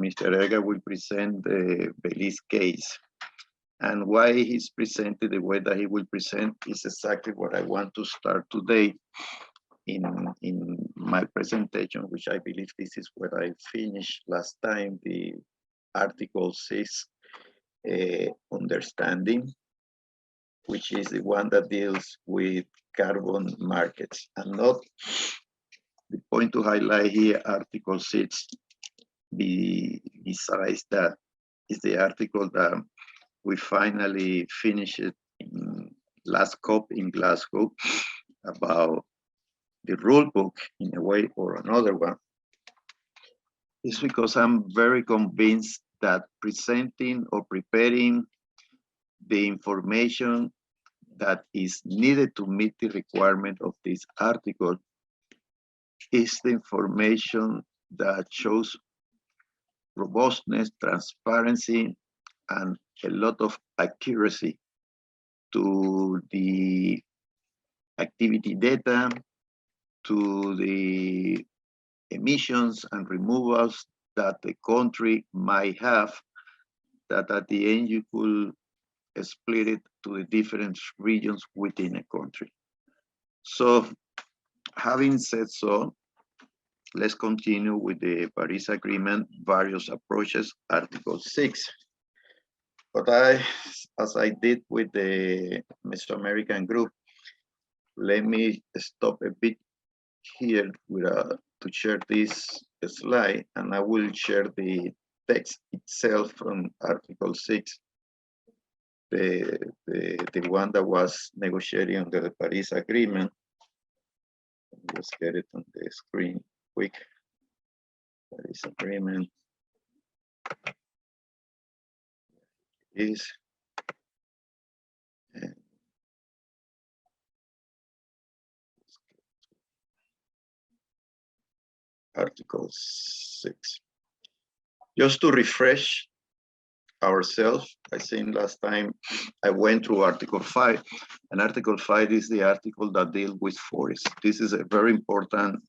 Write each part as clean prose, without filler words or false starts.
Mr. Ega will present the Belize case. And why he's presented the way that he will present is exactly what I want to start today in my presentation, which I believe this is what I finished last time, the Article 6 understanding, which is the one that deals with carbon markets. And not the point to highlight here, Article 6, besides that, is the article that we finally finished it in last COP in Glasgow about the rule book in a way or another one. It's because I'm very convinced that presenting or preparing the information that is needed to meet the requirement of this article is the information that shows robustness, transparency, and a lot of accuracy to the activity data, to the emissions and removals that the country might have, that at the end you could split it to the different regions within a country. So having said so, let's continue with the Paris Agreement, various approaches, Article 6. But as I did with the Mesoamerican group, let me stop a bit here with, to share this slide, and I will share the text itself from Article 6, the one that was negotiated under the Paris Agreement. Let's get it on the screen quick. Paris Agreement is Article 6. Just to refresh ourselves, I think last time I went through Article 5, and Article 5 is the article that deals with forests. This is a very important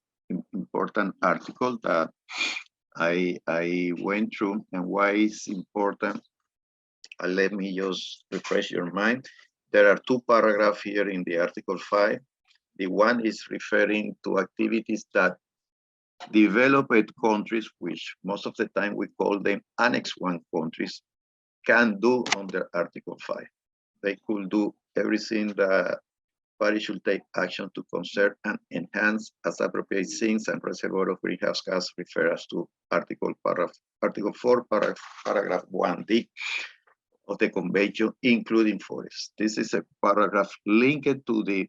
article that I went through, and why it's important. Let me just refresh your mind. There are two paragraphs here in the Article 5. The one is referring to activities that developed countries, which most of the time we call them Annex 1 countries, can do under Article 5. They could do everything that Paris should take action to conserve and enhance as appropriate sinks and reservoir of greenhouse gas refers to Article 4, paragraph 1D of the convention, including forests. This is a paragraph linked to the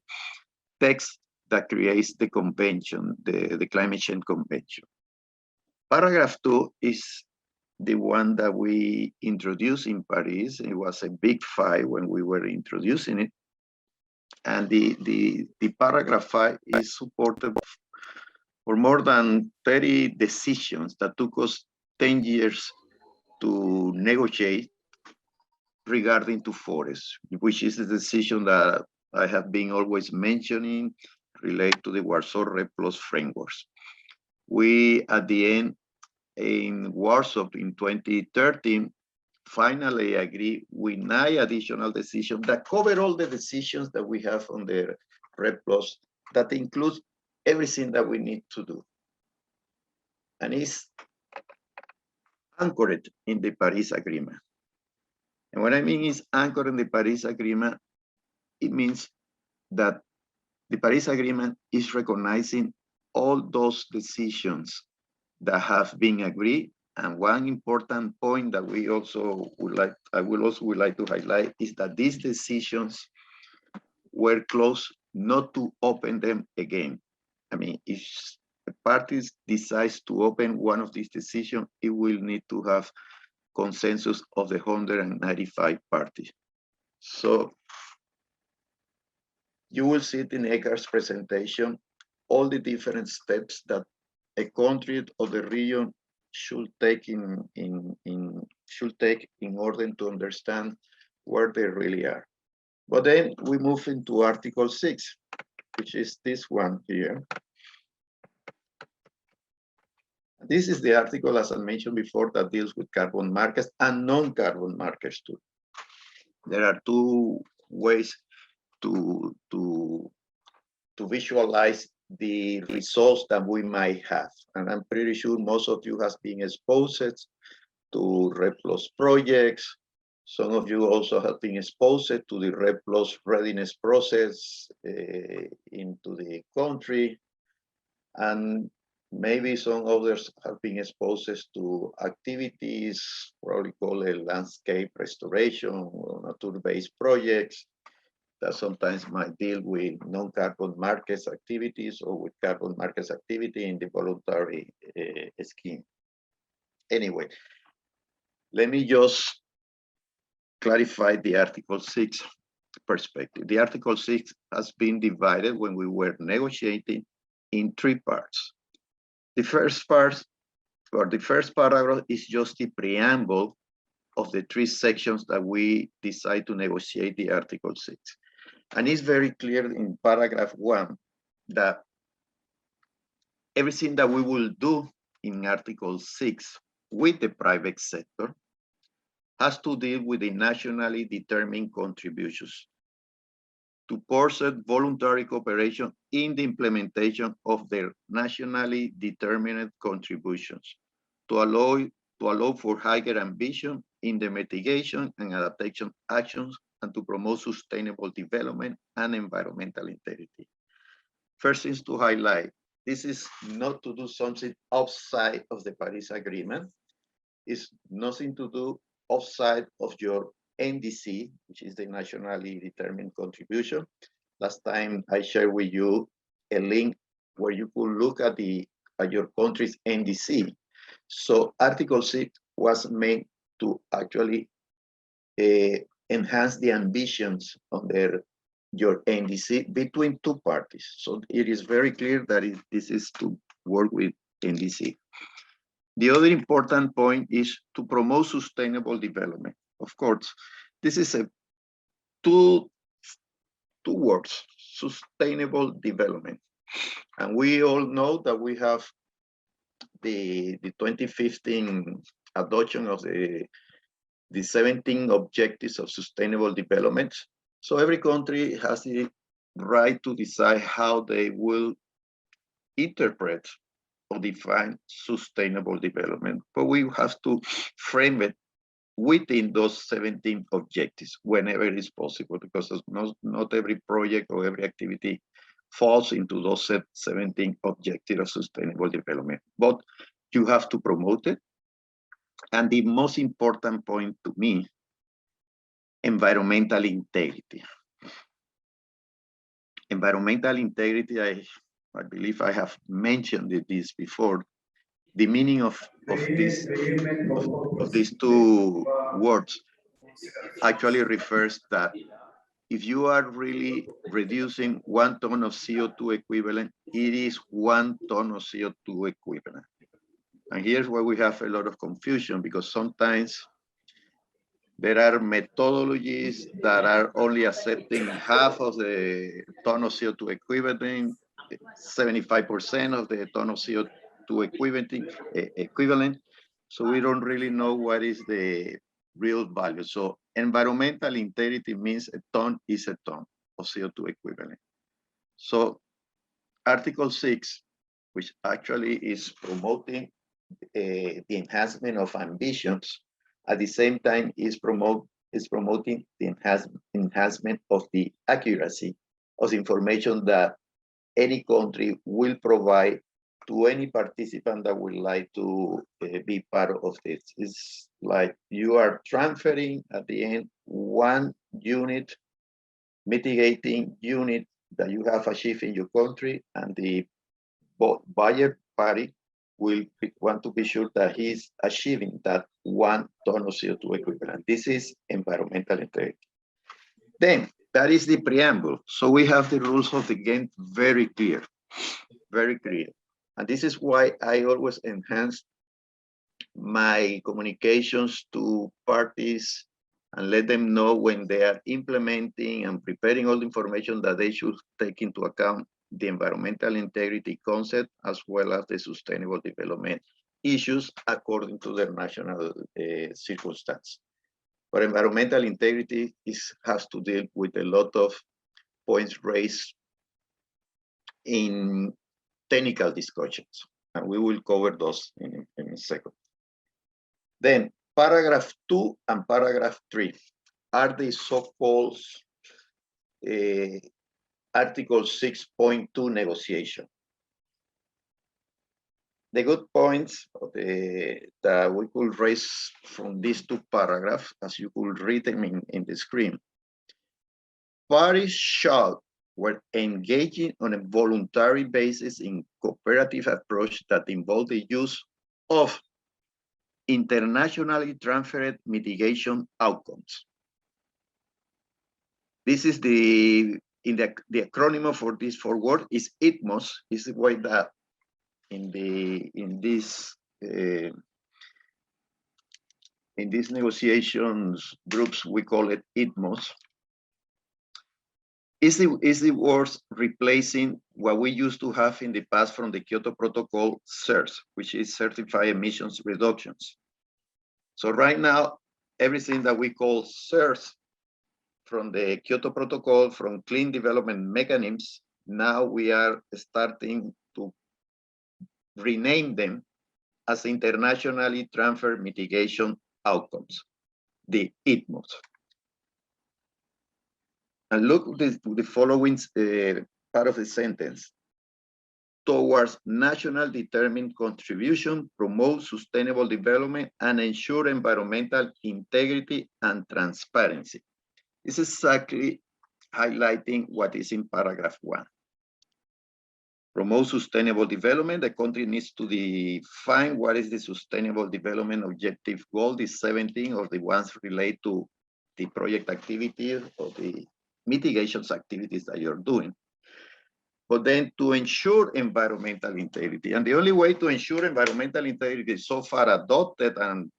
text that creates the convention, the climate change convention. Paragraph 2 is the one that we introduced in Paris. It was a big fight when we were introducing it. And the paragraph 5 is supported for more than 30 decisions that took us 10 years to negotiate regarding to forests, which is the decision that I have been always mentioning related to the Warsaw REP+ frameworks. We, at the end, in Warsaw in 2013, finally agree with 9 additional decisions that cover all the decisions that we have on the REP+, that includes everything that we need to do. And it's anchored in the Paris Agreement. And what I mean is anchored in the Paris Agreement, it means that the Paris Agreement is recognizing all those decisions that have been agreed. And one important point that we also would like, I will also like to highlight is that these decisions were closed not to open them again. I mean, if the parties decides to open one of these decisions, it will need to have consensus of the 195 parties. So you will see it in Edgar's presentation, all the different steps that a country or the region should take in order to understand where they really are. But then we move into Article 6, which is this one here. This is the article, as I mentioned before, that deals with carbon markers and non-carbon markers too. There are two ways to visualize the results that we might have. And I'm pretty sure most of you has been exposed to REP+ projects. Some of you also have been exposed to the REP+ readiness process into the country. And maybe some others have been exposed to activities, probably called a landscape restoration or nature-based projects that sometimes might deal with non-carbon markets activities or with carbon markets activity in the voluntary scheme. Anyway, let me just clarify the Article 6 perspective. The Article 6 has been divided when we were negotiating in three parts. The first part, or the first paragraph, is just the preamble of the three sections that we decide to negotiate the Article 6. And it's very clear in paragraph 1 that everything that we will do in Article 6 with the private sector has to deal with the nationally determined contributions to pursue voluntary cooperation in the implementation of their nationally determined contributions to allow for higher ambition in the mitigation and adaptation actions and to promote sustainable development and environmental integrity. First things to highlight, this is not to do something outside of the Paris Agreement. It's nothing to do outside of your NDC, which is the nationally determined contribution. Last time I shared with you a link where you could look at your country's NDC. So Article 6 was meant to actually enhance the ambitions on your NDC between two parties. So it is very clear that this is to work with NDC. The other important point is to promote sustainable development. Of course, this is a two words, sustainable development. And we all know that we have the 2015 adoption of the 17 objectives of sustainable development. So every country has the right to decide how they will interpret or define sustainable development, but we have to frame it within those 17 objectives whenever it is possible, because not every project or every activity falls into those 17 objectives of sustainable development, but you have to promote it. And the most important point to me, environmental integrity. Environmental integrity, I believe I have mentioned this before. The meaning of these two words actually refers that if you are really reducing 1 ton of CO2 equivalent, it is 1 ton of CO2 equivalent. And here's where we have a lot of confusion, because sometimes there are methodologies that are only accepting half of the ton of CO2 equivalent, 75% of the ton of CO2 equivalent. So we don't really know what is the real value. So environmental integrity means a ton is a ton of CO2 equivalent. So Article 6, which actually is promoting the enhancement of ambitions, at the same time is promoting the enhancement of the accuracy of information that any country will provide to any participant that would like to be part of this. It's like you are transferring at the end 1 unit, mitigating unit that you have achieved in your country, and the buyer party will want to be sure that he's achieving that 1 ton of CO2 equivalent. This is environmental integrity. Then that is the preamble. So we have the rules of the game very clear, very clear. And this is why I always enhance my communications to parties and let them know when they are implementing and preparing all the information that they should take into account the environmental integrity concept as well as the sustainable development issues according to their national circumstance. But environmental integrity has to deal with a lot of points raised in technical discussions, and we will cover those in a second. Then paragraph 2 and paragraph 3 are the so-called Article 6.2 negotiation. The good points that we could raise from these two paragraphs, as you could read them in the screen. Parties shall, when engaging on a voluntary basis in cooperative approach that involve the use of internationally transferred mitigation outcomes. This is the acronym for this forward is ITMOS, is the way that in these negotiations groups we call it ITMOS. Is the words replacing what we used to have in the past from the Kyoto Protocol, CERS, which is Certified Emissions Reductions. So right now, everything that we call CERS from the Kyoto Protocol, from clean development mechanisms, now we are starting to rename them as internationally transferred mitigation outcomes, the ITMOS. And look at the following part of the sentence. Towards national determined contribution, promote sustainable development, and ensure environmental integrity and transparency. This is exactly highlighting what is in paragraph 1. Promote sustainable development. The country needs to define what is the sustainable development objective goal, the 17 or the ones related to the project activities or the mitigations activities that you're doing. But then to ensure environmental integrity. And the only way to ensure environmental integrity so far adopted and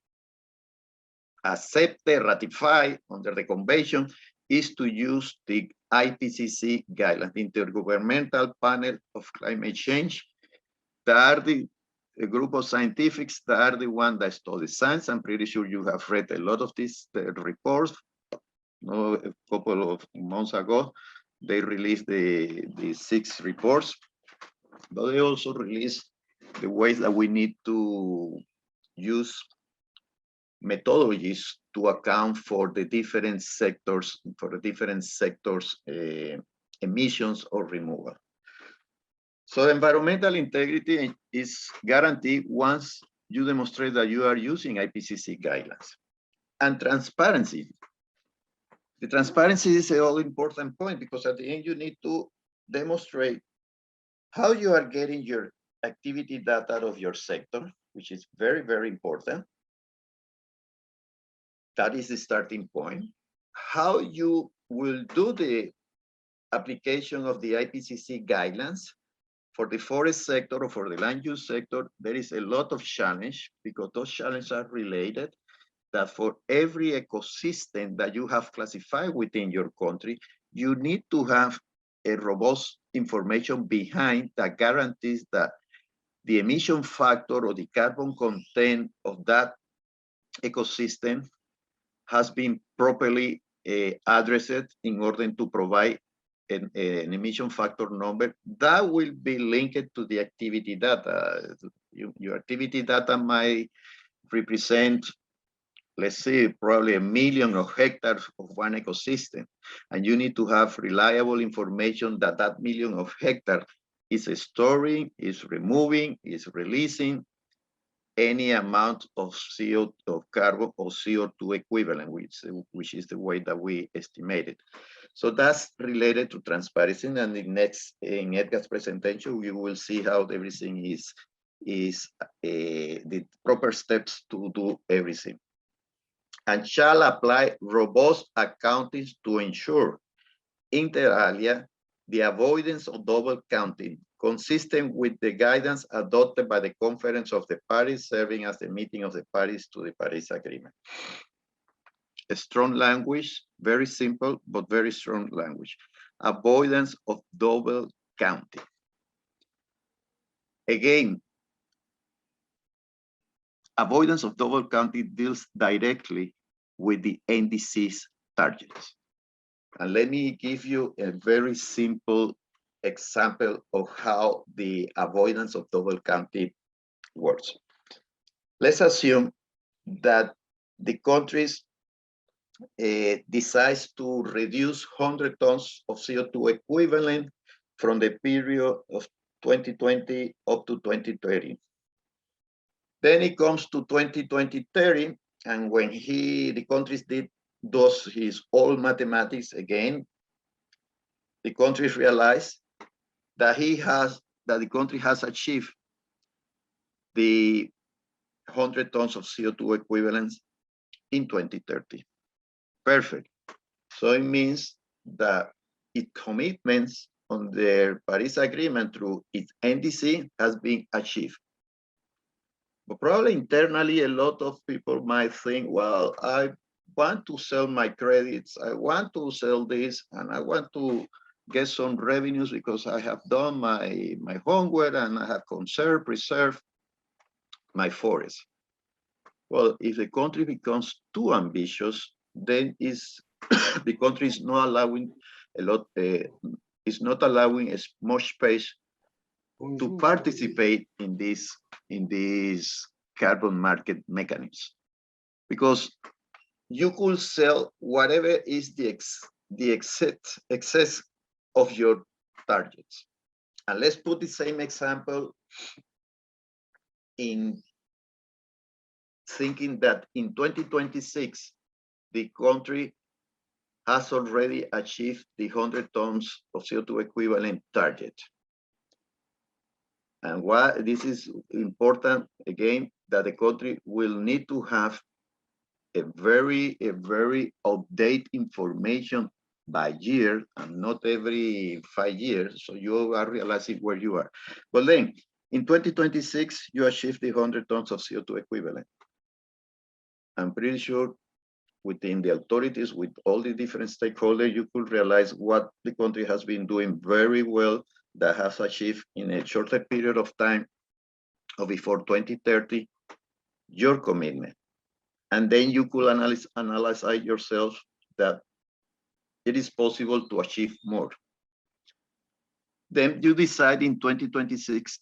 accepted, ratified under the convention is to use the IPCC guidelines, the Intergovernmental Panel of Climate Change. They are a group of scientists that are the one that study science. I'm pretty sure you have read a lot of these reports. A couple of months ago, they released the 6 reports, but they also released the ways that we need to use methodologies to account for the different sectors, emissions or removal. So environmental integrity is guaranteed once you demonstrate that you are using IPCC guidelines. And transparency. The transparency is an all-important point because at the end you need to demonstrate how you are getting your activity data out of your sector, which is very, very important. That is the starting point. How you will do the application of the IPCC guidelines for the forest sector or for the land use sector, there is a lot of challenge because those challenges are related that for every ecosystem that you have classified within your country, you need to have a robust information behind that guarantees that the emission factor or the carbon content of that ecosystem has been properly addressed in order to provide an emission factor number that will be linked to the activity data. Your activity data might represent, let's say, probably 1 million of hectares of one ecosystem. And you need to have reliable information that that 1 million of hectares is storing, is removing, is releasing any amount of CO2 of carbon or CO2 equivalent, which is the way that we estimate it. So that's related to transparency. And in Edgar's presentation, we will see how everything is the proper steps to do everything. And shall apply robust accounting to ensure, inter alia, the avoidance of double counting, consistent with the guidance adopted by the Conference of the Parties, serving as the meeting of the parties to the Paris Agreement. A strong language, very simple, but very strong language. Avoidance of double counting. Again, avoidance of double counting deals directly with the NDC's targets. And let me give you a very simple example of how the avoidance of double counting works. Let's assume that the countries decides to reduce 100 tons of CO2 equivalent from the period of 2020 up to 2030. Then it comes to 2030, and when the countries does his old mathematics again, the countries realize that the country has achieved the 100 tons of CO2 equivalents in 2030. Perfect. So it means that its commitments on the Paris Agreement through its NDC has been achieved. But probably internally, a lot of people might think, well, I want to sell my credits, I want to sell this, and I want to get some revenues because I have done my homework and I have preserved my forest. Well, if the country becomes too ambitious, then the country is not allowing is not allowing as much space to participate in this carbon market mechanism, because you could sell whatever is the excess of your targets. And let's put the same example in thinking that in 2026, the country has already achieved the 100 tons of CO2 equivalent target. And why this is important, again, that the country will need to have a very updated information by year and not every 5 years. So you are realizing where you are. But then in 2026, you achieve the 100 tons of CO2 equivalent. I'm pretty sure within the authorities, with all the different stakeholders, you could realize what the country has been doing very well that has achieved in a shorter period of time or before 2030, your commitment. And then you could analyze yourself that it is possible to achieve more. Then you decide in 2026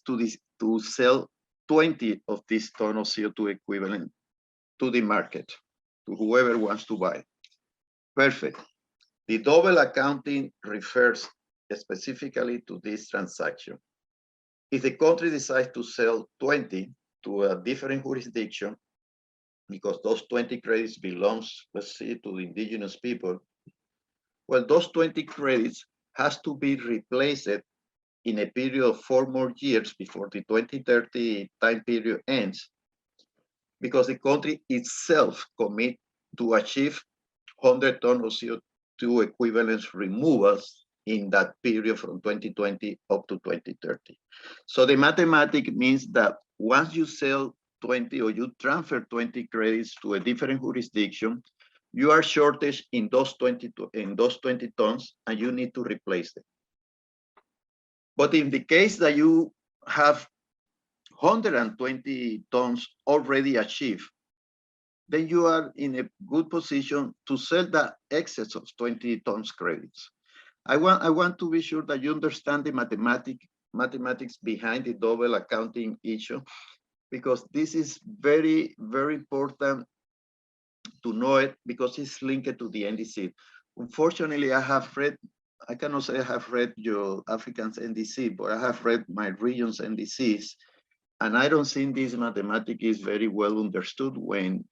to sell 20 of these tons of CO2 equivalent to the market, to whoever wants to buy. Perfect. The double accounting refers specifically to this transaction. If the country decides to sell 20 to a different jurisdiction, because those 20 credits belongs, let's see, to the indigenous people, well, those 20 credits has to be replaced in a period of 4 more years before the 2030 time period ends, because the country itself commit to achieve 100 tons of CO2 equivalents removals in that period from 2020 up to 2030. So the mathematics means that once you sell 20 or you transfer 20 credits to a different jurisdiction, you are shortage in those 20 tons and you need to replace them. But in the case that you have 120 tons already achieved, then you are in a good position to sell that excess of 20 tons credits. I want to be sure that you understand the mathematics behind the double accounting issue, because this is very important to know it, because it's linked to the NDC. Unfortunately, I cannot say I have read your African's NDC, but I have read my region's NDCs, and I don't think this mathematics is very well understood when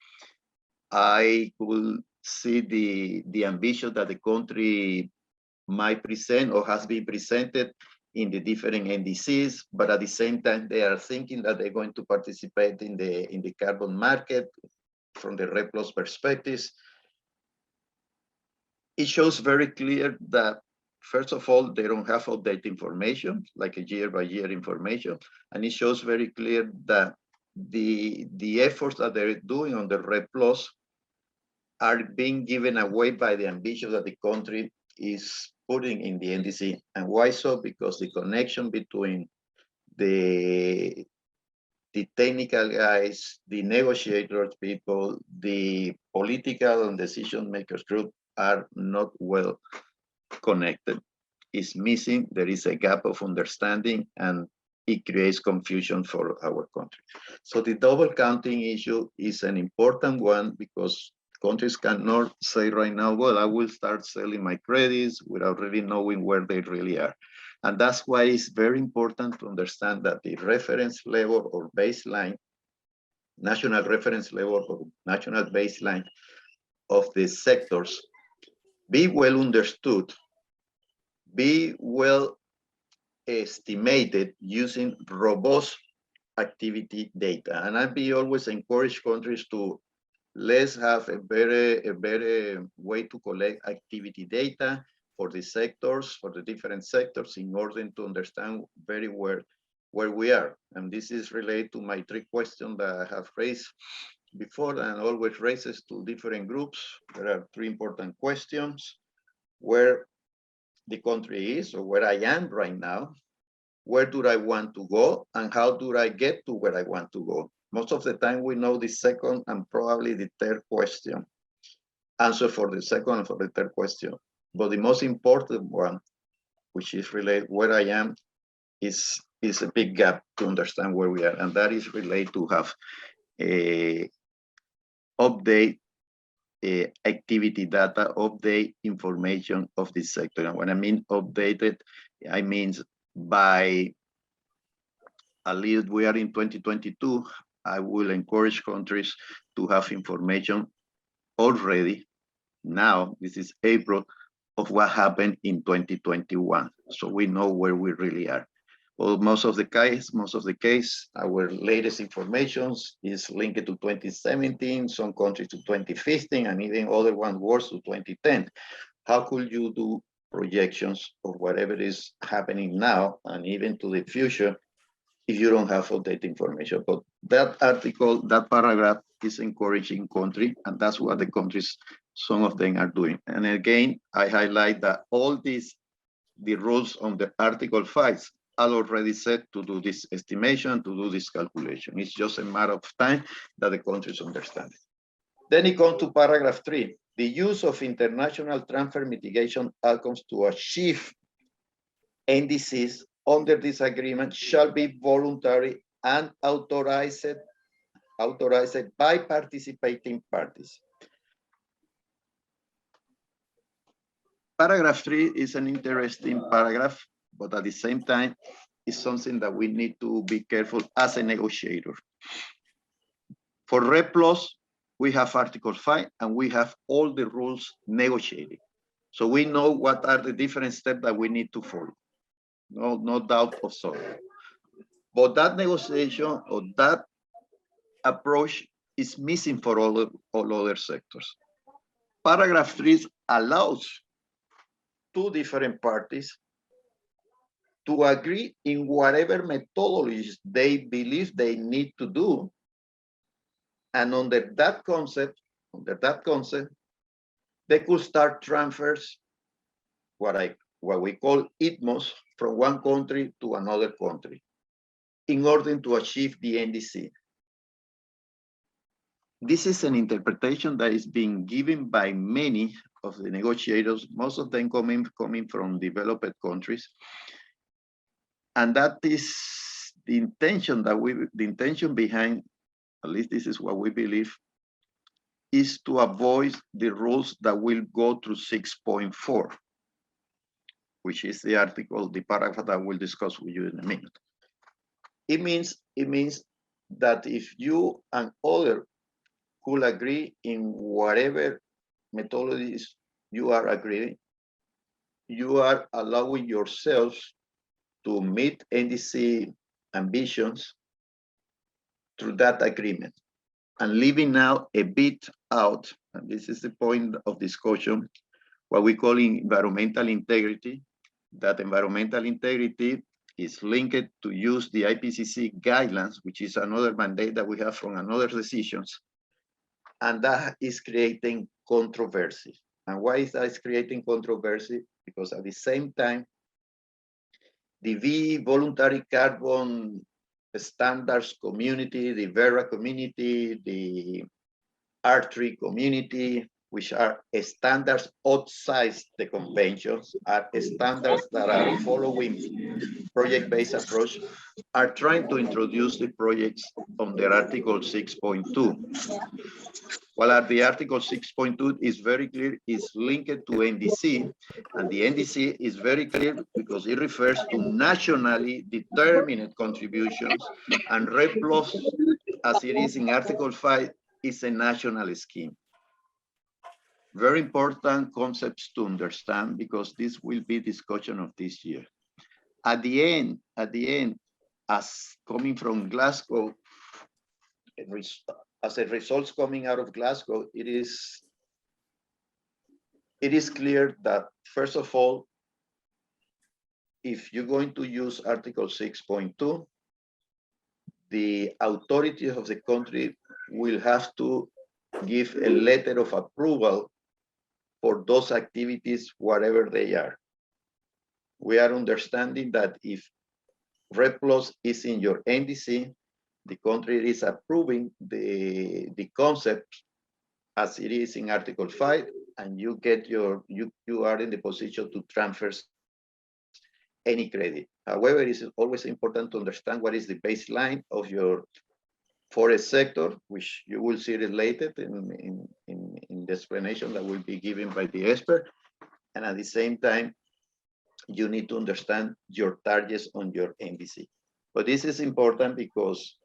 I will see the ambition that the country might present or has been presented in the different NDCs, but at the same time, they are thinking that they're going to participate in the carbon market from the REPALEAC perspectives. It shows very clear that, first of all, they don't have updated information, like a year-by-year information, and it shows very clear that the efforts that they're doing on the REPALEAC are being given away by the ambition that the country is putting in the NDC. And why so? Because the connection between the the technical guys, the negotiators people, the political and decision makers group are not well connected. It's missing. There is a gap of understanding, and it creates confusion for our country. So the double counting issue is an important one, because countries cannot say right now, well, I will start selling my credits without really knowing where they really are. And that's why it's very important to understand that the reference level or baseline, national reference level or national baseline of the sectors be well understood, be well estimated using robust activity data. And I'd be always encourage countries to let's have a better way to collect activity data for the sectors, for the different sectors, in order to understand very well where we are. And this is related to my three questions that I have raised before and always raises to different groups. There are three important questions: where the country is, or where I am right now, where do I want to go, and how do I get to where I want to go? Most of the time we know the second and probably the third question, answer for the second and for the third question. But the most important one, which is related where I am, is a big gap to understand where we are. And that is related to have a update activity data, update information of this sector. And when I mean updated, I mean by, at least we are in 2022, I will encourage countries to have information already now, this is April, of what happened in 2021. So we know where we really are. Well, most of the case, our latest information is linked to 2017, some countries to 2015, and even other one worse to 2010. How could you do projections of whatever is happening now and even to the future if you don't have updated information? But that article, that paragraph is encouraging country, and that's what the countries, some of them are doing. And again, I highlight that all these, the rules on the Article 5 are already set to do this estimation, to do this calculation. It's just a matter of time that the countries understand it. Then it comes to paragraph 3. The use of international transfer mitigation outcomes to achieve NDCs under this agreement shall be voluntary and authorized by participating parties. Paragraph 3 is an interesting paragraph, but at the same time, it's something that we need to be careful as a negotiator. For REP+, we have Article 5, and we have all the rules negotiated. So we know what are the different steps that we need to follow. No doubt of so. But that negotiation or that approach is missing for all other sectors. Paragraph 3 allows two different parties to agree in whatever methodologies they believe they need to do. And under that concept, they could start transfers, what we call ITMOs, from one country to another country in order to achieve the NDC. This is an interpretation that is being given by many of the negotiators, most of them coming from developed countries. And that is the intention the intention behind, at least this is what we believe, is to avoid the rules that will go through 6.4, which is the article, the paragraph that we'll discuss with you in a minute. It means that if you and other could agree in whatever methodologies you are agreeing, you are allowing yourselves to meet NDC ambitions through that agreement, and leaving now a bit out, and this is the point of discussion, what we call environmental integrity. That environmental integrity is linked to use the IPCC guidelines, which is another mandate that we have from another decisions, and that is creating controversy. And why is that creating controversy? Because at the same time, the voluntary carbon standards community, the Vera community, the R3 community, which are standards outside the conventions, are standards that are following project-based approach, are trying to introduce the projects under Article 6.2. While at the Article 6.2 is very clear, is linked to NDC, and the NDC is very clear because it refers to nationally determined contributions, and REPLOS, as it is in Article 5, is a national scheme. Very important concepts to understand because this will be discussion of this year. At the end, as coming from Glasgow, as a result coming out of Glasgow, it is clear that, first of all, if you're going to use Article 6.2, the authorities of the country will have to give a letter of approval for those activities, whatever they are. We are understanding that if REPLOS is in your NDC, the country is approving the concept as it is in Article 5, and you get you are in the position to transfer any credit. However, it is always important to understand what is the baseline of your forest sector, which you will see related in the explanation that will be given by the expert. And at the same time, you need to understand your targets on your NDC. But this is important because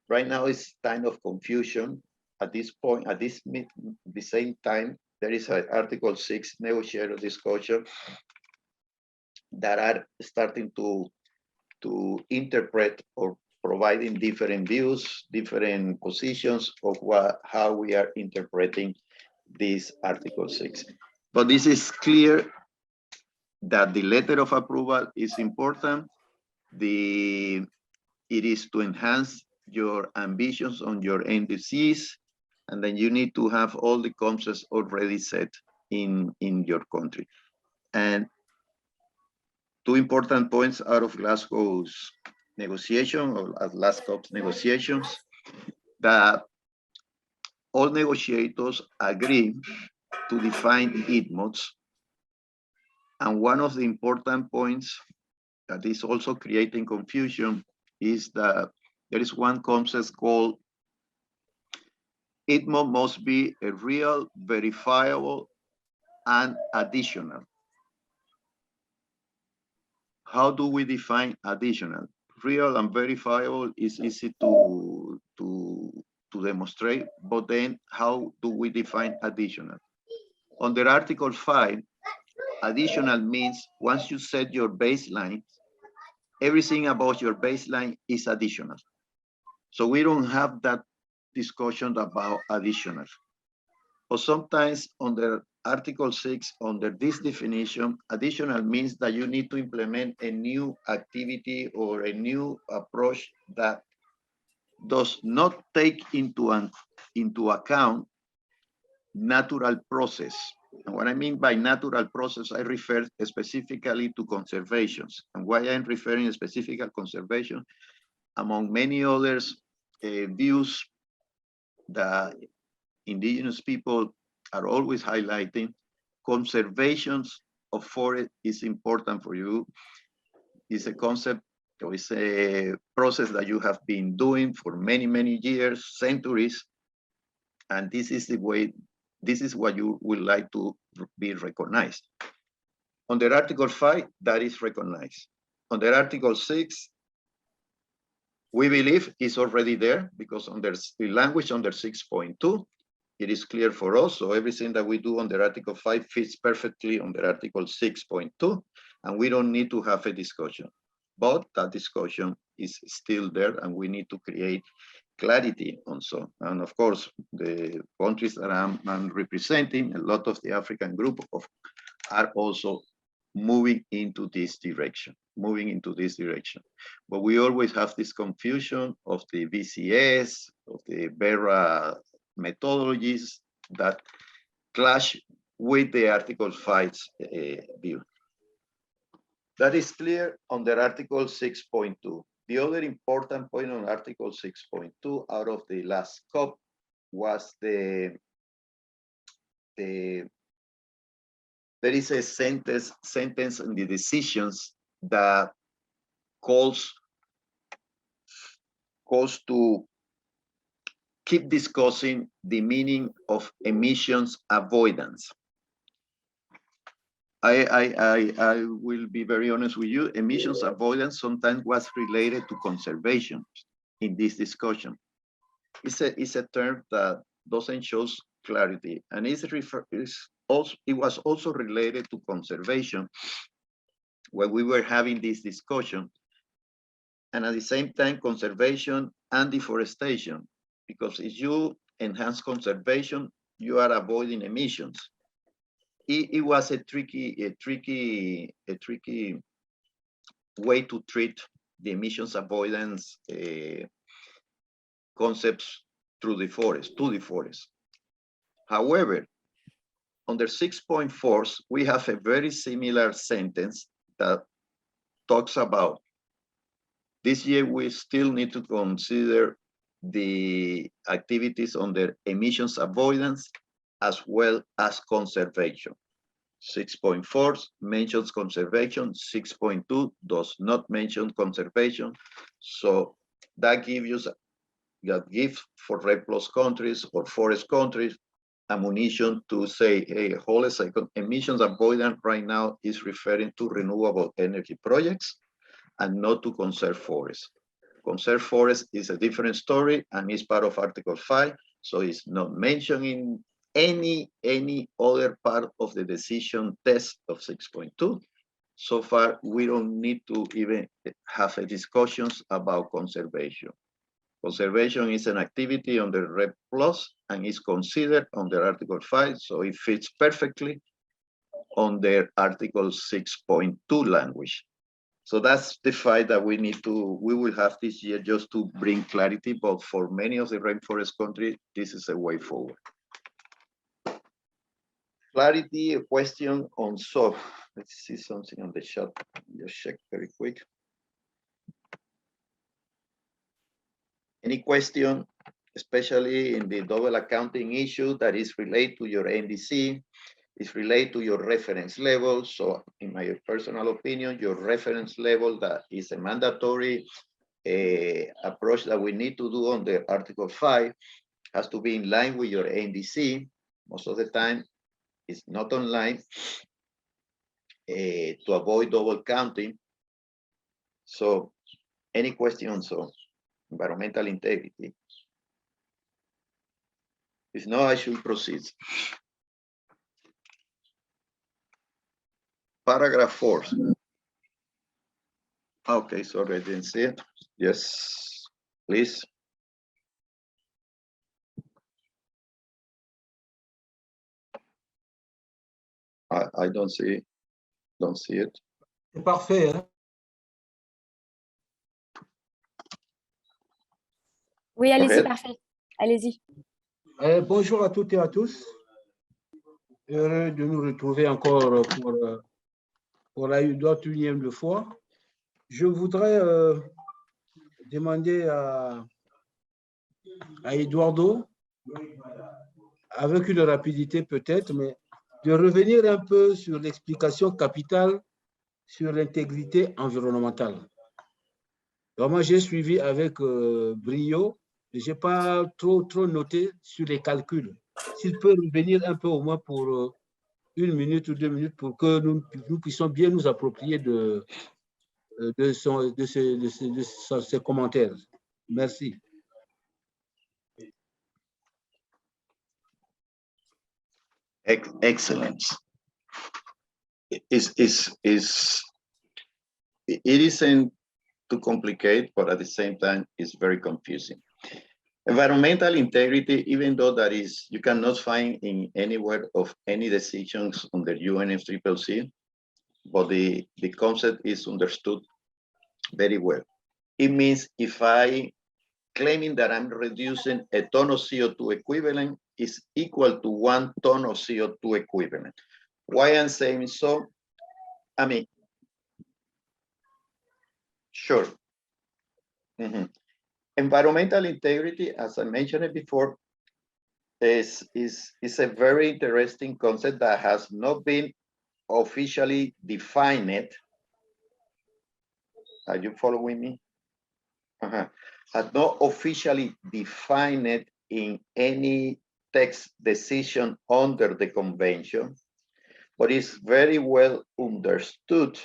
right now it's kind of confusion at this point. At the same time, there is an Article 6 negotiated discussion that are starting to interpret or providing different views, different positions of how we are interpreting this Article 6. But this is clear that the letter of approval is important. It is to enhance your ambitions on your NDCs, and then you need to have all the concepts already set in your country. And two important points out of Glasgow's negotiation, or at last COP's negotiations, that all negotiators agree to define ITMODs. And one of the important points that is also creating confusion is that there is one concept called ITMOD must be a real, verifiable, and additional. How do we define additional? Real and verifiable is easy to demonstrate, but then how do we define additional? Under Article 5, additional means once you set your baseline, everything about your baseline is additional. So we don't have that discussion about additional. But sometimes under Article 6, under this definition, additional means that you need to implement a new activity or a new approach that does not take into account natural process. And what I mean by natural process, I refer specifically to conservations. And why I'm referring specifically conservation, among many others views that indigenous people are always highlighting, conservations of forest is important for you. It's a concept, or it's a process that you have been doing for many, many years, centuries. And this is the way, this is what you would like to be recognized. Under Article 5, that is recognized. Under Article 6, we believe it's already there because under the language under 6.2, it is clear for us. So everything that we do under Article 5 fits perfectly under Article 6.2, and we don't need to have a discussion. But that discussion is still there, and we need to create clarity on so. And of course, the countries that I'm representing, a lot of the African group are also moving into this direction, But we always have this confusion of the VCS, of the Vera methodologies that clash with the Article 5's view. That is clear under Article 6.2. The other important point on Article 6.2 out of the last COP was there is a sentence in the decisions that calls to keep discussing the meaning of emissions avoidance. I will be very honest with you. Emissions avoidance sometimes was related to conservation in this discussion. It's a term that doesn't show clarity, and it was also related to conservation when we were having this discussion, and at the same time conservation and deforestation, because if you enhance conservation, you are avoiding emissions. It was a tricky way to treat the emissions avoidance concepts through the forest, However, under 6.4, we have a very similar sentence that talks about this year we still need to consider the activities under emissions avoidance as well as conservation. 6.4 mentions conservation, 6.2 does not mention conservation. So that gives for REDD+ countries or forest countries ammunition to say, hey, hold a second, emissions avoidance right now is referring to renewable energy projects and not to conserve forests. Conserve forest is a different story and is part of Article 5, so it's not mentioned in any other part of the decision test of 6.2. So far, we don't need to even have a discussions about conservation. Conservation is an activity under REDD+ and is considered under Article 5, so it fits perfectly under Article 6.2 language. So that's the fight that we will have this year just to bring clarity, but for many of the rainforest countries, this is a way forward. Clarity, a question on SOF. Let's see something on the chat. Just check very quick. Any question, especially in the double accounting issue that is related to your NDC, is related to your reference level. So in my personal opinion, your reference level that is a mandatory approach that we need to do under Article 5 has to be in line with your NDC. Most of the time, it's not online to avoid double counting. So any questions on environmental integrity? If not, I should proceed. Paragraph 4. Okay, sorry, I didn't see it. Yes, please. I don't see it. C'est parfait. Hein? Oui, allez-y, parfait. Allez-y. Bonjour à toutes et à tous. Heureux de nous retrouver encore pour la 21e fois. Je voudrais demander à Eduardo, avec une rapidité peut-être, mais de revenir un peu sur l'explication capitale sur l'intégrité environnementale. Alors moi, j'ai suivi avec brio, et je n'ai pas trop noté sur les calculs. S'il peut revenir un peu au moins pour 1 minute ou 2 minutes pour que nous puissions bien nous approprier de ses commentaires. Merci. Excellent. It isn't too complicated, but at the same time, it's very confusing. Environmental integrity, even though that is, you cannot find in anywhere of any decisions under UNFCCC, but the concept is understood very well. It means if I claiming that I'm reducing a ton of CO2 equivalent is equal to 1 ton of CO2 equivalent. Why I'm saying so? I mean, sure, Mhm. Environmental integrity, as I mentioned it before, is a very interesting concept that has not been officially defined. Are you following me? Has not officially defined in any text decision under the convention, but is very well understood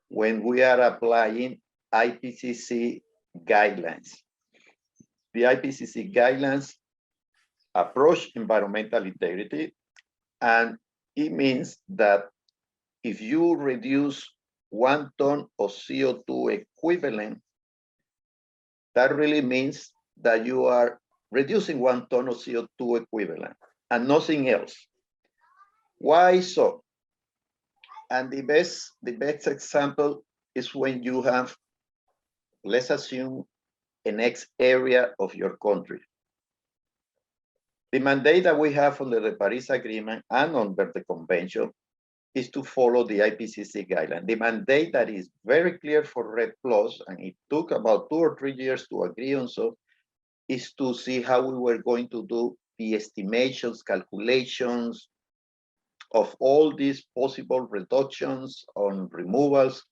when we are applying IPCC guidelines. The IPCC guidelines approach environmental integrity, and it means that if you reduce 1 ton of CO2 equivalent, that really means that you are reducing 1 ton of CO2 equivalent and nothing else. Why so? And the best example is when you have, let's assume, a next area of your country. The mandate that we have under the Paris Agreement and under the convention is to follow the IPCC guideline. The mandate that is very clear for RED+, and it took about 2 or 3 years to agree on, so is to see how we were going to do the estimations, calculations of all these possible reductions on removals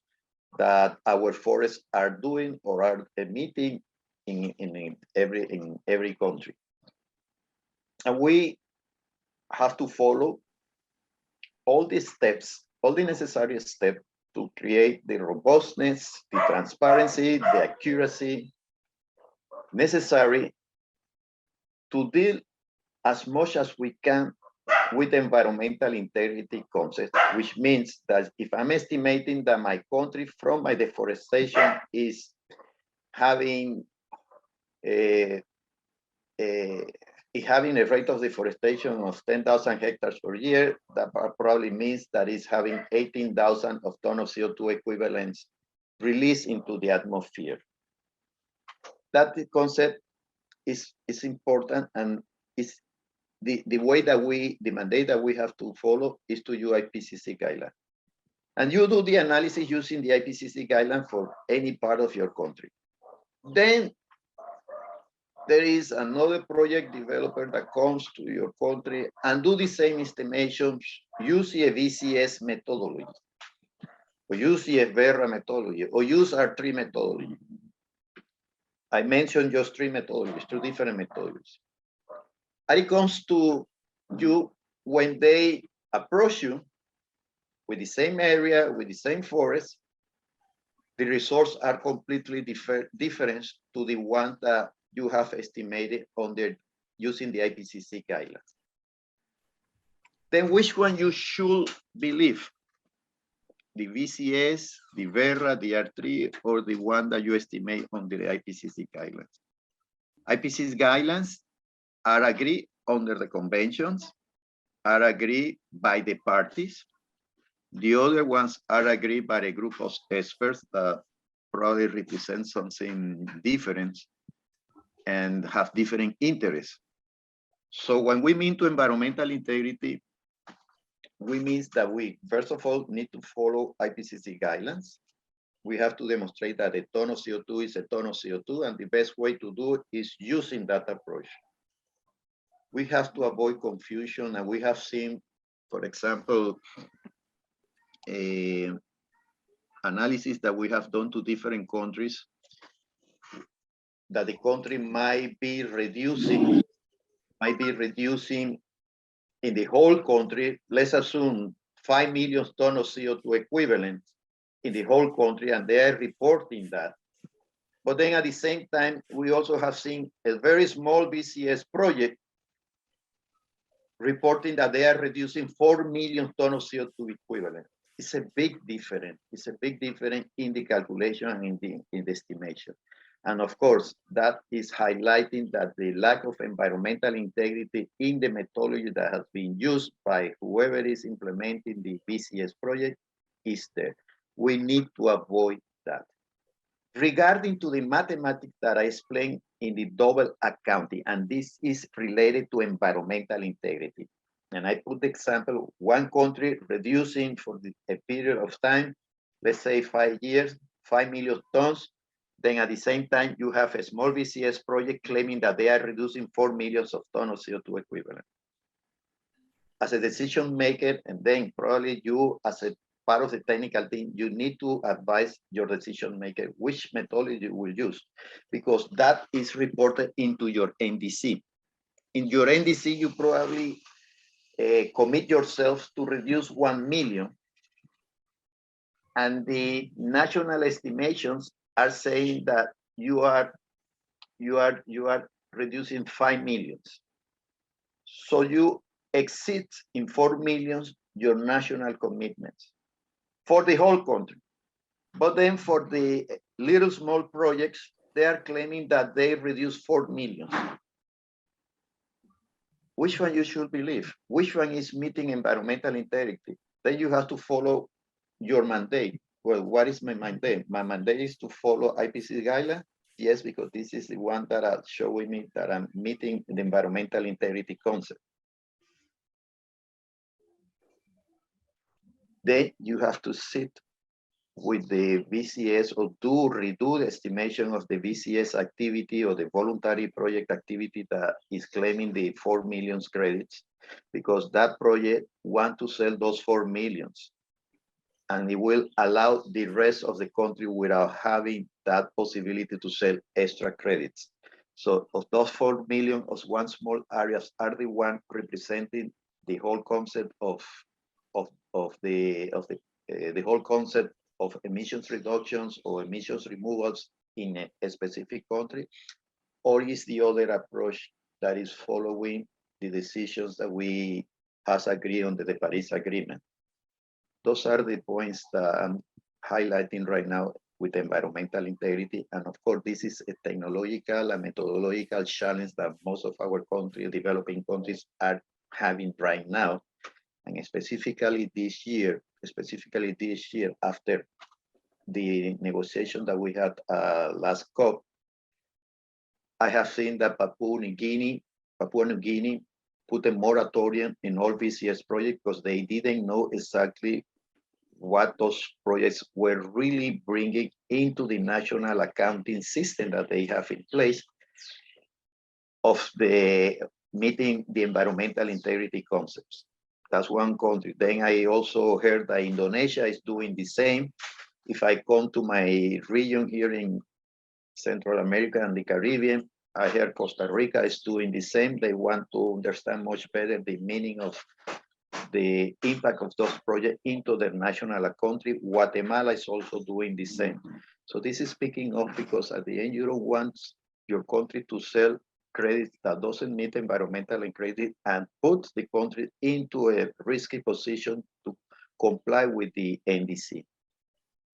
that our forests are doing or are emitting in every country. And we have to follow all these steps, all the necessary steps to create the robustness, the transparency, the accuracy necessary to deal as much as we can with environmental integrity concept, which means that if I'm estimating that my country from my deforestation is having a rate of deforestation of 10,000 hectares per year, that probably means that it's having 18,000 of tons of CO2 equivalents released into the atmosphere. That concept is important, and is the way that the mandate that we have to follow is to use IPCC guideline. And you do the analysis using the IPCC guideline for any part of your country. Then there is another project developer that comes to your country and do the same estimations using a VCS methodology, or use a VERRA methodology, or use R3 methodology. I mentioned just 3 methodologies, 2 different methodologies. And it comes to you when they approach you with the same area, with the same forest, the results are completely different to the one that you have estimated using the IPCC guidelines. Then which one you should believe? The VCS, the VERRA, the R3, or the one that you estimate under the IPCC guidelines? IPCC guidelines are agreed under the conventions, are agreed by the parties. The other ones are agreed by a group of experts that probably represent something different and have different interests. So when we mean to environmental integrity, we mean that we, first of all, need to follow IPCC guidelines. We have to demonstrate that a ton of CO2 is a ton of CO2, and the best way to do it is using that approach. We have to avoid confusion, and we have seen, for example, analysis that we have done to different countries, that the country might be reducing in the whole country, let's assume 5 million tons of CO2 equivalent in the whole country, and they are reporting that. But then at the same time, we also have seen a very small VCS project reporting that they are reducing 4 million tons of CO2 equivalent. It's a big difference. It's a big difference in the calculation and in the estimation. And of course, that is highlighting that the lack of environmental integrity in the methodology that has been used by whoever is implementing the VCS project is there. We need to avoid that. Regarding to the mathematics that I explained in the double accounting, and this is related to environmental integrity. And I put the example, one country reducing for a period of time, let's say 5 years, 5 million tons, Then at the same time, you have a small VCS project claiming that they are reducing 4 million of tons of CO2 equivalent. As a decision maker, and then probably you as a part of the technical team, you need to advise your decision maker which methodology you will use, because that is reported into your NDC. In your NDC, you probably commit yourself to reduce 1 million. And the national estimations are saying that you are reducing 5 million. So you exceed in 4 million your national commitments for the whole country. But then for the little small projects, they are claiming that they reduce 4 million. Which one you should believe? Which one is meeting environmental integrity? Then you have to follow your mandate. Well, what is my mandate? My mandate is to follow IPCC guidelines. Yes, because this is the one that are showing me that I'm meeting the environmental integrity concept. Then you have to sit with the VCS or redo the estimation of the VCS activity or the voluntary project activity that is claiming the 4 million credits, because that project want to sell those 4 millions. And it will allow the rest of the country without having that possibility to sell extra credits. So of those 4 million, of one small areas are the one representing the whole concept of the whole concept of emissions reductions or emissions removals in a specific country, or is the other approach that is following the decisions that we has agreed on the Paris Agreement. Those are the points that I'm highlighting right now with environmental integrity. And of course, this is a technological and methodological challenge that most of our countries, developing countries, are having right now. And specifically this year, after the negotiation that we had last COP, I have seen that Papua New Guinea put a moratorium in all VCS projects because they didn't know exactly what those projects were really bringing into the national accounting system that they have in place of the meeting the environmental integrity concepts. That's one country. Then I also heard that Indonesia is doing the same. If I come to my region here in Central America and the Caribbean, I heard Costa Rica is doing the same. They want to understand much better the meaning of the impact of those projects into their national country. Guatemala is also doing the same. So this is picking up because at the end, you don't want your country to sell credit that doesn't meet environmental integrity and put the country into a risky position to comply with the NDC.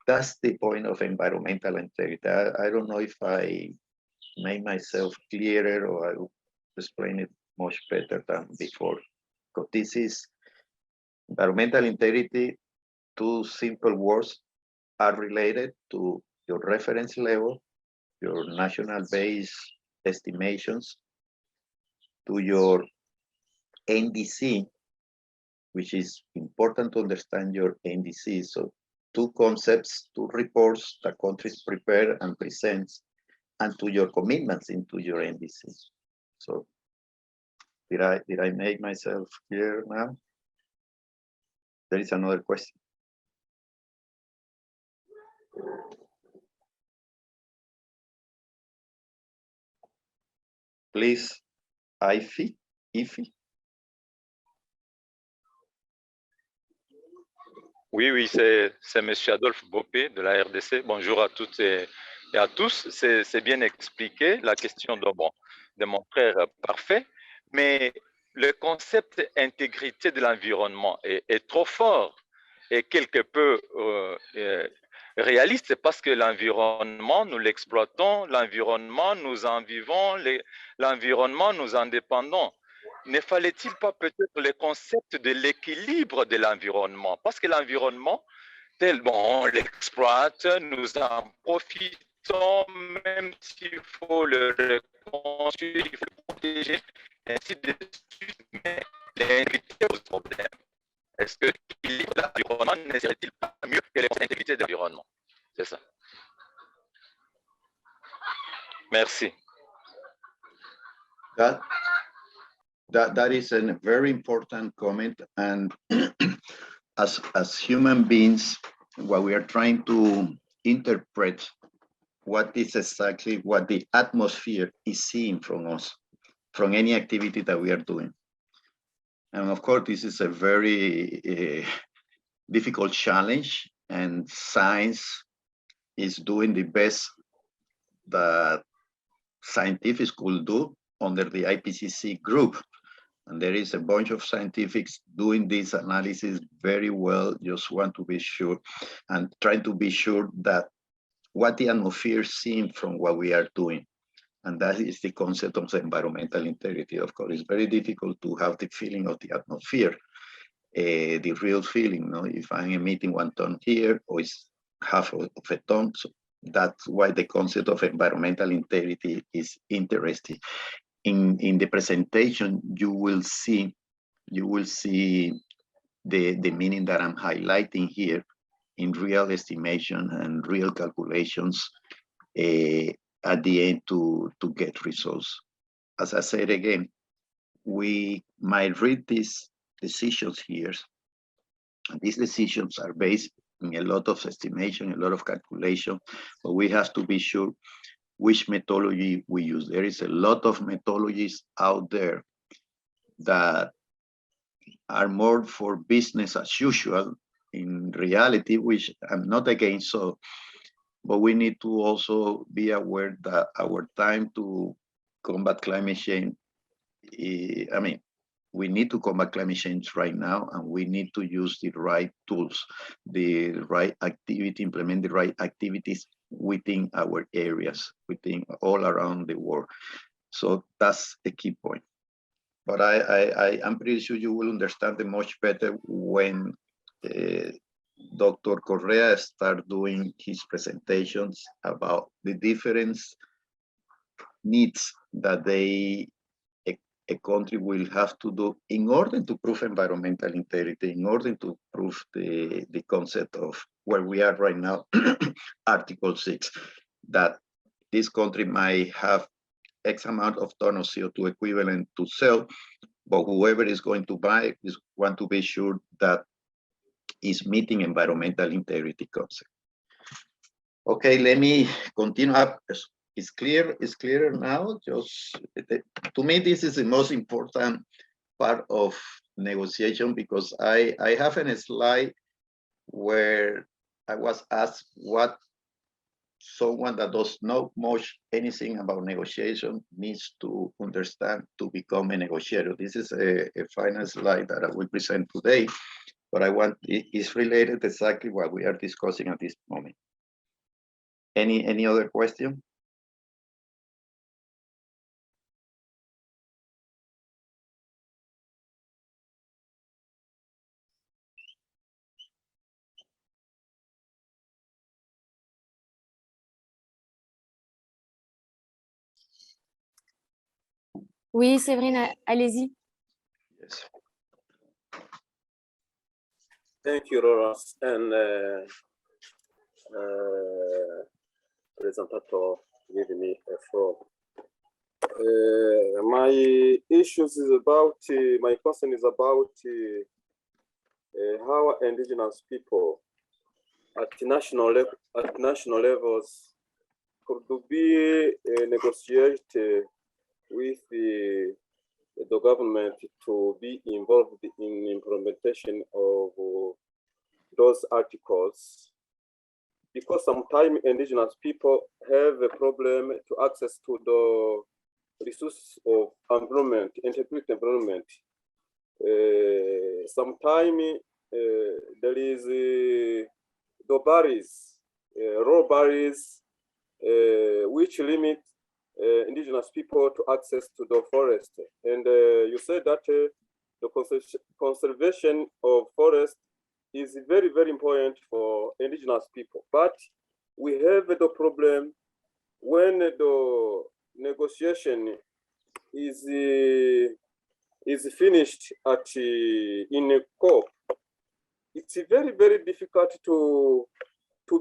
That's the point of environmental integrity. I don't know if I made myself clearer or I will explain it much better than before. Because this is environmental integrity. Two simple words are related to your reference level, your national base estimations, to your NDC, which is important to understand your NDC. So two concepts, two reports that countries prepare and presents, and to your commitments into your NDC. So did I make myself clear now? There is another question. Please, IFI. Oui, c'est M. Adolphe Bopé de la RDC. Bonjour à toutes et à tous. C'est bien expliqué, la question de mon frère parfait, mais le concept intégrité de l'environnement est trop fort et quelque peu réaliste parce que l'environnement, nous l'exploitons, l'environnement, nous en vivons, l'environnement, nous en dépendons. Ne fallait-il pas peut-être le concept de l'équilibre de l'environnement? Parce que l'environnement, tellement on l'exploite, nous en profitons, même s'il faut le reconstruire, il faut le protéger, ainsi de suite, mais l'intégrité pose problème. Est-ce que l'équilibre de l'environnement ne serait-il pas mieux que l'intégrité de l'environnement? C'est ça. that is a very important comment. And as human beings, what we are trying to interpret what is exactly what the atmosphere is seeing from us, from any activity that we are doing. And of course, this is a very difficult challenge, and science is doing the best that scientists could do under the IPCC group. And there is a bunch of scientists doing this analysis very well. Just want to be sure and trying to be sure that what the atmosphere is seeing from what we are doing. And that is the concept of environmental integrity. Of course, it's very difficult to have the feeling of the atmosphere, the real feeling. No? If I'm emitting 1 ton here, or it's half of a ton. So that's why the concept of environmental integrity is interesting. In the presentation, you will see the meaning that I'm highlighting here in real estimation and real calculations at the end to get results. As I said again, we might read these decisions here. And these decisions are based on a lot of estimation, a lot of calculation, but we have to be sure which methodology we use. There is a lot of methodologies out there that are more for business as usual in reality, which I'm not against, so, but we need to also be aware that our time to combat climate change, I mean, we need to combat climate change right now, and we need to use the right tools, the right activity, implement the right activities within our areas, within all around the world. So that's the key point. But I'm pretty sure you will understand it much better when Dr. Correa start doing his presentations about the different needs that a country will have to do in order to prove environmental integrity, in order to prove the concept of where we are right now, Article 6, that this country might have X amount of ton of CO2 equivalent to sell, but whoever is going to buy is want to be sure that is meeting environmental integrity concept. Okay, let me continue up. It's clearer now. Just to me, this is the most important part of negotiation, because I have a slide where I was asked what someone that does not much anything about negotiation needs to understand to become a negotiator. This is a final slide that I will present today, but it's related exactly what we are discussing at this moment. Any other question? Oui, Séverine, allez-y. Yes. Thank you, Roras, and presentator giving me a floor. My issues is about, my question is about how indigenous people at national levels could be negotiated with the government to be involved in implementation of those articles, because sometimes indigenous people have a problem to access to the resources of environment, integrated environment. Sometimes there is the barriers, raw barriers, which limit indigenous people to access to the forest. And you said that the conservation of forest is very, very important for indigenous people. But we have the problem when the negotiation is finished in a COP. It's very, very difficult to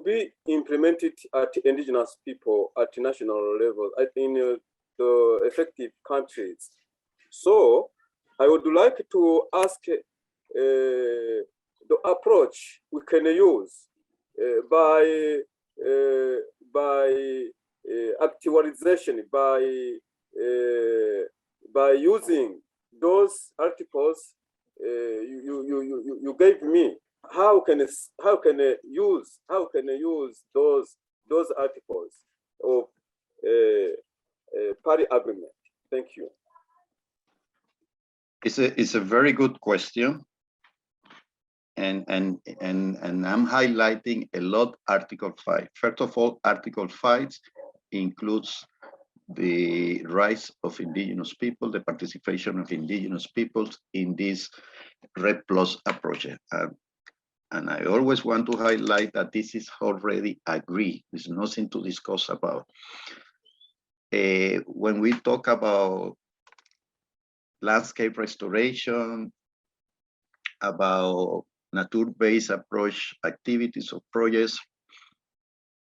be implemented at indigenous people at national level, in the effective countries. So I would like to ask the approach we can use by actualization, by using those articles you gave me. How can I use those articles of Paris Agreement? Thank you. It's a very good question. And I'm highlighting a lot Article 5. First of all, Article 5 includes the rights of indigenous people, the participation of indigenous peoples in this REP+ approach. And I always want to highlight that this is already agreed. There's nothing to discuss about. When we talk about landscape restoration, about nature-based approach activities or projects,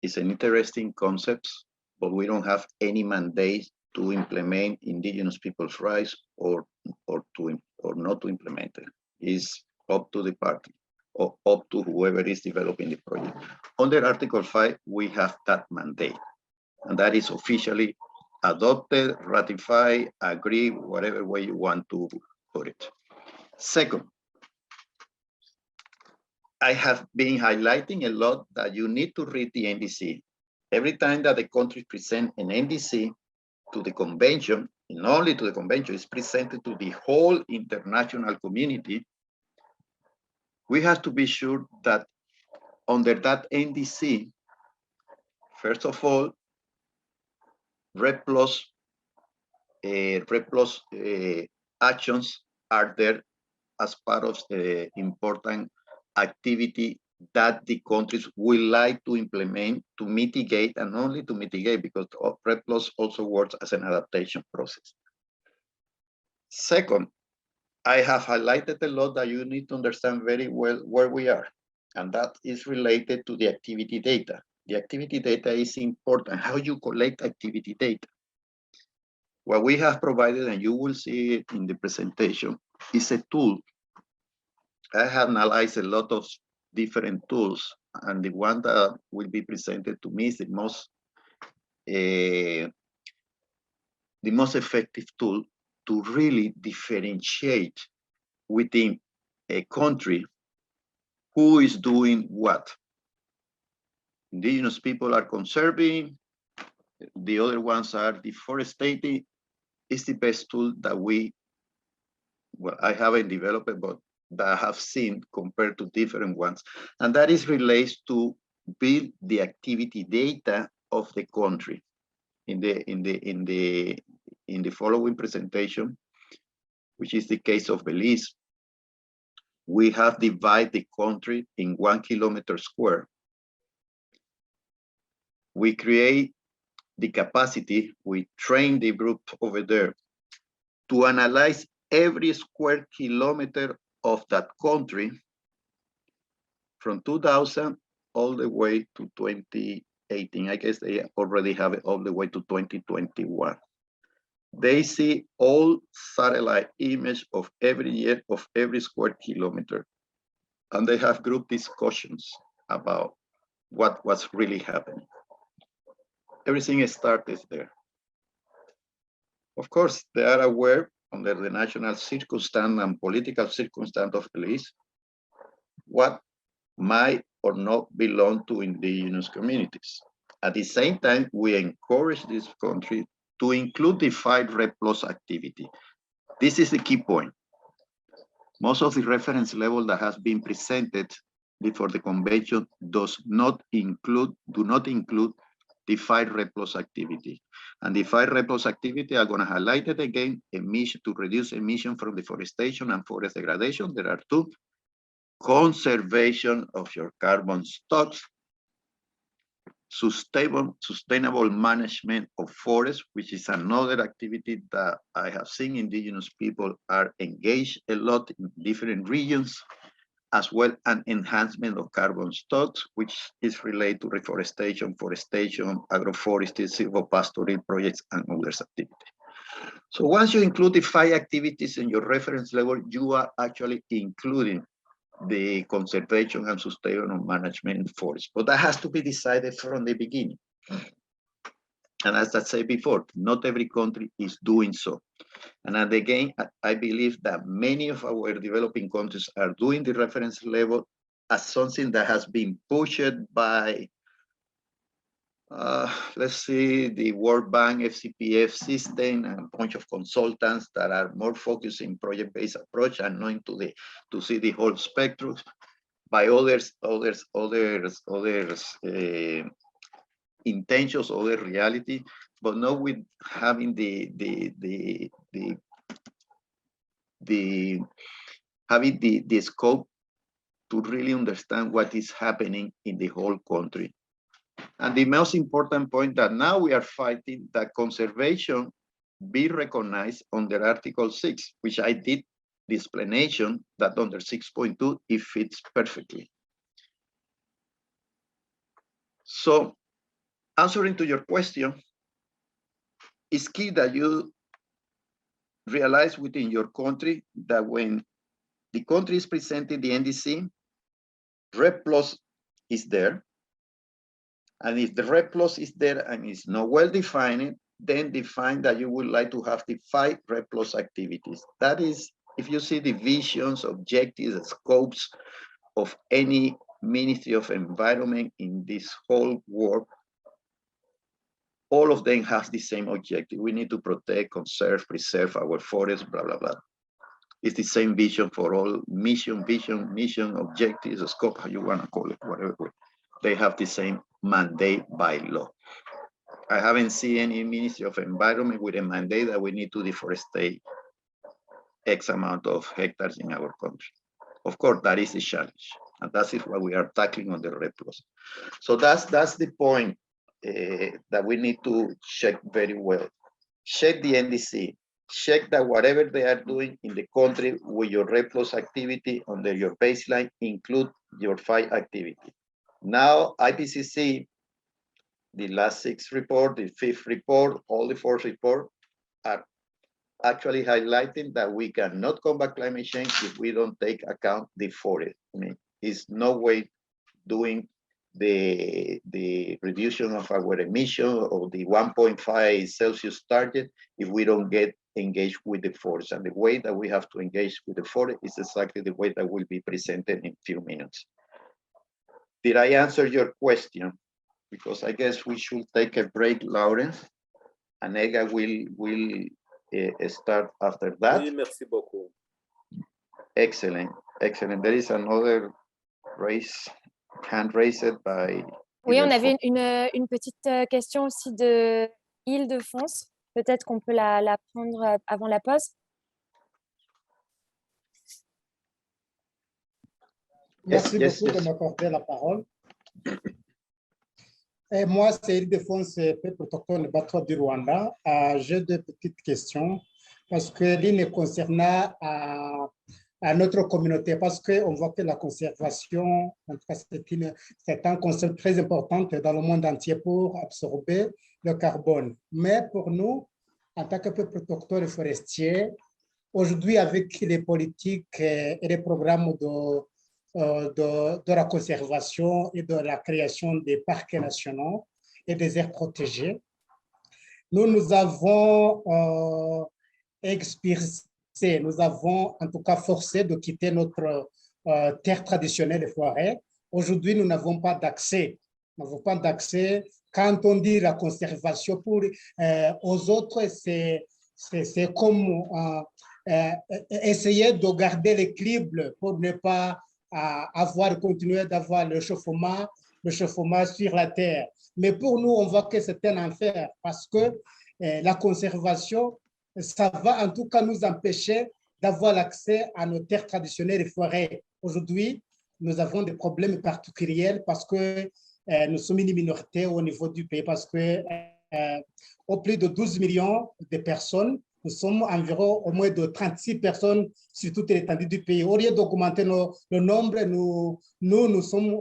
it's an interesting concept, but we don't have any mandate to implement indigenous people's rights or not to implement it. It's up to the party or up to whoever is developing the project. Under Article 5, we have that mandate, and that is officially adopted, ratified, agreed, whatever way you want to put it. Second, I have been highlighting a lot that you need to read the NDC. Every time that the country presents an NDC to the convention, and only to the convention, is presented to the whole international community, we have to be sure that under that NDC, first of all, REP+ actions are there as part of the important activity that the countries will like to implement to mitigate, and only to mitigate, because REP+ also works as an adaptation process. Second, I have highlighted a lot that you need to understand very well where we are, and that is related to the activity data. The activity data is important, how you collect activity data. What we have provided, and you will see it in the presentation, is a tool. I have analyzed a lot of different tools, and the one that will be presented to me is the most effective tool to really differentiate within a country who is doing what. Indigenous people are conserving, the other ones are deforesting. It's the best tool that I haven't developed it, but that I have seen compared to different ones. And that is related to build the activity data of the country. In the following presentation, which is the case of Belize, we have divided the country in 1 kilometer square. We create the capacity, we train the group over there to analyze every square kilometer of that country from 2000 all the way to 2018. I guess they already have it all the way to 2021. They see all satellite image of every year of every square kilometer. And they have group discussions about what was really happening. Everything started there. Of course, they are aware under the national circumstance and political circumstance of Belize, what might or not belong to indigenous communities. At the same time, we encourage this country to include the 5 REP+ activity. This is the key point. Most of the reference level that has been presented before the convention do not include the 5 REP+ activity. And the 5 REP+ activity, I'm going to highlight it again: emission, to reduce emission from deforestation and forest degradation. There are 2. Conservation of your carbon stocks, sustainable management of forests, which is another activity that I have seen indigenous people are engaged a lot in different regions, as well as enhancement of carbon stocks, which is related to reforestation, forestation, agroforestry, silvopastoral projects, and other activities. So once you include the 5 activities in your reference level, you are actually including the conservation and sustainable management in forest. But that has to be decided from the beginning. And as I said before, not every country is doing so. And again, I believe that many of our developing countries are doing the reference level as something that has been pushed by, let's see, the World Bank FCPF system and a bunch of consultants that are more focused in project-based approach and not to see the whole spectrum. By others, intentions, other reality, but not with having the scope to really understand what is happening in the whole country. And the most important point that now we are fighting that conservation be recognized under Article 6, which I did the explanation that under 6.2, it fits perfectly. So answering to your question, it's key that you realize within your country that when the country is presenting the NDC, REP Plus is there. And if the REP Plus is there and is not well defined, then define that you would like to have the 5 REP Plus activities. That is, if you see the visions, objectives, scopes of any Ministry of Environment in this whole world, all of them have the same objective. We need to protect, conserve, preserve our forests, blah, blah, blah. It's the same vision for all mission, objectives, scope, how you want to call it, whatever. They have the same mandate by law. I haven't seen any Ministry of Environment with a mandate that we need to deforestate X amount of hectares in our country. Of course, that is a challenge. And that is what we are tackling on the REP Plus. So that's the point that we need to check very well. Check the NDC. Check that whatever they are doing in the country with your REP Plus activity under your baseline, include your 5 activities. Now, IPCC, the last 6 report, the 5th report, all the 4th report are actually highlighting that we cannot combat climate change if we don't take account the forest. I mean, it's no way doing the reduction of our emission of the 1.5 Celsius target if we don't get engaged with the forest. And the way that we have to engage with the forest is exactly the way that will be presented in a few minutes. Did I answer your question? Because I guess we should take a break, Lawrence, and Ega will start after that. Oui, merci beaucoup. Excellent, excellent. There is another hand raised by... Oui, on avait une petite question aussi de Île-de-France. Peut-être qu'on peut la prendre avant la pause. Merci beaucoup de m'accorder la parole. Et moi, c'est Île-de-France, peuple autochtone de Batwa du Rwanda. J'ai 2 petites questions parce que l'une concernant à notre communauté, parce qu'on voit que la conservation, en tout cas, c'est un concept très important dans le monde entier pour absorber le carbone. Mais pour nous, en tant que peuple autochtone et forestier, aujourd'hui, avec les politiques et les programmes de la conservation et de la création des parcs nationaux et des aires protégées, nous avons expulsé, nous avons en tout cas forcé de quitter notre terre traditionnelle et forêt. Aujourd'hui, nous n'avons pas d'accès. Nous n'avons pas d'accès. Quand on dit la conservation pour aux autres, c'est comme essayer de garder l'équilibre pour ne pas continuer d'avoir le chauffement sur la terre. Mais pour nous, on voit que c'est un enfer parce que la conservation, ça va en tout cas nous empêcher d'avoir l'accès à nos terres traditionnelles et forêts. Aujourd'hui, nous avons des problèmes particuliers parce que nous sommes une minorité au niveau du pays parce que au plus de 12 millions de personnes, nous sommes environ au moins de 36 personnes sur toute l'étendue du pays. Au lieu d'augmenter le nombre, nous sommes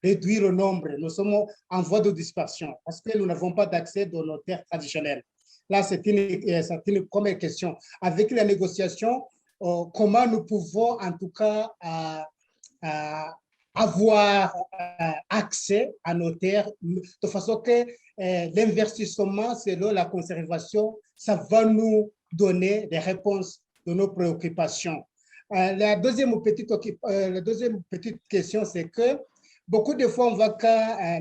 réduire le nombre. Nous sommes en voie de dispersion parce que nous n'avons pas d'accès dans nos terres traditionnelles. Là, c'est une première question. Avec la négociation, comment nous pouvons en tout cas avoir accès à nos terres, de façon que l'investissement selon la conservation, ça va nous donner des réponses de nos préoccupations. La deuxième petite question, c'est que beaucoup de fois, on voit que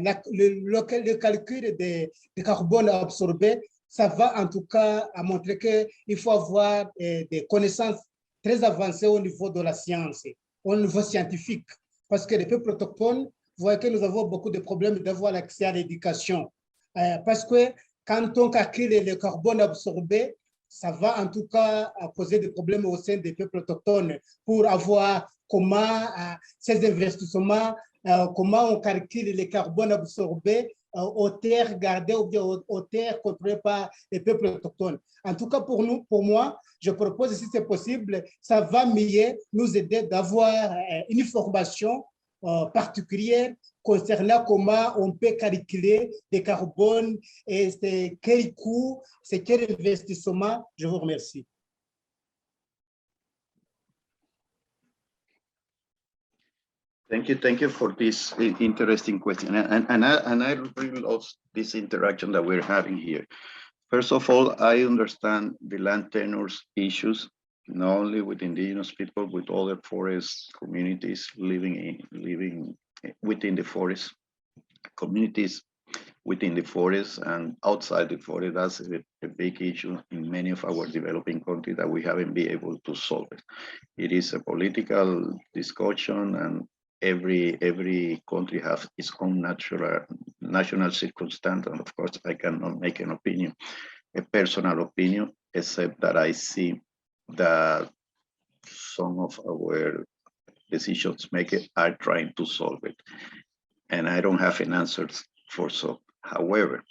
le calcul des carbone absorbé, ça va en tout cas à montrer qu'il faut avoir des connaissances très avancées au niveau de la science, au niveau scientifique. Parce que les peuples autochtones, vous voyez que nous avons beaucoup de problèmes d'avoir l'accès à l'éducation. Parce que quand on calcule le carbone absorbé, ça va en tout cas poser des problèmes au sein des peuples autochtones pour avoir comment ces investissements, comment on calcule le carbone absorbé aux terres gardées ou bien aux terres contrôlées par les peuples autochtones. En tout cas, pour moi, je propose, si c'est possible, ça va mieux nous aider d'avoir une formation particulière concernant comment on peut calculer le carbone et c'est quel coût, c'est quel investissement. Je vous remercie. Thank you for this interesting question. And I really love this interaction that we're having here. First of all, I understand the land tenures issues, not only with indigenous people, with other forest communities living within the forest, communities within the forest and outside the forest. That's a big issue in many of our developing countries that we haven't been able to solve it. It is a political discussion, and every country has its own national circumstance, and of course I cannot make an opinion, a personal opinion, except that I see that some of our decisions makers are trying to solve it, and I don't have an answer for so. However,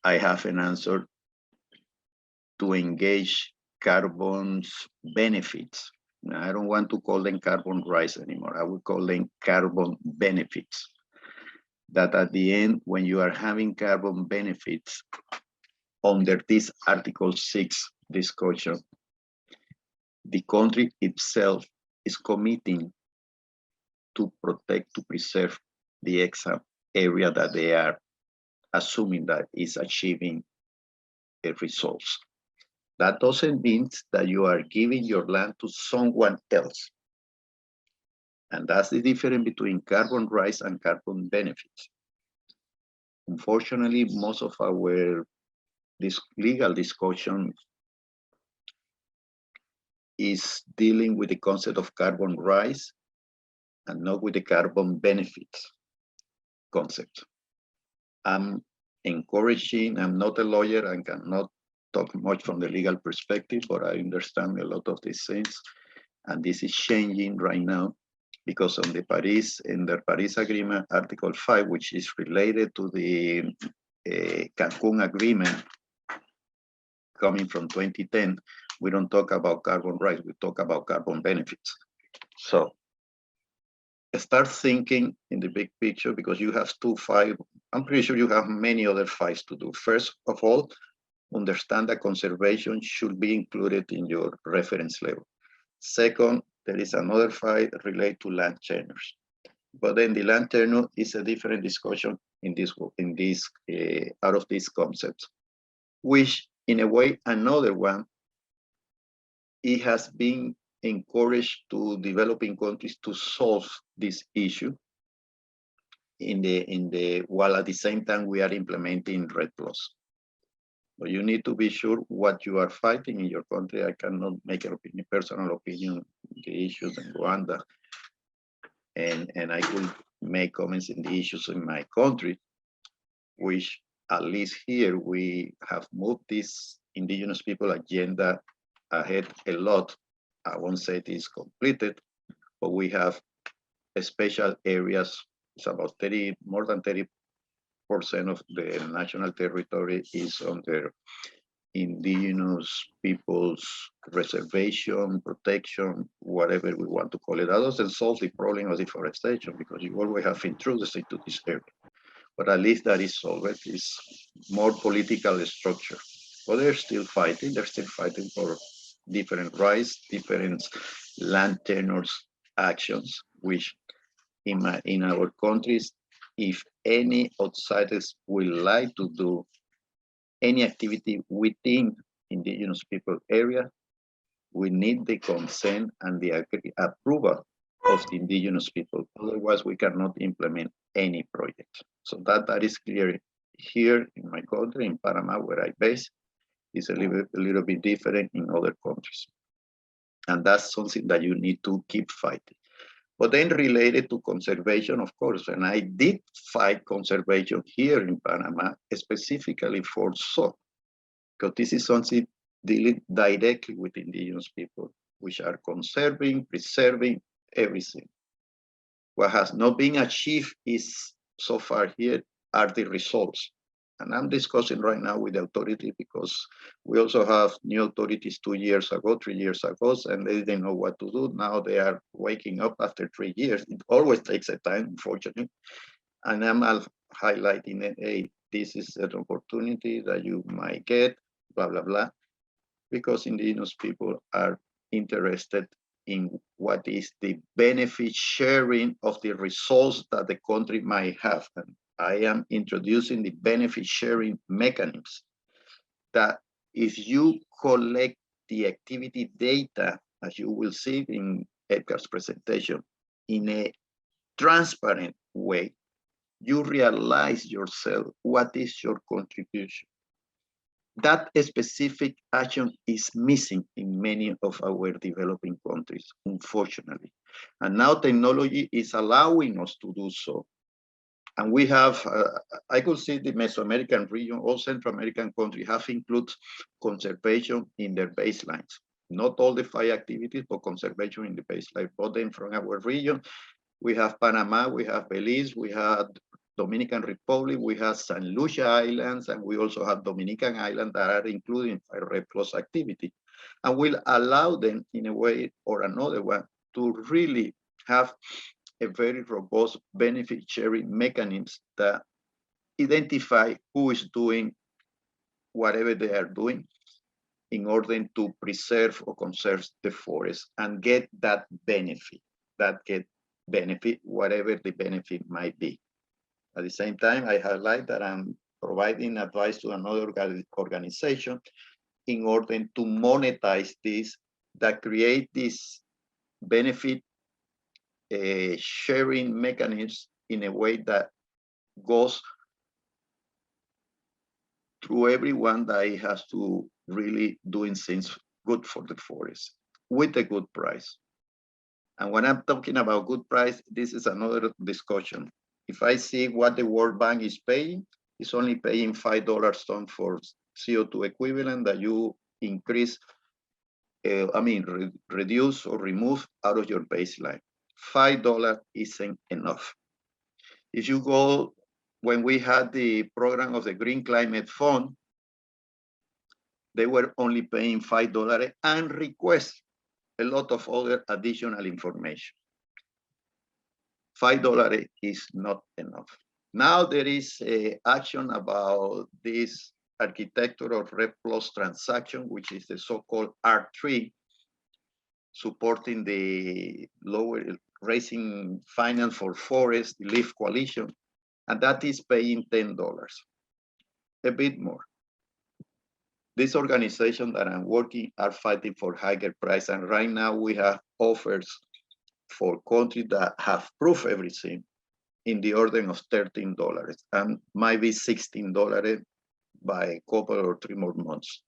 I have an answer to engage carbon's benefits. I don't want to call them carbon rights anymore. I would call them carbon benefits. That at the end, when you are having carbon benefits under this Article 6 discussion, the country itself is committing to protect, to preserve the exact area that they are assuming that is achieving the results. That doesn't mean that you are giving your land to someone else. And that's the difference between carbon rights and carbon benefits. Unfortunately, most of our legal discussion is dealing with the concept of carbon rights and not with the carbon benefits concept. I'm encouraging, I'm not a lawyer and cannot talk much from the legal perspective, but I understand a lot of these things. And this is changing right now because of the Paris Agreement, Article 5, which is related to the Cancun Agreement coming from 2010. We don't talk about carbon rights, we talk about carbon benefits. So start thinking in the big picture, because you have 2 fights. I'm pretty sure you have many other fights to do. First of all, understand that conservation should be included in your reference level. Second, there is another fight related to land tenures. But then the land tenure is a different discussion in this out of these concepts, which in a way, another one, it has been encouraged to developing countries to solve this issue while at the same time we are implementing RED+. But you need to be sure what you are fighting in your country. I cannot make an opinion, personal opinion, the issues in Rwanda, and I could make comments in the issues in my country, which at least here we have moved this indigenous people agenda ahead a lot. I won't say it is completed, but we have special areas. It's about more than 30% of the national territory is under indigenous peoples reservation, protection, whatever we want to call it. That doesn't solve the problem of deforestation because you always have intruders into this area. But at least that is solved. It's more political structure. But they're still fighting. They're still fighting for different rights, different land tenures actions, which in our countries, if any outsiders will like to do any activity within indigenous people area, we need the consent and the approval of the indigenous people. Otherwise, we cannot implement any project. So that is clear here in my country, in Panama, where I base. Is a little bit different in other countries. And that's something that you need to keep fighting. But then related to conservation, of course, and I did fight conservation here in Panama, specifically for salt, because this is something dealing directly with indigenous people, which are conserving, preserving everything. What has not been achieved is so far here are the results. And I'm discussing right now with the authority because we also have new authorities 2 years ago, 3 years ago, and they didn't know what to do. Now they are waking up after 3 years. It always takes a time, unfortunately. And I'm highlighting it, hey, this is an opportunity that you might get, blah, blah, blah, because indigenous people are interested in what is the benefit sharing of the results that the country might have. And I am introducing the benefit sharing mechanisms that if you collect the activity data, as you will see in Edgar's presentation, in a transparent way, you realize yourself what is your contribution. That specific action is missing in many of our developing countries, unfortunately. And now technology is allowing us to do so. And we have, I could see the Mesoamerican region, all Central American countries have included conservation in their baselines. Not all the 5 activities, but conservation in the baseline. But then from our region, we have Panama, we have Belize, we have Dominican Republic, we have St. Lucia Islands, and we also have Dominican Islands that are included in REP+ activity. And will allow them in a way or another one to really have a very robust benefit sharing mechanisms that identify who is doing whatever they are doing in order to preserve or conserve the forest and get that benefit, whatever the benefit might be. At the same time, I highlight that I'm providing advice to another organization in order to monetize this, that create this benefit sharing mechanisms in a way that goes through everyone that has to really doing things good for the forest with a good price. And when I'm talking about good price, this is another discussion. If I see what the World Bank is paying, it's only paying $5 ton for CO2 equivalent that you increase, reduce or remove out of your baseline. $5 isn't enough. If you go, when we had the program of the Green Climate Fund, they were only paying $5 and request a lot of other additional information. $5 is not enough. Now there is a action about this architectural REP+ transaction, which is the so-called R3, supporting the lower raising finance for forest, the LEAF coalition, and that is paying $10, a bit more. This organization that I'm working are fighting for higher price, and right now we have offers for countries that have proved everything in the order of $13 and might be $16 by a couple or 3 more months.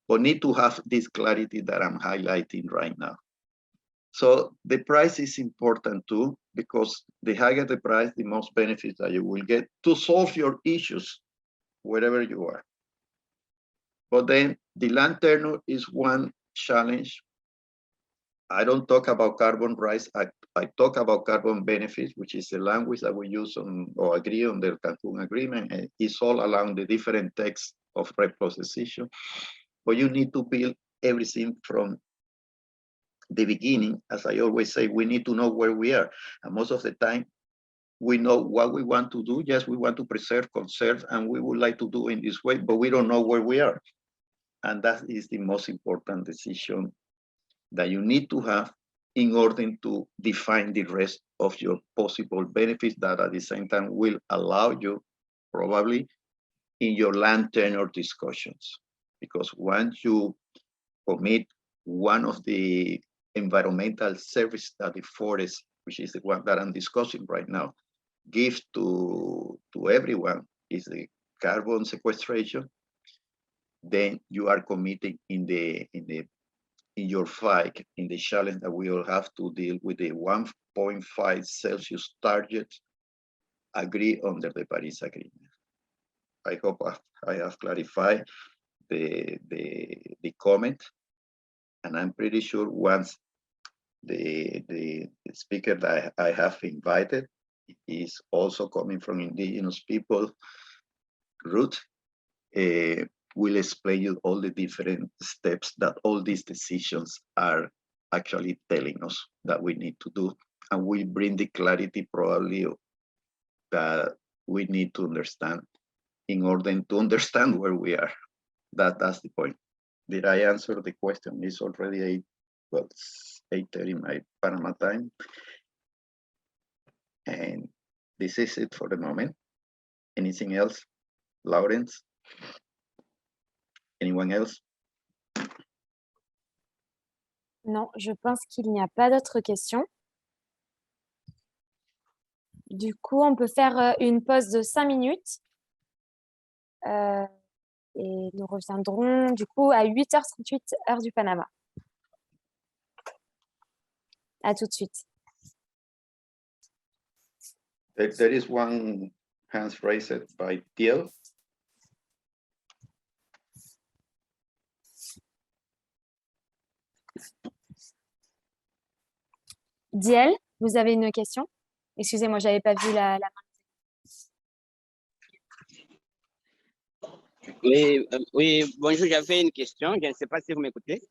But need to have this clarity that I'm highlighting right now. So the price is important too, because the higher the price, the most benefits that you will get to solve your issues wherever you are. But then the land tenure is one challenge. I don't talk about carbon rights. I talk about carbon benefits, which is the language that we use on or agree on the Cancun Agreement. And it's all along the different texts of REP+ decision. But you need to build everything from the beginning. As I always say, we need to know where we are. And most of the time, we know what we want to do. Yes, we want to preserve, conserve, and we would like to do in this way, but we don't know where we are. And that is the most important decision that you need to have in order to define the rest of your possible benefits that at the same time will allow you probably in your land tenure discussions. Because once you commit one of the environmental service that the forest, which is the one that I'm discussing right now, gives to everyone, is the carbon sequestration, then you are committing in your fight, in the challenge that we all have to deal with the 1.5 Celsius target agreed under the Paris Agreement. I hope I have clarified the comment, and I'm pretty sure once the speaker that I have invited is also coming from Indigenous people root, will explain you all the different steps that all these decisions are actually telling us that we need to do, and will bring the clarity probably that we need to understand in order to understand where we are. That's the point. Did I answer the question? It's already 8:30 my Panama time. And this is it for the moment. Anything else? Lawrence? Anyone else? Non, je pense qu'il n'y a pas d'autres questions. Du coup, on peut faire une pause de 5 minutes. Et nous reviendrons du coup à 8h38 heure du Panama. À tout de suite. There is one hand raised by Thiel. Diel, vous avez une question? Excusez-moi, je n'avais pas vu la main. Oui, bonjour, j'avais une question. Je ne sais pas si vous m'écoutez.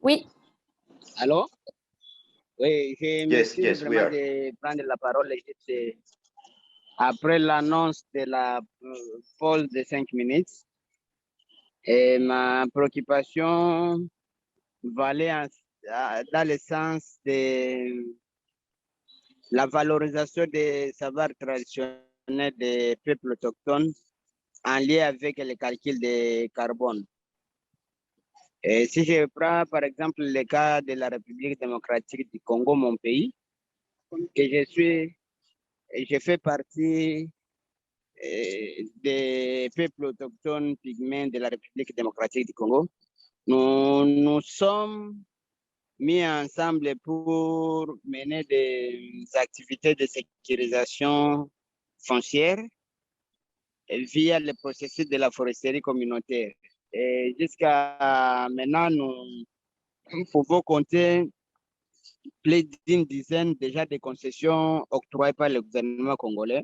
Oui. Allô? Oui, je me suis vraiment de prendre la parole après l'annonce de la pause de 5 minutes. Et ma préoccupation valait dans le sens de la valorisation des savoirs traditionnels des peuples autochtones en lien avec le calcul de carbone. Et si je prends par exemple le cas de la République démocratique du Congo, mon pays, que je fais partie des peuples autochtones pygmées de la République démocratique du Congo, nous sommes mis ensemble pour mener des activités de sécurisation foncière via le processus de la foresterie communautaire. Et jusqu'à maintenant, nous pouvons compter plus d'une dizaine déjà de concessions octroyées par le gouvernement congolais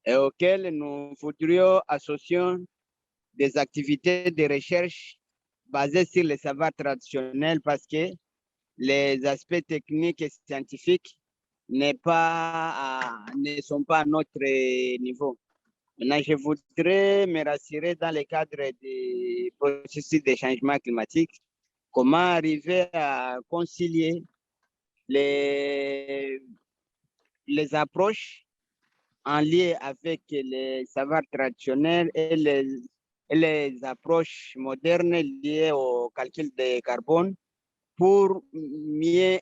et auxquelles nous voudrions associer des activités de recherche basées sur les savoirs traditionnels parce que les aspects techniques et scientifiques ne sont pas à notre niveau. Maintenant, je voudrais me rassurer dans le cadre du processus de changement climatique, comment arriver à concilier les approches en lien avec les savoirs traditionnels et les approches modernes liées au calcul de carbone pour mieux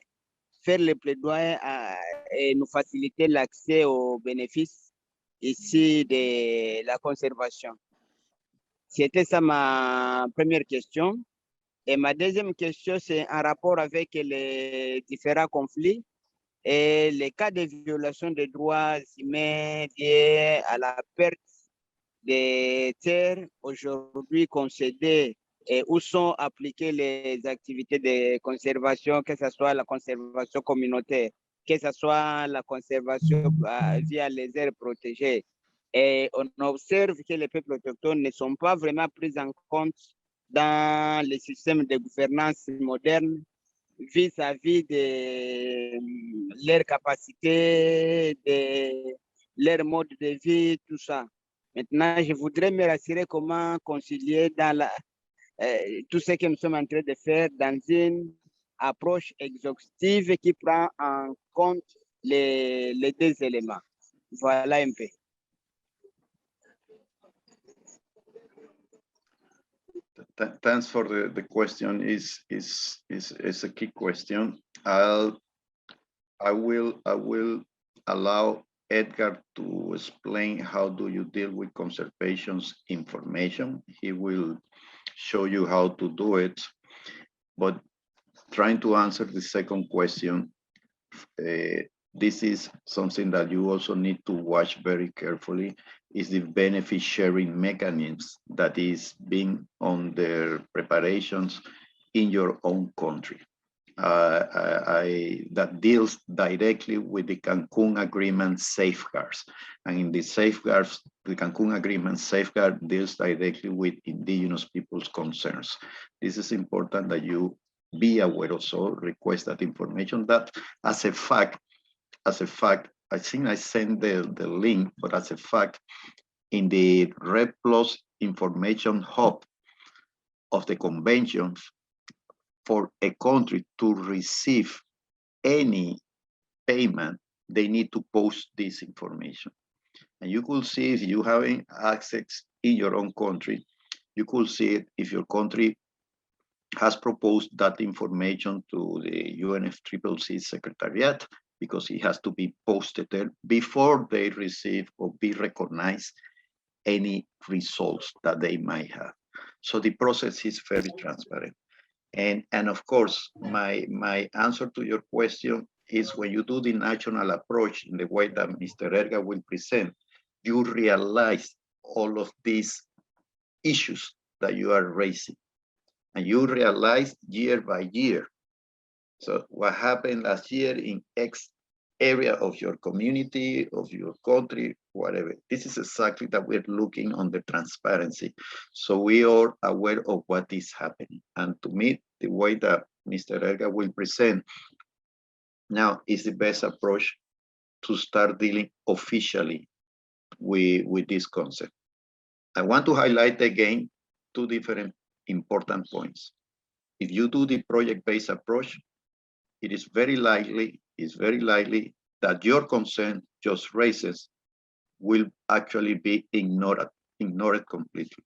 faire le plaidoyer et nous faciliter l'accès aux bénéfices ici de la conservation. C'était ça ma première question. Et ma deuxième question, c'est en rapport avec les différents conflits et les cas de violation des droits humains liés à la perte des terres aujourd'hui concédées et où sont appliquées les activités de conservation, que ce soit la conservation communautaire, que ce soit la conservation via les aires protégées. Et on observe que les peuples autochtones ne sont pas vraiment pris en compte dans les systèmes de gouvernance modernes vis-à-vis de leur capacité, de leur mode de vie, tout ça. Maintenant, je voudrais me rassurer comment concilier dans tout ce que nous sommes en train de faire dans une approche exhaustive qui prend en compte les deux éléments. Voilà un peu. Thanks for the question. Is a key question. I will allow Edgar to explain how do you deal with conservation's information. He will show you how to do it. But trying to answer the second question, this is something that you also need to watch very carefully, is the benefit sharing mechanisms that is being on their preparations in your own country. That deals directly with the Cancun Agreement safeguards. And in the safeguards, the Cancun Agreement safeguard deals directly with indigenous people's concerns. This is important that you be aware of, so request that information. That as a fact, I think I sent the link, but as a fact, in the Red Plus Information Hub of the convention, for a country to receive any payment, they need to post this information. And you could see if you having access in your own country, you could see it if your country has proposed that information to the UNFCCC Secretariat, because it has to be posted there before they receive or be recognized any results that they might have. So the process is very transparent. And of course, my answer to your question is when you do the national approach in the way that Mr. Edgar will present, you realize all of these issues that you are raising. And you realize year by year. So what happened last year in X area of your community, of your country, whatever. This is exactly that we're looking on the transparency. So we are aware of what is happening. And to me, the way that Mr. Edgar will present now is the best approach to start dealing officially with this concept. I want to highlight again two different important points. If you do the project-based approach, it is very likely that your concern just raises will actually be ignored completely.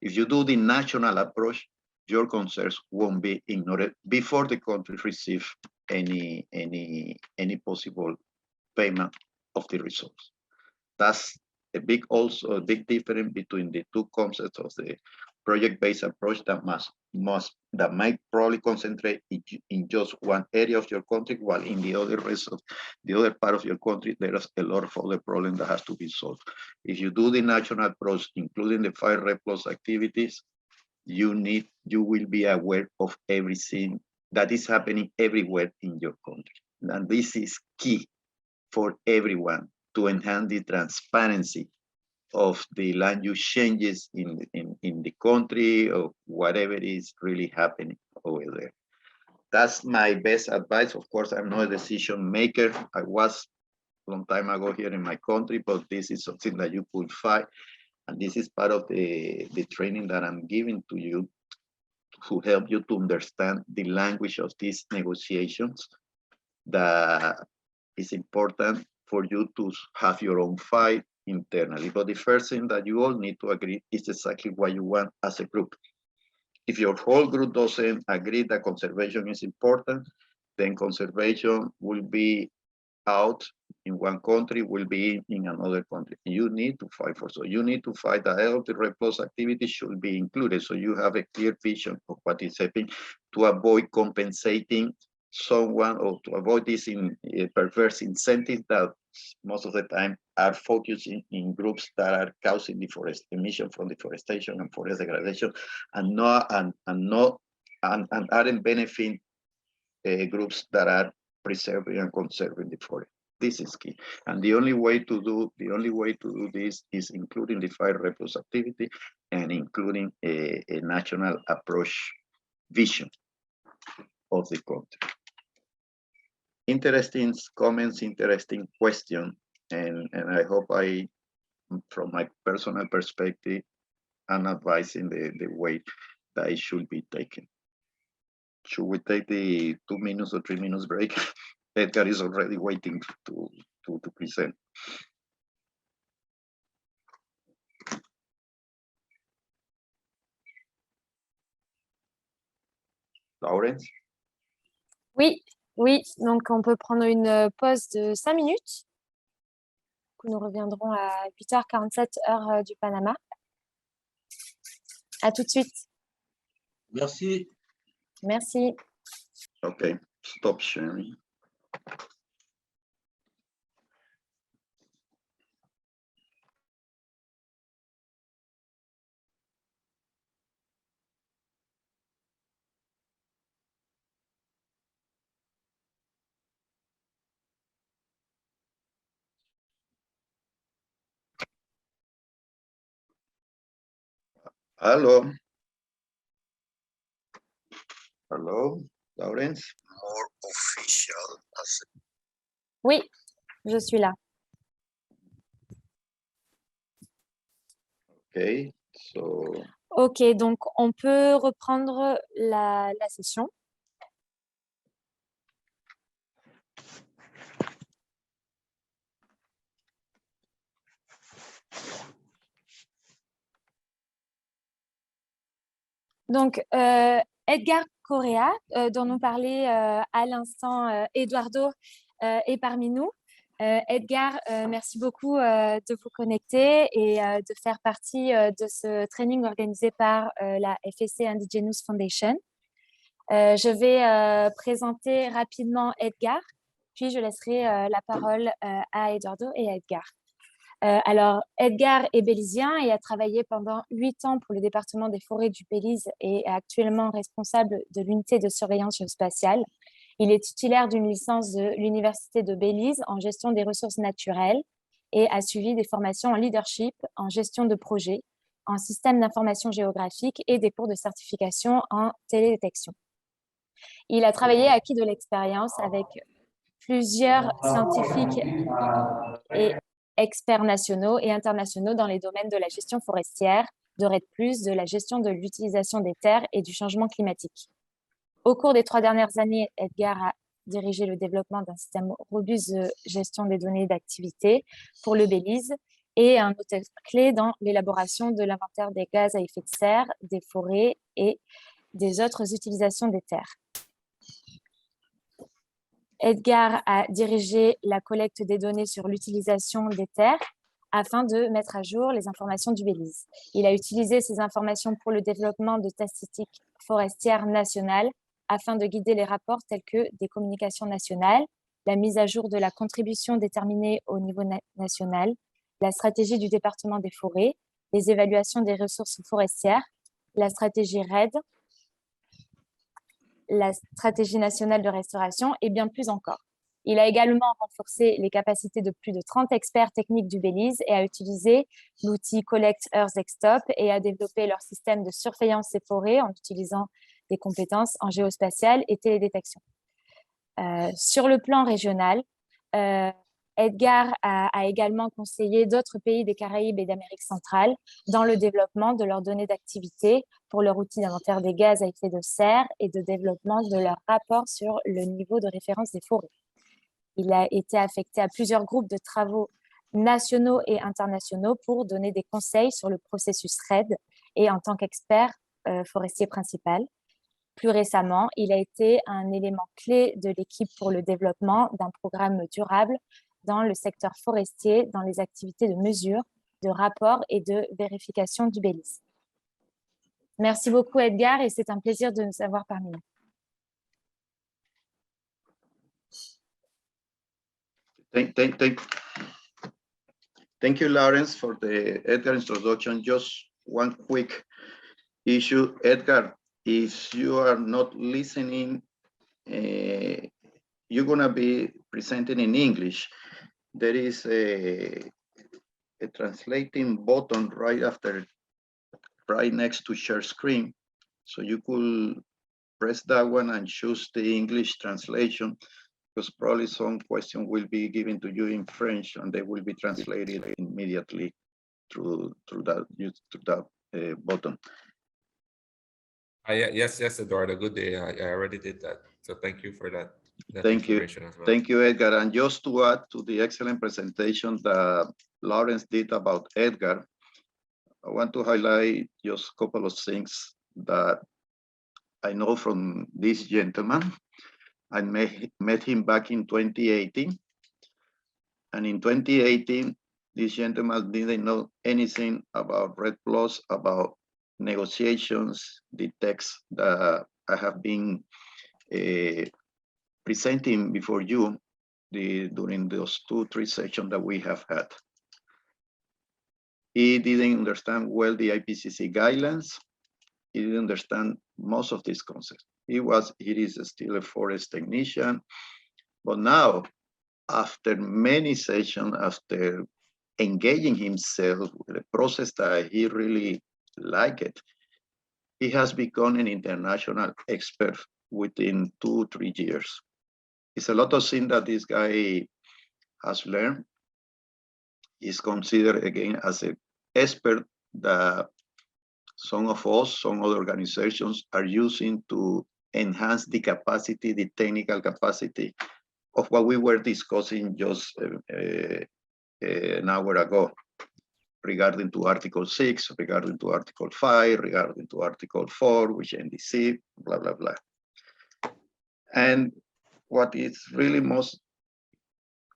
If you do the national approach, your concerns won't be ignored before the country receives any possible payment of the results. That's a big difference between the two concepts of the project-based approach that might probably concentrate in just one area of your country, while in the other part of your country, there's a lot of other problems that has to be solved. If you do the national approach, including the 5 REPLUS activities, you will be aware of everything that is happening everywhere in your country. And this is key for everyone to enhance the transparency of the land use changes in the country, or whatever is really happening over there. That's my best advice. Of course, I'm not a decision maker. I was a long time ago here in my country, but this is something that you could find. And this is part of the training that I'm giving to you to help you to understand the language of these negotiations. That is important for you to have your own fight internally. But the first thing that you all need to agree is exactly what you want as a group. If your whole group doesn't agree that conservation is important, then conservation will be out in one country, will be in another country. You need to fight for, so you need to fight that all the REPLUS activities should be included, so you have a clear vision of what is happening to avoid compensating someone or to avoid this perverse incentives that most of the time are focusing in groups that are causing emission from deforestation and forest degradation, and aren't benefiting groups that are preserving and conserving the forest. This is key, and the only way to do this is including the 5 REPLUS activity and including a national approach vision of the country. Interesting comments, interesting question, and I hope I from my personal perspective, I'm advising the way that it should be taken. Should we take the 2 minutes or 3 minutes break? Edgar is already waiting to present. Lawrence? Oui, oui, donc on peut prendre une pause de 5 minutes. Nous reviendrons à 8h47 heure du Panama. À tout de suite. Merci. Merci. Okay, stop sharing. Hello. Hello, Lawrence. More official. Oui, je suis là. Okay, so Ok, donc on peut reprendre la session. Donc, Edgar Correa, dont nous parlait à l'instant Eduardo, est parmi nous. Edgar, merci beaucoup de vous connecter et de faire partie de ce training organisé par la FSC Indigenous Foundation. Je vais présenter rapidement Edgar, puis je laisserai la parole à Eduardo et à Edgar. Alors, Edgar est bélisien et a travaillé pendant 8 ans pour le département des forêts du Belize et est actuellement responsable de l'unité de surveillance géospatiale. Il est titulaire d'une licence de l'Université de Belize en gestion des ressources naturelles et a suivi des formations en leadership, en gestion de projets, en système d'information géographique et des cours de certification en télédétection. Il a travaillé et acquis de l'expérience avec plusieurs scientifiques et experts nationaux et internationaux dans les domaines de la gestion forestière, de RED+, de la gestion de l'utilisation des terres et du changement climatique. Au cours des 3 dernières années, Edgar a dirigé le développement d'un système robuste de gestion des données d'activité pour le Belize et un auteur clé dans l'élaboration de l'inventaire des gaz à effet de serre, des forêts et des autres utilisations des terres. Edgar a dirigé la collecte des données sur l'utilisation des terres afin de mettre à jour les informations du Belize. Il a utilisé ces informations pour le développement de statistiques forestières nationales afin de guider les rapports tels que des communications nationales, la mise à jour de la contribution déterminée au niveau national, la stratégie du département des forêts, les évaluations des ressources forestières, la stratégie RED, la stratégie nationale de restauration et bien plus encore. Il a également renforcé les capacités de plus de 30 experts techniques du Belize et a utilisé l'outil Collect Earth Desktop et a développé leur système de surveillance des forêts en utilisant des compétences en géospatial et télédétection. Sur le plan régional, Edgar a également conseillé d'autres pays des Caraïbes et d'Amérique centrale dans le développement de leurs données d'activité pour leur outil d'inventaire des gaz à effet de serre et de développement de leur rapport sur le niveau de référence des forêts. Il a été affecté à plusieurs groupes de travaux nationaux et internationaux pour donner des conseils sur le processus RED et en tant qu'expert forestier principal. Plus récemment, il a été un élément clé de l'équipe pour le développement d'un programme durable dans le secteur forestier, dans les activités de mesure, de rapport et de vérification du Belize. Merci beaucoup Edgar et c'est un plaisir de nous avoir parmi nous. Thank you, Lawrence, for the Edgar introduction. Just one quick issue. Edgar, if you are not listening, you're gonna be presenting in English. There is a translating button right next to share screen. So you could press that one and choose the English translation, because probably some question will be given to you in French and they will be translated immediately through that button. Yes, Eduardo. Good day. I already did that. So thank you for that. Thank you. As well. Thank you, Edgar. And just to add to the excellent presentation that Lawrence did about Edgar, I want to highlight just a couple of things that I know from this gentleman. I met him back in 2018. And in 2018, this gentleman didn't know anything about RED Plus, about negotiations, the text that I have been presenting before you during those 2-3 sessions that we have had. He didn't understand well the IPCC guidelines. He didn't understand most of these concepts. He is still a forest technician, but now, after many sessions, after engaging himself with a process that he really liked, he has become an international expert within 2-3 years. It's a lot of things that this guy has learned. He's considered again as an expert that some of us, some other organizations are using to enhance the capacity, the technical capacity of what we were discussing just an hour ago regarding to Article 6, regarding to Article 5, regarding to Article 4, which NDC, blah, blah, blah. And what is really most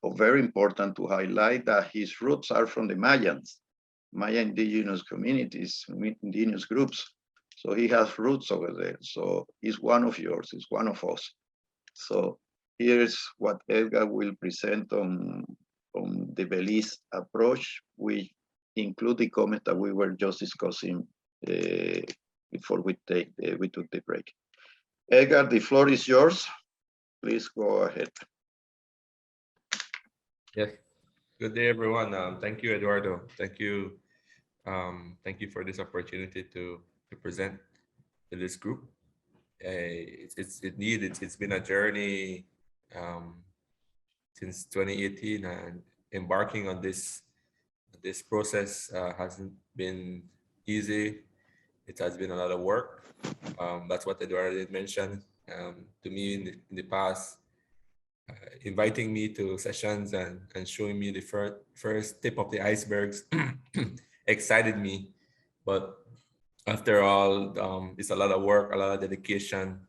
or very important to highlight that his roots are from the Mayans, Maya indigenous communities, indigenous groups. So he has roots over there. So he's one of yours, he's one of us. So here's what Edgar will present on the Belize approach. We include the comment that we were just discussing before we took the break. Edgar, the floor is yours. Please go ahead. Yes. Good day, everyone. Thank you, Eduardo. Thank you. Thank you for this opportunity to present to this group. It's been a journey since 2018, and embarking on this process hasn't been easy. It has been a lot of work. That's what Eduardo did mention to me in the past, inviting me to sessions and showing me the first tip of the icebergs excited me. But after all, it's a lot of work, a lot of dedication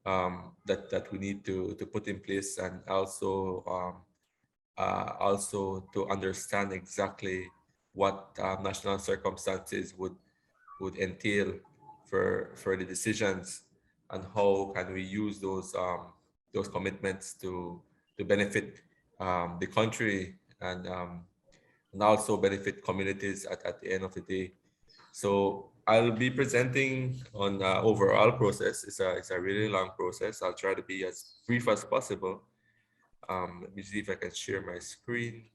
that we need to put in place, and also to understand exactly what national circumstances would entail for the decisions, and how can we use those commitments to benefit the country, and also benefit communities at the end of the day. So I'll be presenting on overall process. It's a really long process. I'll try to be as brief as possible. Let me see if I can share my screen.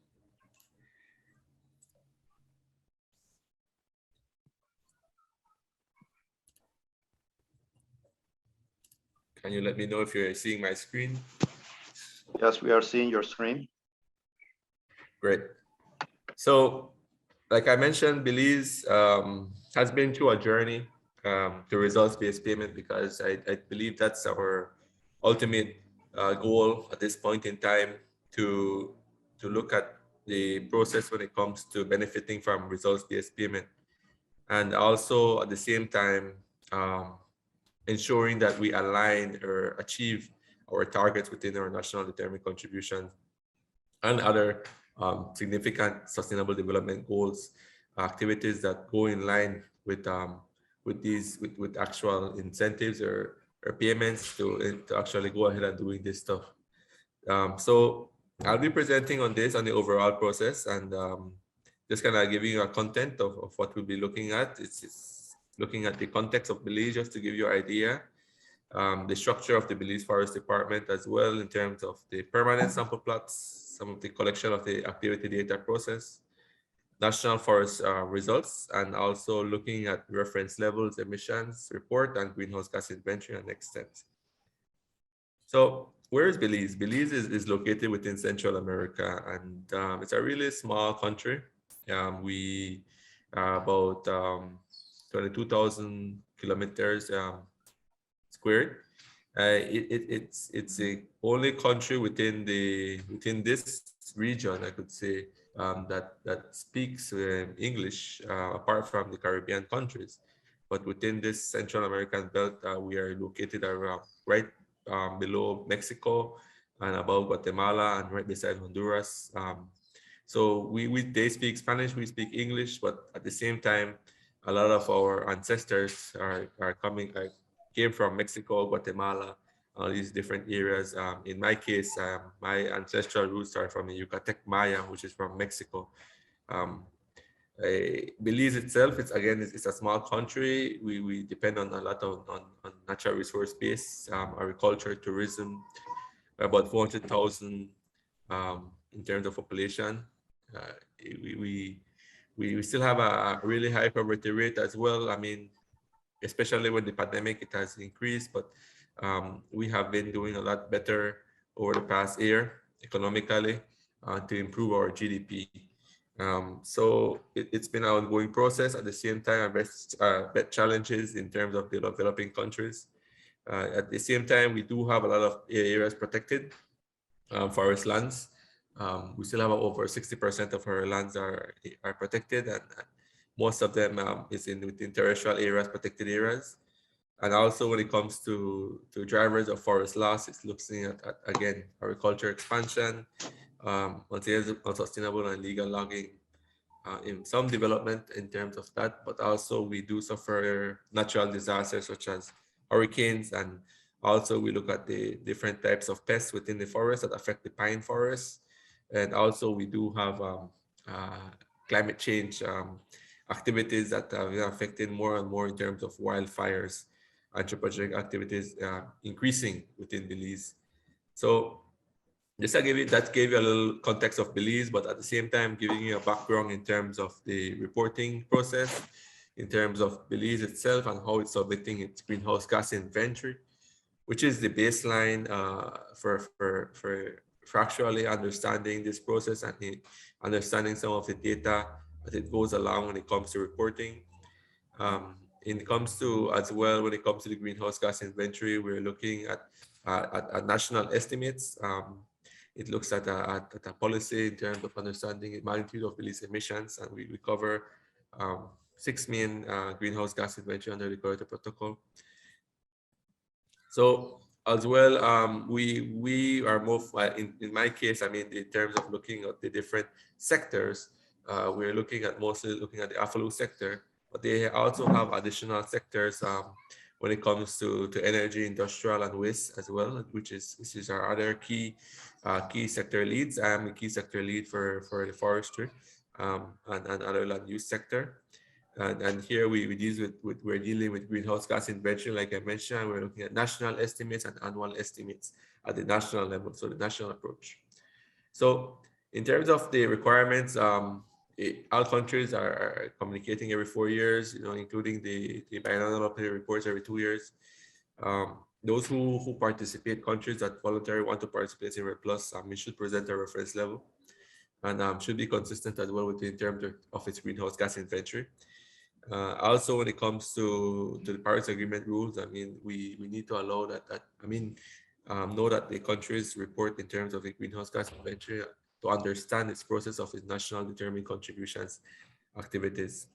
Can you let me know if you're seeing my screen? Yes, we are seeing your screen. Great. So, like I mentioned, Belize has been through a journey to results-based payment, because I believe that's our ultimate goal at this point in time, to look at the process when it comes to benefiting from results-based payment, and also at the same time ensuring that we align or achieve our targets within our national determined contribution and other significant sustainable development goals, activities that go in line with actual incentives or payments to actually go ahead and doing this stuff. So I'll be presenting on this, on the overall process, and just kind of giving you a content of what we'll be looking at. It's looking at the context of Belize, just to give you an idea. The structure of the Belize Forest Department as well, in terms of the permanent sample plots, some of the collection of the activity data process, national forest results, and also looking at reference levels, emissions report, and greenhouse gas inventory and extent. So where is Belize? Belize is located within Central America, and it's a really small country. about 22,000 kilometers squared. It's the only country within this region, I could say, that speaks English, apart from the Caribbean countries. But within this Central American belt, we are located around right below Mexico and above Guatemala and right beside Honduras. So they speak Spanish, we speak English, but at the same time, a lot of our ancestors came from Mexico, Guatemala, all these different areas. In my case, my ancestral roots are from the Yucatec Maya, which is from Mexico. Belize itself, it's a small country. We depend on a lot on natural resource base, agriculture, tourism, about 400,000 in terms of population. We still have a really high poverty rate as well. I mean, especially with the pandemic, it has increased, but we have been doing a lot better over the past year economically to improve our GDP. So it's been an ongoing process. At the same time, best challenges in terms of the developing countries. At the same time, we do have a lot of areas protected, forest lands. We still have over 60% of our lands are protected, and most of them is within terrestrial areas, protected areas. And also when it comes to drivers of forest loss, it's looking at again, agriculture expansion, unsustainable and illegal logging, in some development in terms of that, but also we do suffer natural disasters such as hurricanes, and also we look at the different types of pests within the forest that affect the pine forests. And also we do have climate change activities that are affecting more and more in terms of wildfires, anthropogenic activities increasing within Belize. So just gave you a little context of Belize, but at the same time giving you a background in terms of the reporting process, in terms of Belize itself and how it's submitting its greenhouse gas inventory, which is the baseline for actually understanding this process and understanding some of the data that it goes along when it comes to reporting. It comes to, as well, when it comes to the greenhouse gas inventory, we're looking at national estimates. It looks at a policy in terms of understanding the magnitude of Belize emissions, and we cover 6 main greenhouse gas inventory under the Kyoto Protocol. So as well, we are more, in my case, I mean, in terms of looking at the different sectors, we're mostly looking at the AFLU sector, but they also have additional sectors when it comes to energy, industrial, and waste as well, which is our other key sector leads. I am a key sector lead for the forestry and other land use sector. And here we're dealing with greenhouse gas inventory, like I mentioned. We're looking at national estimates and annual estimates at the national level, so the national approach. So in terms of the requirements, all countries are communicating every 4 years, including the biannual updated reports every 2 years. Those who participate, countries that voluntarily want to participate in REPLUS, should present a reference level and should be consistent as well with in terms of its greenhouse gas inventory. Also, when it comes to the Paris Agreement rules, I mean, we need to allow know that the countries report in terms of the greenhouse gas inventory to understand its process of its national determined contributions activities.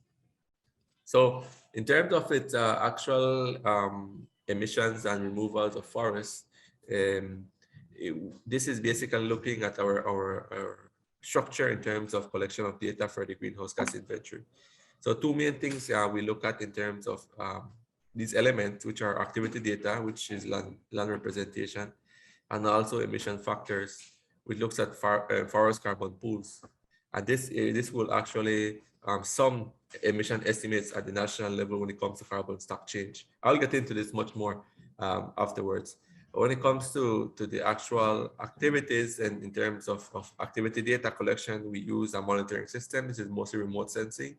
So in terms of its actual emissions and removals of forests, this is basically looking at our structure in terms of collection of data for the greenhouse gas inventory. So 2 main things we look at in terms of these elements, which are activity data, which is land representation, and also emission factors, which looks at forest carbon pools. And this will actually sum emission estimates at the national level when it comes to carbon stock change. I'll get into this much more afterwards. When it comes to the actual activities and in terms of activity data collection, we use a monitoring system. This is mostly remote sensing,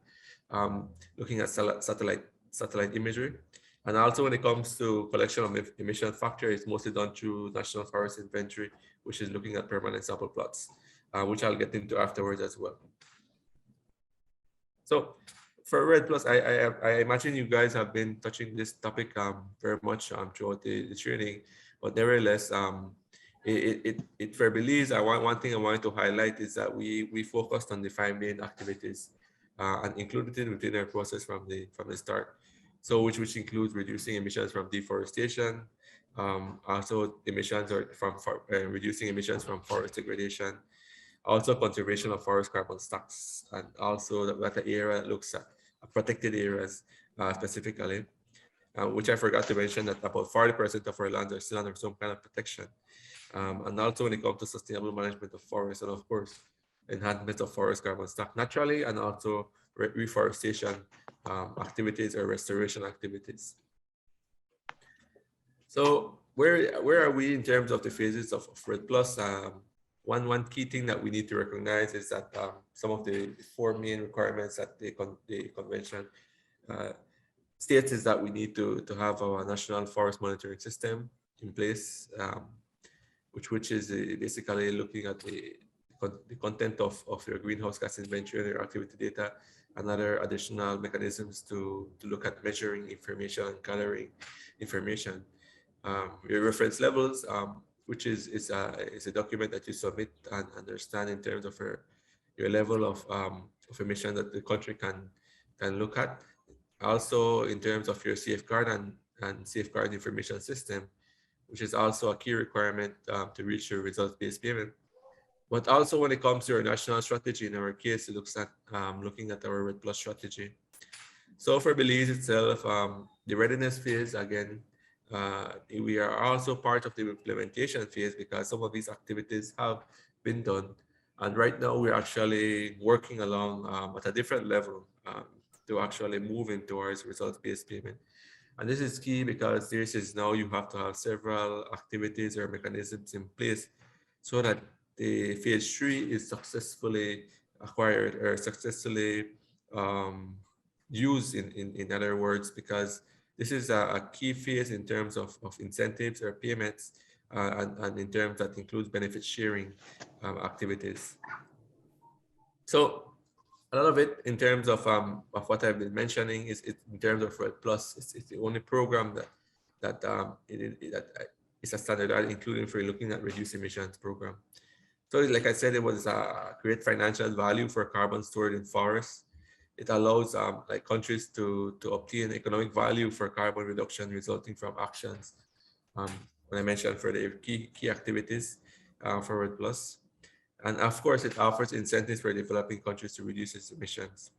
looking at satellite imagery. And also when it comes to collection of emission factor, it's mostly done through National Forest Inventory, which is looking at permanent sample plots, which I'll get into afterwards as well. So for RED Plus, I imagine you guys have been touching this topic very much throughout the training, but nevertheless, for Belize, one thing I wanted to highlight is that we focused on the 5 main activities and included it within our process from the start. So which includes reducing emissions from deforestation, also emissions from reducing emissions from forest degradation, also conservation of forest carbon stocks, and also that area looks at protected areas specifically, which I forgot to mention that about 40% of our lands are still under some kind of protection. And also when it comes to sustainable management of forests, and of course, enhancement of forest carbon stock naturally, and also reforestation activities or restoration activities. So where are we in terms of the phases of RED Plus? One key thing that we need to recognize is that some of the 4 main requirements that the convention states is that we need to have our national forest monitoring system in place, which is basically looking at the content of your greenhouse gas inventory and your activity data, and other additional mechanisms to look at measuring information and gathering information. Your reference levels, which is a document that you submit and understand in terms of your level of emission that the country can look at. Also in terms of your safeguard and safeguard information system, which is also a key requirement to reach your results-based payment. But also when it comes to our national strategy, in our case, it looks at looking at our RED Plus strategy. So for Belize itself, the readiness phase, again, we are also part of the implementation phase because some of these activities have been done. And right now we're actually working along at a different level to actually move in towards results-based payment. And this is key because this is now you have to have several activities or mechanisms in place so that the phase 3 is successfully acquired or successfully used in other words, because this is a key phase in terms of incentives or payments and in terms that includes benefit sharing activities. So a lot of it in terms of what I've been mentioning is in terms of RED Plus. It's the only program that is a standard, including for looking at reduced emissions program. So like I said, it was a great financial value for carbon stored in forests. It allows like countries to obtain economic value for carbon reduction resulting from actions. When I mentioned for the key activities for RED Plus. And of course, it offers incentives for developing countries to reduce its emissions.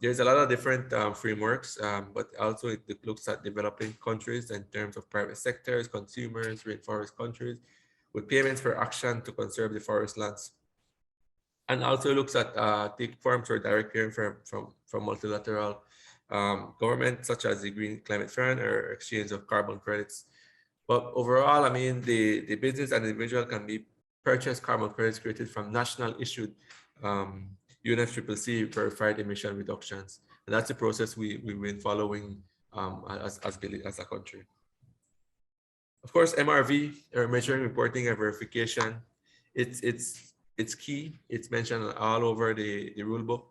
There's a lot of different frameworks, but also it looks at developing countries in terms of private sectors, consumers, rainforest countries, with payments for action to conserve the forest lands. And also looks at take forms for direct payment from multilateral governments, such as the Green Climate Fund or exchange of carbon credits. But overall, I mean, the business and individual can be purchase carbon credits created from national issued UNFCCC verified emission reductions. And that's the process we've been following as a country. Of course, MRV, or measuring, reporting, and verification, it's key. It's mentioned all over the rule book.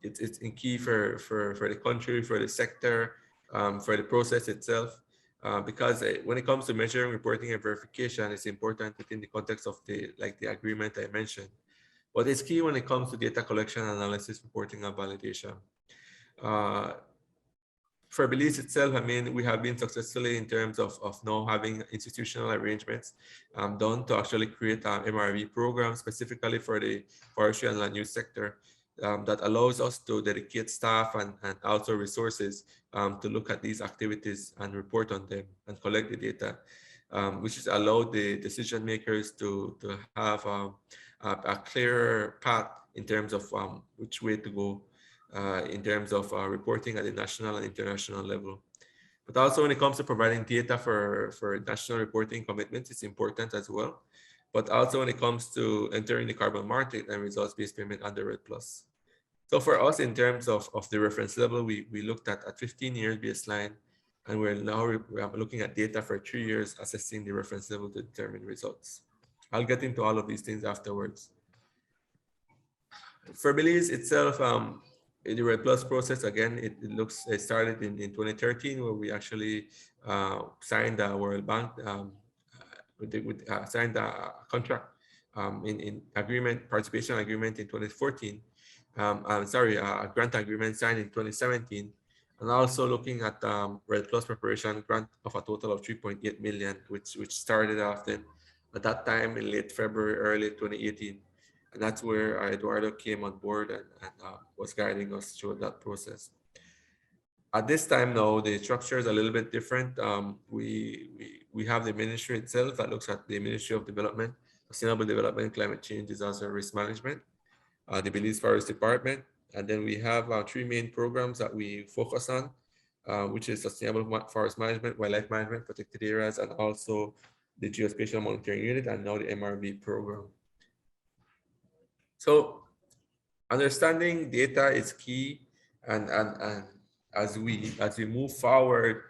It's key for the country, for the sector, for the process itself. Because when it comes to measuring, reporting, and verification, it's important within the context of the agreement I mentioned. But it's key when it comes to data collection, analysis, reporting, and validation. For Belize itself, I mean, we have been successfully in terms of now having institutional arrangements done to actually create an MRV program specifically for the forestry and land use sector that allows us to dedicate staff and also resources to look at these activities and report on them and collect the data, which has allowed the decision makers to have a clearer path in terms of which way to go in terms of reporting at the national and international level. But also when it comes to providing data for national reporting commitments, it's important as well. But also when it comes to entering the carbon market and results-based payment under RED Plus. So for us, in terms of the reference level, we looked at 15 years baseline, and we're now looking at data for 3 years, assessing the reference level to determine results. I'll get into all of these things afterwards. For Belize itself, the RED Plus process, again, it started in 2013, where we actually signed a World Bank, signed a contract in agreement, participation agreement in 2014. A grant agreement signed in 2017, and also looking at RED Plus preparation grant of a total of 3.8 million, which started off then at that time in late February, early 2018. And that's where Eduardo came on board and was guiding us through that process. At this time now, the structure is a little bit different. We have the ministry itself that looks at the Ministry of Development, Sustainable Development, Climate Change, Disaster and Risk Management, the Belize Forest Department, and then we have three main programs that we focus on, which is Sustainable Forest Management, Wildlife Management, Protected Areas, and also the Geospatial Monitoring Unit, and now the MRB program. So understanding data is key, and as we move forward,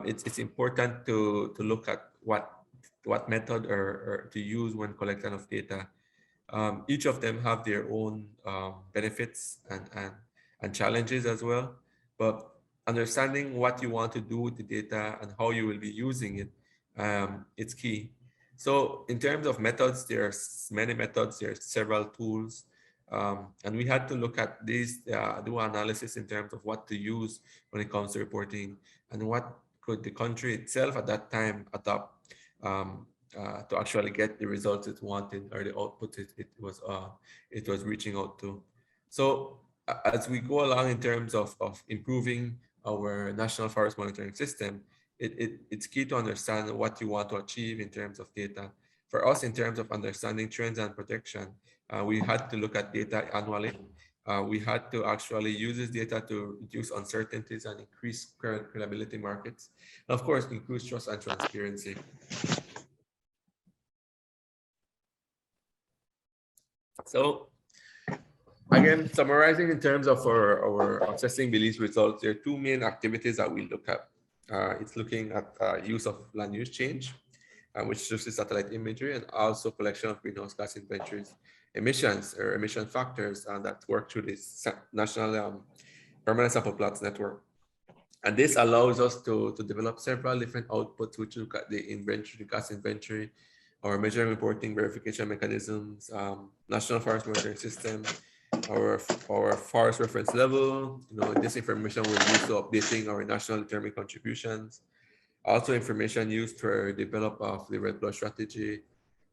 it's important to look at what method or to use when collecting enough data. Each of them have their own benefits and challenges as well, but understanding what you want to do with the data and how you will be using it, it's key. So in terms of methods, there's many methods, there's several tools, and we had to look at these, do analysis in terms of what to use when it comes to reporting and what could the country itself at that time adopt to actually get the results it wanted or the output it was reaching out to. So as we go along in terms of improving our national forest monitoring system, it's key to understand what you want to achieve in terms of data. For us, in terms of understanding trends and protection, we had to look at data annually. We had to actually use this data to reduce uncertainties and increase credibility markets. And of course, increase trust and transparency. So again, summarizing in terms of our assessing Belize results, there are two main activities that we look at. It's looking at use of land use change, which uses satellite imagery, and also collection of greenhouse gas inventories, emissions or emission factors that work through this national permanent sample plots network. And this allows us to develop several different outputs, which look at the inventory, gas inventory, our measuring reporting verification mechanisms, national forest monitoring system, our forest reference level. This information will use to updating our national determined contributions. Also information used for develop of the RED Plus strategy.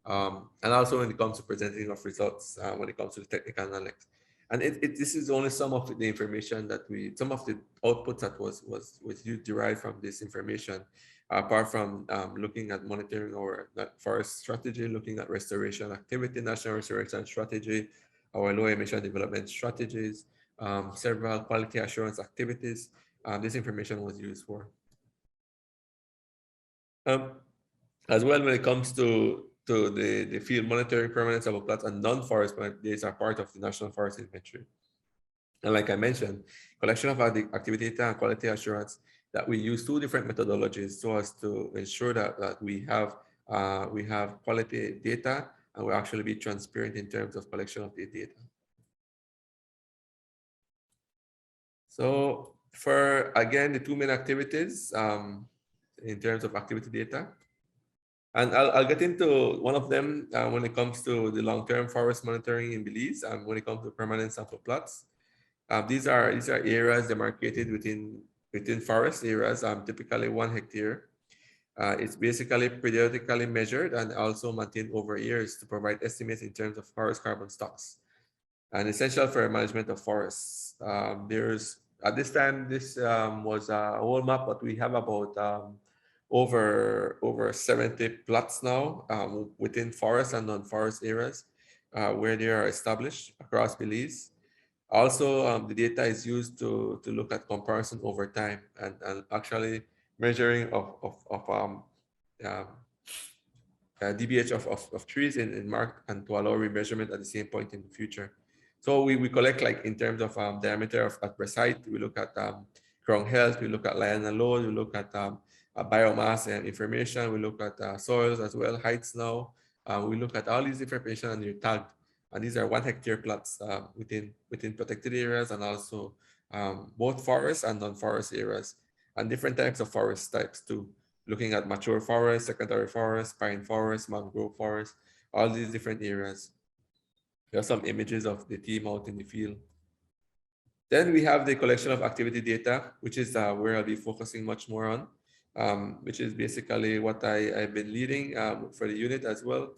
And also when it comes to presenting of results, when it comes to the technical analytics. And this is only some of the information that some of the outputs that was derived from this information, apart from looking at monitoring our forest strategy, looking at restoration activity, national restoration strategy, our low emission development strategies, several quality assurance activities. This information was used for. As well, when it comes to the field monitoring, permanent sample plots, and non-forest, these are part of the National Forest Inventory. And like I mentioned, collection of activity data and quality assurance, that we use two different methodologies so as to ensure that we have quality data and we'll actually be transparent in terms of collection of the data. So for, again, the two main activities in terms of activity data, and I'll get into one of them when it comes to the long-term forest monitoring in Belize, and when it comes to permanent sample plots. These are areas demarcated within forest areas, typically 1 hectare. It's basically periodically measured and also maintained over years to provide estimates in terms of forest carbon stocks, and essential for management of forests. At this time, this was a whole map, but we have about over 70 plots now within forest and non-forest areas where they are established across Belize. Also, the data is used to look at comparison over time and actually measuring of DBH of trees in mark, and to allow remeasurement at the same point in the future. So we collect, like, in terms of diameter at per site, we look at crown health, we look at lion load, we look at biomass and information, we look at soils as well, heights now. We look at all these information and they're tagged. And these are 1 hectare plots within protected areas, and also both forest and non-forest areas, and different types of forest types too, looking at mature forest, secondary forest, pine forest, mangrove forest, all these different areas. There are some images of the team out in the field. Then we have the collection of activity data, which is where I'll be focusing much more on, which is basically what I've been leading for the unit as well.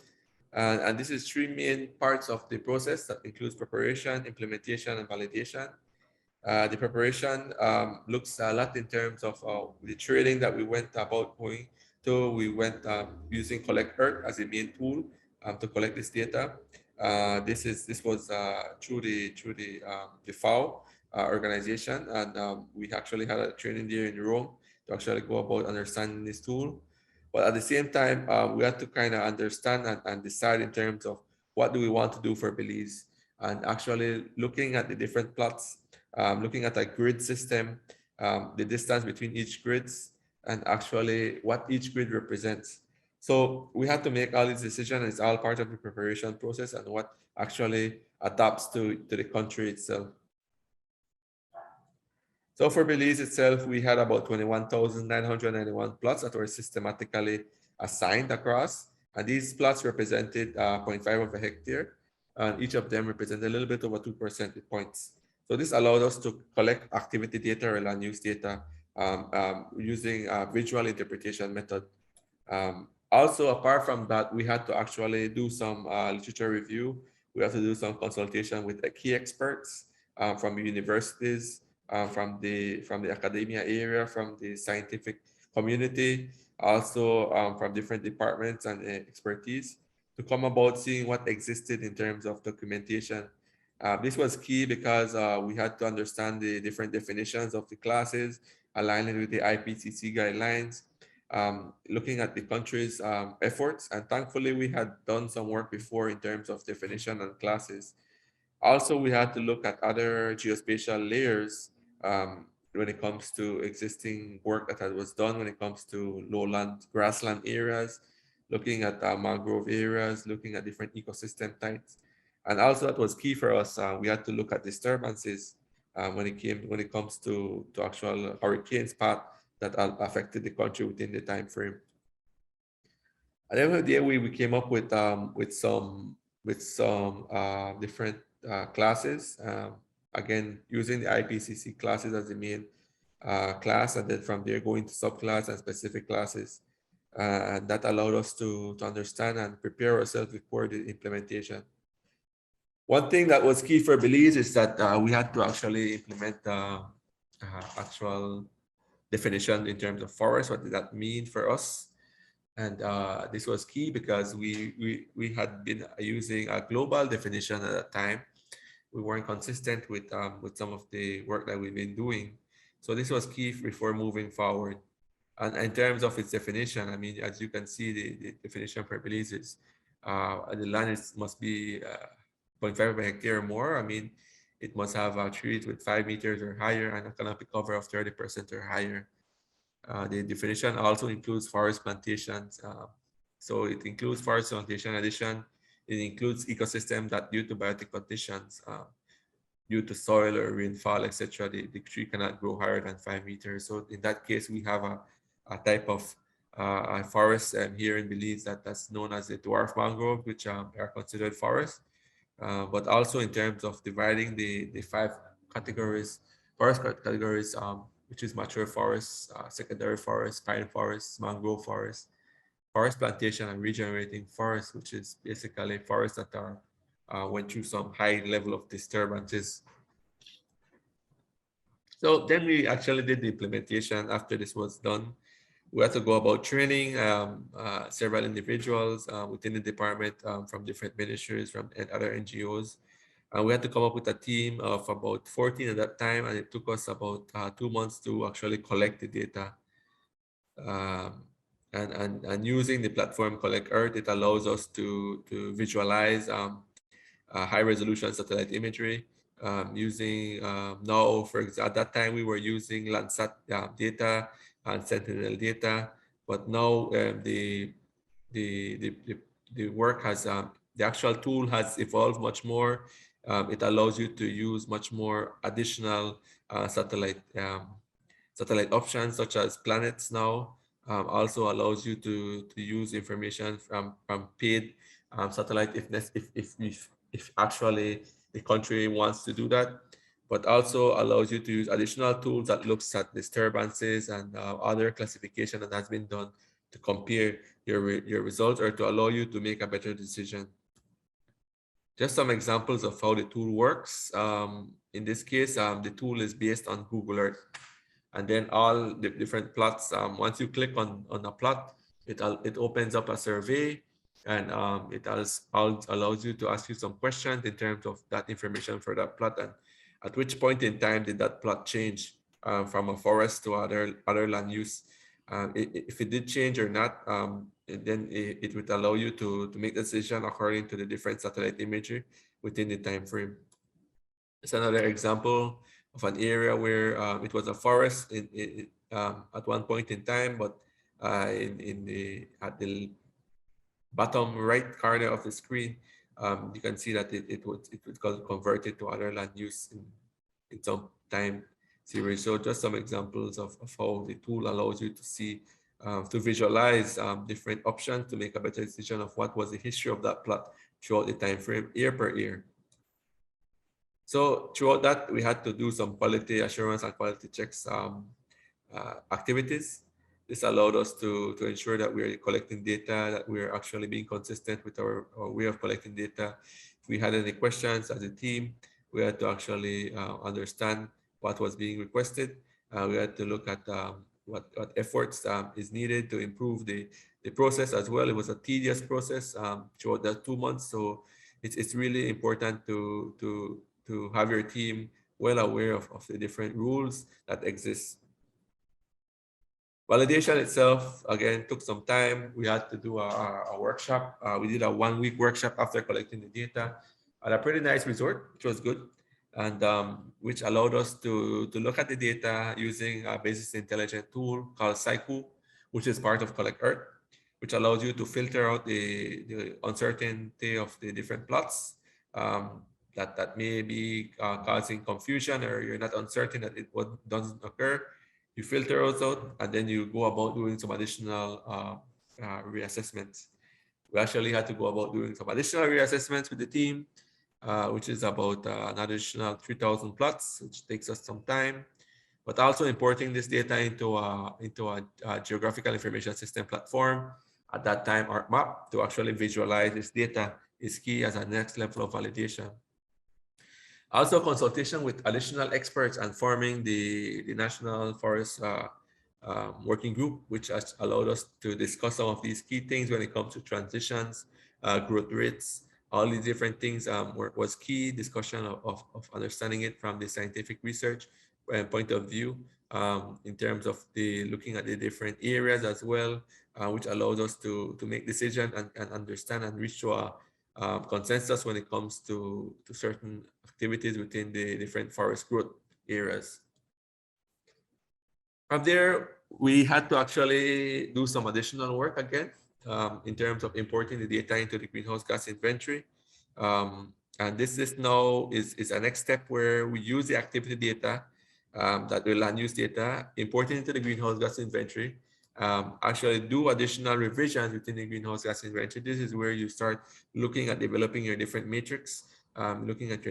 And this is 3 main parts of the process that includes preparation, implementation, and validation. The preparation looks a lot in terms of the training that we went about going to. We went using Collect Earth as a main tool to collect this data. This was through the FAO organization, and we actually had a training there in Rome to actually go about understanding this tool. But at the same time, we had to kind of understand and decide in terms of what do we want to do for Belize, and actually looking at the different plots, looking at a grid system, the distance between each grids, and actually what each grid represents. So we had to make all these decisions. It's all part of the preparation process and what actually adapts to the country itself. So for Belize itself, we had about 21,991 plots that were systematically assigned across. And these plots represented 0.5 of a hectare. And each of them represented a little bit over 2 percentage points. So this allowed us to collect activity data or land use data using a visual interpretation method. Also, apart from that, we had to actually do some literature review. We had to do some consultation with key experts from universities, from the academia area, from the scientific community, also from different departments and expertise to come about seeing what existed in terms of documentation. This was key because we had to understand the different definitions of the classes, aligning with the IPCC guidelines, looking at the country's efforts. And thankfully, we had done some work before in terms of definition and classes. Also, we had to look at other geospatial layers when it comes to existing work that was done when it comes to lowland grassland areas, looking at mangrove areas, looking at different ecosystem types. And also that was key for us. We had to look at disturbances when it comes to actual hurricanes path that affected the country within the time frame. At the end of the day, we came up with some different classes. Again, using the IPCC classes as the main class, and then from there going to subclass and specific classes. And that allowed us to understand and prepare ourselves before the implementation. One thing that was key for Belize is that we had to actually implement actual definition in terms of forest. What did that mean for us? And this was key because we had been using a global definition at that time. We weren't consistent with some of the work that we've been doing. So this was key before moving forward. And in terms of its definition, I mean, as you can see, the definition for Belize is the land must be 0.5 of a hectare or more. I mean, it must have trees with 5 meters or higher and a canopy cover of 30% or higher. The definition also includes forest plantations. So it includes forest plantation addition. It includes ecosystems that due to biotic conditions, due to soil or rainfall, etc., the tree cannot grow higher than 5 meters. So in that case, we have a type of a forest here in Belize that's known as the dwarf mangrove, which are considered forests. But also in terms of dividing the 5 categories, forest categories, which is mature forests, secondary forests, pine forests, mangrove forests, forest plantation, and regenerating forests, which is basically forests that are went through some high level of disturbances. So then we actually did the implementation. After this was done, we had to go about training several individuals within the department from different ministries and other NGOs. And we had to come up with a team of about 14 at that time, and it took us about 2 months to actually collect the data. And using the platform Collect Earth, it allows us to visualize high resolution satellite imagery. Using now, for example, at that time we were using Landsat data and Sentinel data, but now the work has The actual tool has evolved much more. It allows you to use much more additional satellite options, such as planets now. Also allows you to use information from paid satellite if actually the country wants to do that, but also allows you to use additional tools that looks at disturbances and other classification that has been done to compare your results or to allow you to make a better decision. Just some examples of how the tool works. In this case, the tool is based on Google Earth. And then all the different plots, once you click on a plot, it opens up a survey, and it allows you to ask you some questions in terms of that information for that plot, and at which point in time did that plot change from a forest to other land use. If it did change or not, then it would allow you to make the decision according to the different satellite imagery within the time frame. It's another example of an area where it was a forest at one point in time, but at the bottom right corner of the screen, you can see that it would converted to other land use in some time series. So just some examples of how the tool allows you to see, to visualize different options to make a better decision of what was the history of that plot throughout the time frame, year per year. So throughout that, we had to do some quality assurance and quality checks activities. This allowed us to ensure that we are collecting data, that we are actually being consistent with our way of collecting data. If we had any questions as a team, we had to actually understand what was being requested. We had to look at what efforts is needed to improve the process as well. It was a tedious process throughout the 2 months. So it's really important to have your team well aware of the different rules that exist. Validation itself, again, took some time. We had to do a workshop. We did a 1-week workshop after collecting the data at a pretty nice resort, which was good, and which allowed us to look at the data using a basis intelligence tool called Saiku, which is part of Collect Earth, which allows you to filter out the uncertainty of the different plots that may be causing confusion, or you're not uncertain that it doesn't occur. You filter those out, and then you go about doing some additional reassessments. We actually had to go about doing some additional reassessments with the team, which is about an additional 3,000 plots, which takes us some time. But also importing this data into a geographical information system platform, at that time ArcMap, to actually visualize this data is key as a next level of validation. Also, consultation with additional experts and forming the National Forest Working Group, which has allowed us to discuss some of these key things when it comes to transitions, growth rates, all these different things was key discussion of understanding it from the scientific research point of view, in terms of looking at the different areas as well, which allows us to make decisions and understand and reach to a consensus when it comes to certain activities within the different forest growth areas. From there, we had to actually do some additional work again in terms of importing the data into the greenhouse gas inventory. And this is now is a next step where we use the activity data, that the land use data, importing into the greenhouse gas inventory, actually do additional revisions within the greenhouse gas inventory. This is where you start looking at developing your different metrics, looking at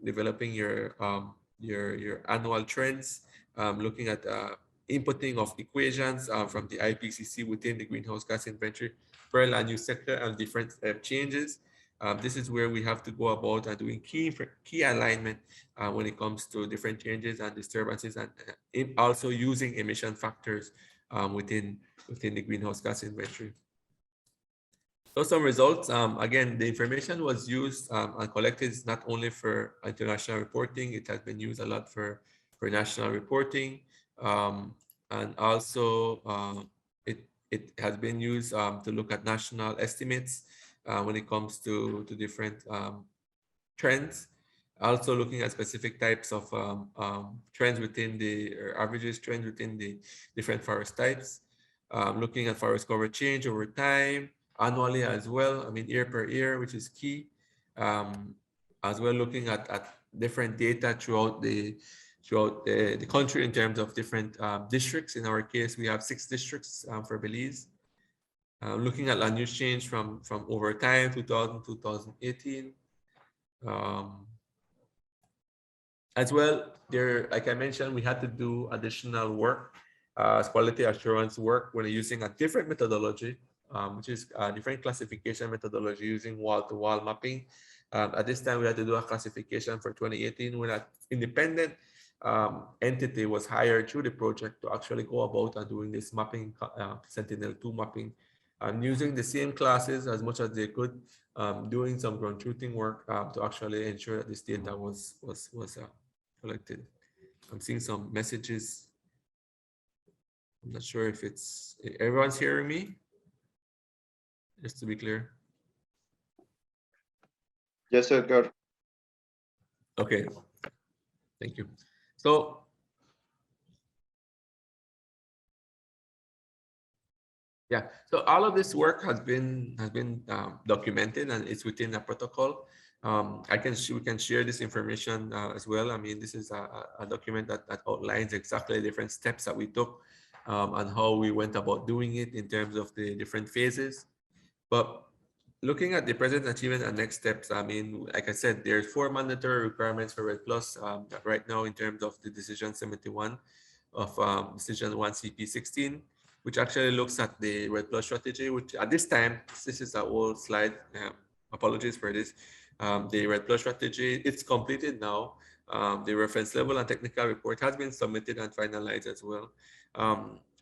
developing your annual trends, looking at inputting of equations from the IPCC within the greenhouse gas inventory per land use sector and different changes. This is where we have to go about and doing key alignment when it comes to different changes and disturbances, and also using emission factors within the greenhouse gas inventory. So some results, again, the information was used and collected not only for international reporting, it has been used a lot for national reporting, and also it has been used to look at national estimates when it comes to different trends. Also looking at specific types of trends within averages trends within the different forest types, looking at forest cover change over time, annually as well. I mean, year per year, which is key. As well, looking at different data throughout the country in terms of different districts. In our case, we have 6 districts for Belize. Looking at land use change from over time, 2000 to 2018. As well, like I mentioned, we had to do additional work, quality assurance work when using a different methodology, which is a different classification methodology using wall-to-wall mapping. At this time, we had to do a classification for 2018 when an independent entity was hired through the project to actually go about and doing this mapping, Sentinel-2 mapping, using the same classes as much as they could, doing some ground truthing work to actually ensure that this data was collected. I'm seeing some messages. I'm not sure if everyone's hearing me, just to be clear. Yes, Edgar. Okay, thank you. So yeah, so all of this work has been documented and it's within a protocol. We can share this information as well. I mean, this is a document that outlines exactly the different steps that we took and how we went about doing it in terms of the different phases. But looking at the present achievement and next steps, I mean, like I said, there's 4 mandatory requirements for RED Plus right now in terms of the decision 71 of decision 1 CP16, which actually looks at the RED Plus strategy, which at this time, this is an old slide. Apologies for this. The RED Plus strategy, it's completed now. The reference level and technical report has been submitted and finalized as well.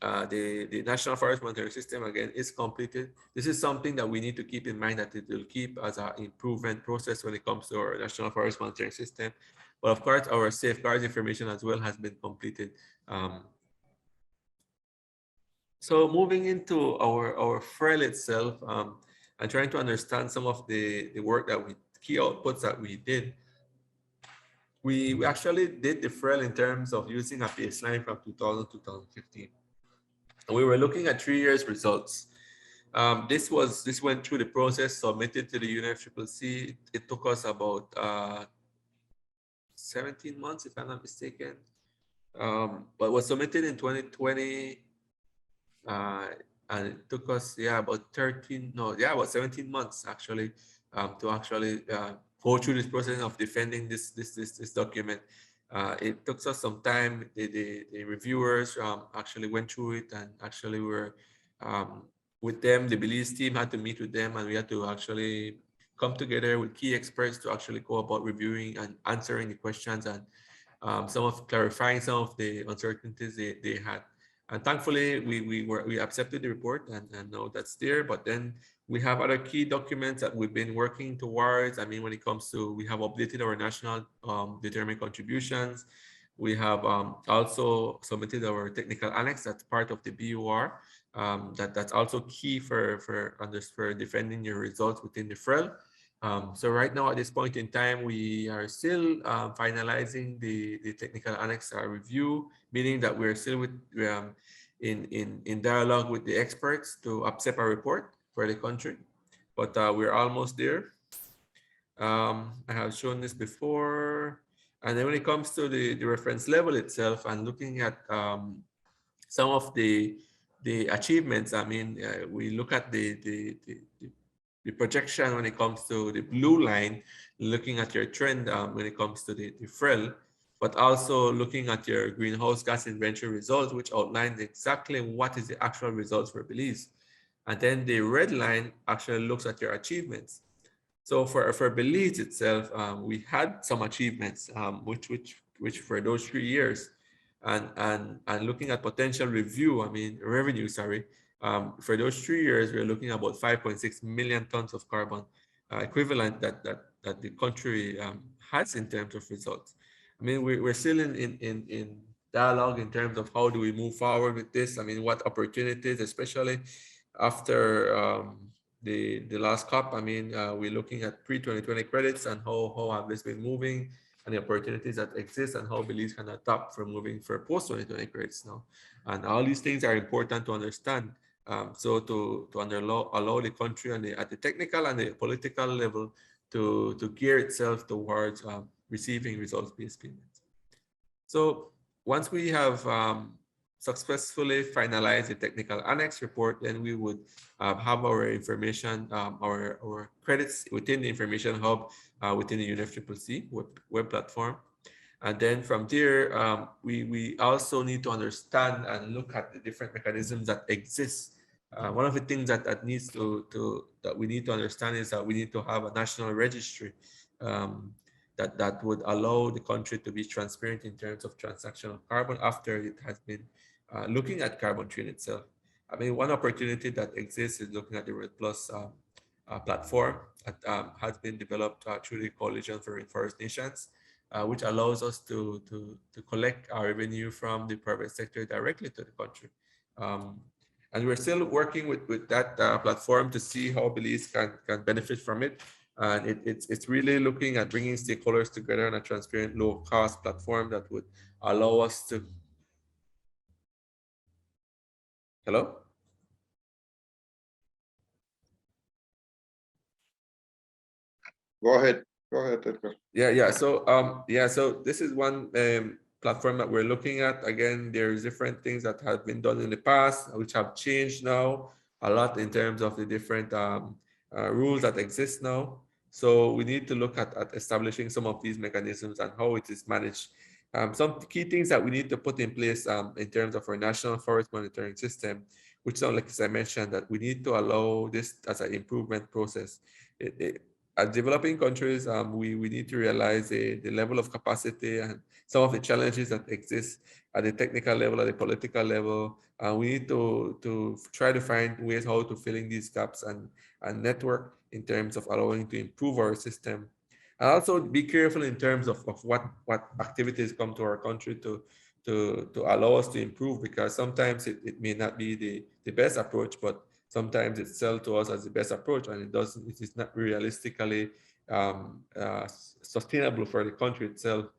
The National Forest Monitoring System, again, is completed. This is something that we need to keep in mind, that it will keep as an improvement process when it comes to our National Forest Monitoring System. But of course, our safeguards information as well has been completed. So moving into our FREL itself, and trying to understand some of the work that key outputs that we did. We actually did the FREL in terms of using a baseline from 2000 to 2015. And we were looking at 3 years results. This went through the process, submitted to the UNFCCC. It took us about 17 months, if I'm not mistaken. But was submitted in 2020. And it took us, about 17 months actually, to actually go through this process of defending this document. It took us some time. The reviewers actually went through it, and actually were with them. The Belize team had to meet with them, and we had to actually come together with key experts to actually go about reviewing and answering the questions, and clarifying some of the uncertainties they had. And thankfully, we accepted the report, and now that's there. But then we have other key documents that we've been working towards. I mean, when it comes to, we have updated our national determined contributions. We have also submitted our technical annex that's part of the BUR. That's also key for defending your results within the FREL. So right now, at this point in time, we are still finalizing the technical annex review, meaning that we're still in dialogue with the experts to accept a report for the country, but we're almost there. I have shown this before. And then when it comes to the reference level itself, and looking at some of the achievements, I mean, we look at the projection when it comes to the blue line, looking at your trend when it comes to the FREL, but also looking at your greenhouse gas inventory results, which outlines exactly what is the actual results for Belize. And then the red line actually looks at your achievements. So for Belize itself, we had some achievements, which for those 3 years, and looking at potential revenue, for those 3 years, we're looking at about 5.6 million tons of carbon equivalent that the country has in terms of results. I mean, we're still in dialogue in terms of how do we move forward with this. I mean, what opportunities, especially after the last COP. I mean, we're looking at pre-2020 credits and how have this been moving, and the opportunities that exist, and how Belize can adapt for moving for post-2020 credits now. And all these things are important to understand So to allow the country at the technical and the political level to gear itself towards receiving results-based payments. So once we have successfully finalized the technical annex report, then we would have our information, our credits within the information hub within the UNFCCC web platform. And then from there, we also need to understand and look at the different mechanisms that exist. One of the things that we need to understand is that we need to have a national registry that would allow the country to be transparent in terms of transactional carbon after it has been looking at carbon trading itself. I mean, one opportunity that exists is looking at the RED Plus platform that has been developed through the Coalition for Rainforest Nations, which allows us to collect our revenue from the private sector directly to the country. And we're still working with that platform to see how Belize can benefit from it. And it's really looking at bringing stakeholders together on a transparent, low-cost platform that would allow us to. Hello? Go ahead, Edgar. Yeah. So so this is one platform that we're looking at. Again, there's different things that have been done in the past, which have changed now a lot in terms of the different rules that exist now. So we need to look at establishing some of these mechanisms and how it is managed. Some key things that we need to put in place in terms of our national forest monitoring system, which sound like, as I mentioned, that we need to allow this as an improvement process. As developing countries, we need to realize the level of capacity and some of the challenges that exist at the technical level, at the political level. We need to try to find ways how to fill in these gaps and network in terms of allowing to improve our system. And also be careful in terms of what activities come to our country to allow us to improve, because sometimes it may not be the best approach, but sometimes it's sold to us as the best approach, and it is not realistically sustainable for the country itself.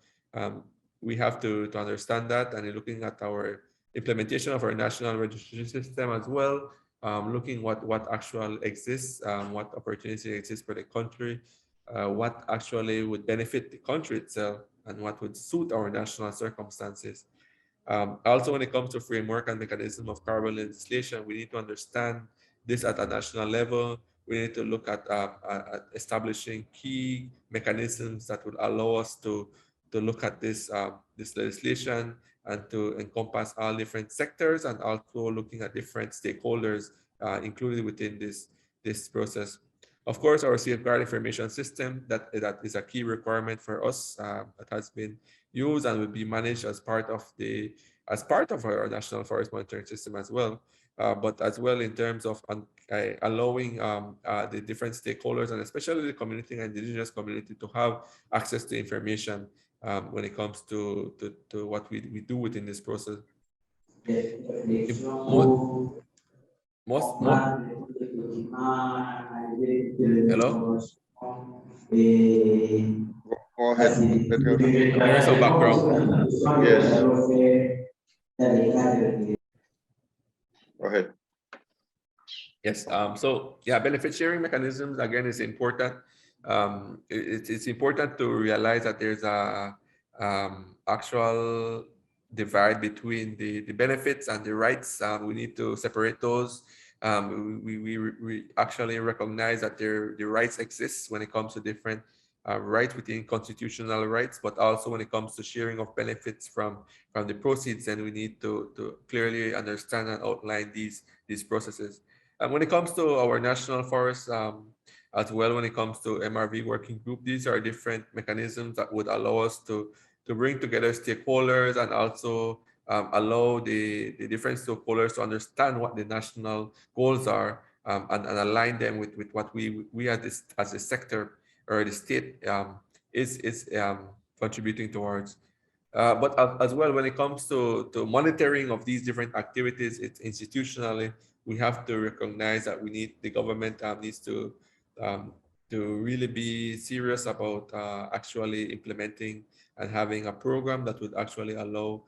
We have to understand that, and looking at our implementation of our national registration system as well, looking what actually exists, what opportunity exists for the country, what actually would benefit the country itself, and what would suit our national circumstances. Also, when it comes to framework and mechanism of carbon legislation, we need to understand this at a national level. We need to look at establishing key mechanisms that would allow us to look at this legislation and to encompass all different sectors, and also looking at different stakeholders included within this process. Of course, our safeguard information system, that is a key requirement for us, that has been used and will be managed as part of our national forest monitoring system as well. But as well in terms of allowing the different stakeholders, and especially the community and indigenous community, to have access to information when it comes to what we do within this process. Hello? Go ahead, Edgar. There's some background. Yes. Go ahead. Yes. So yeah, benefit sharing mechanisms again is important. It's important to realize that there's a actual divide between the benefits and the rights. We need to separate those. We actually recognize that the rights exist when it comes to different rights within constitutional rights, but also when it comes to sharing of benefits from the proceeds, and we need to clearly understand and outline these processes. And when it comes to our national forests, as well, when it comes to MRV working group, these are different mechanisms that would allow us to bring together stakeholders, and also allow the different stakeholders to understand what the national goals are, and align them with what we as a sector or the state is contributing towards. But as well, when it comes to monitoring of these different activities, it's institutionally, we have to recognize that the government needs to really be serious about actually implementing and having a program that would actually allow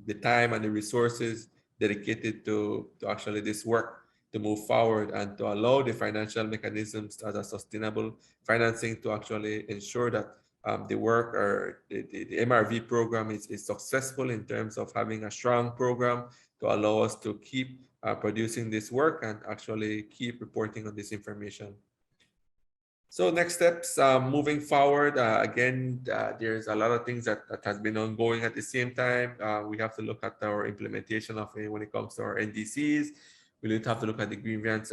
the time and the resources dedicated to actually this work to move forward and to allow the financial mechanisms as a sustainable financing to actually ensure that the work or the MRV program is successful in terms of having a strong program to allow us to keep producing this work and actually keep reporting on this information. So next steps, moving forward, again, there's a lot of things that has been ongoing at the same time. We have to look at our implementation of when it comes to our NDCs. We need to have to look at the grievance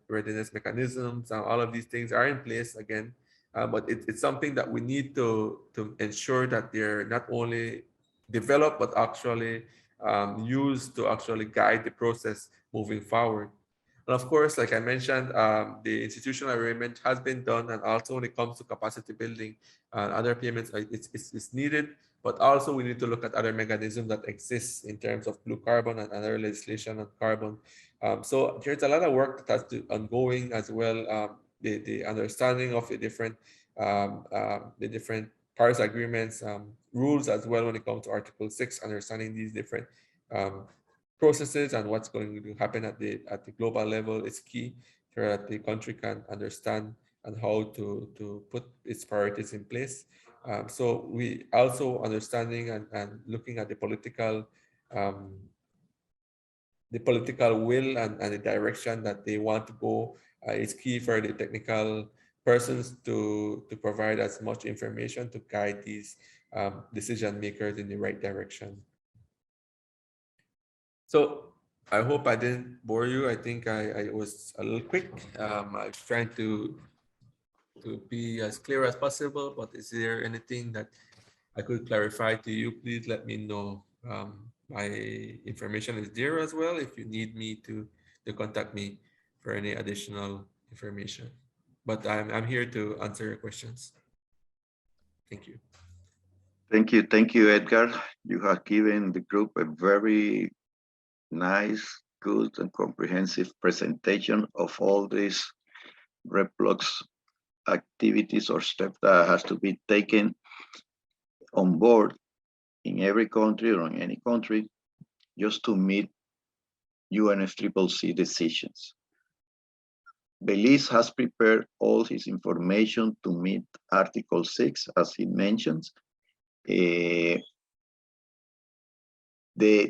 readiness mechanisms. All of these things are in place again, but it's something that we need to ensure that they're not only developed, but actually used to actually guide the process moving forward. And of course, like I mentioned, the institutional arrangement has been done, and also when it comes to capacity building, other payments, it's needed, but also we need to look at other mechanisms that exist in terms of blue carbon and other legislation on carbon. So there's a lot of work that has to ongoing as well. The understanding of the different Paris agreements, rules as well when it comes to Article 6, understanding these different processes and what's going to happen at the global level is key so that the country can understand and how to put its priorities in place. So we also understanding and looking at the political will and the direction that they want to go is key for the technical persons to provide as much information to guide these decision makers in the right direction. So I hope I didn't bore you. I think I was a little quick. I'm trying to be as clear as possible, but is there anything that I could clarify to you? Please let me know. My information is there as well if you need me to contact me for any additional information. But I'm here to answer your questions. Thank you. Thank you, Edgar. You have given the group a very nice, good, and comprehensive presentation of all these REPALEAC activities or steps that has to be taken on board in every country or in any country just to meet UNFCCC decisions. Belize has prepared all his information to meet Article 6, as he mentions. The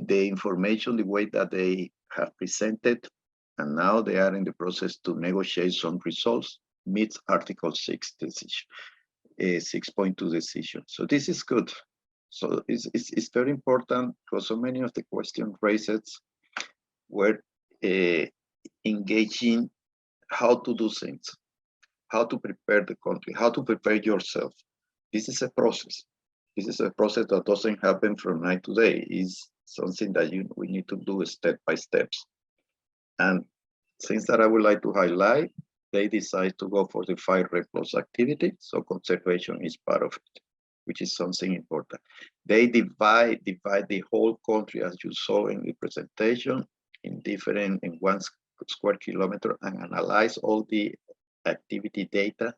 information, the way that they have presented, and now they are in the process to negotiate some results, meets Article 6 decision, 6.2 decision. So this is good. So it's very important because so many of the questions raised were engaging how to do things, how to prepare the country, how to prepare yourself. This is a process. This is a process that doesn't happen from night to day. It's something that we need to do step by steps. And things that I would like to highlight, they decide to go for the 5 REPALEAC activity. So conservation is part of it, which is something important. They divide the whole country, as you saw in the presentation, in 1 square kilometer, and analyze all the activity data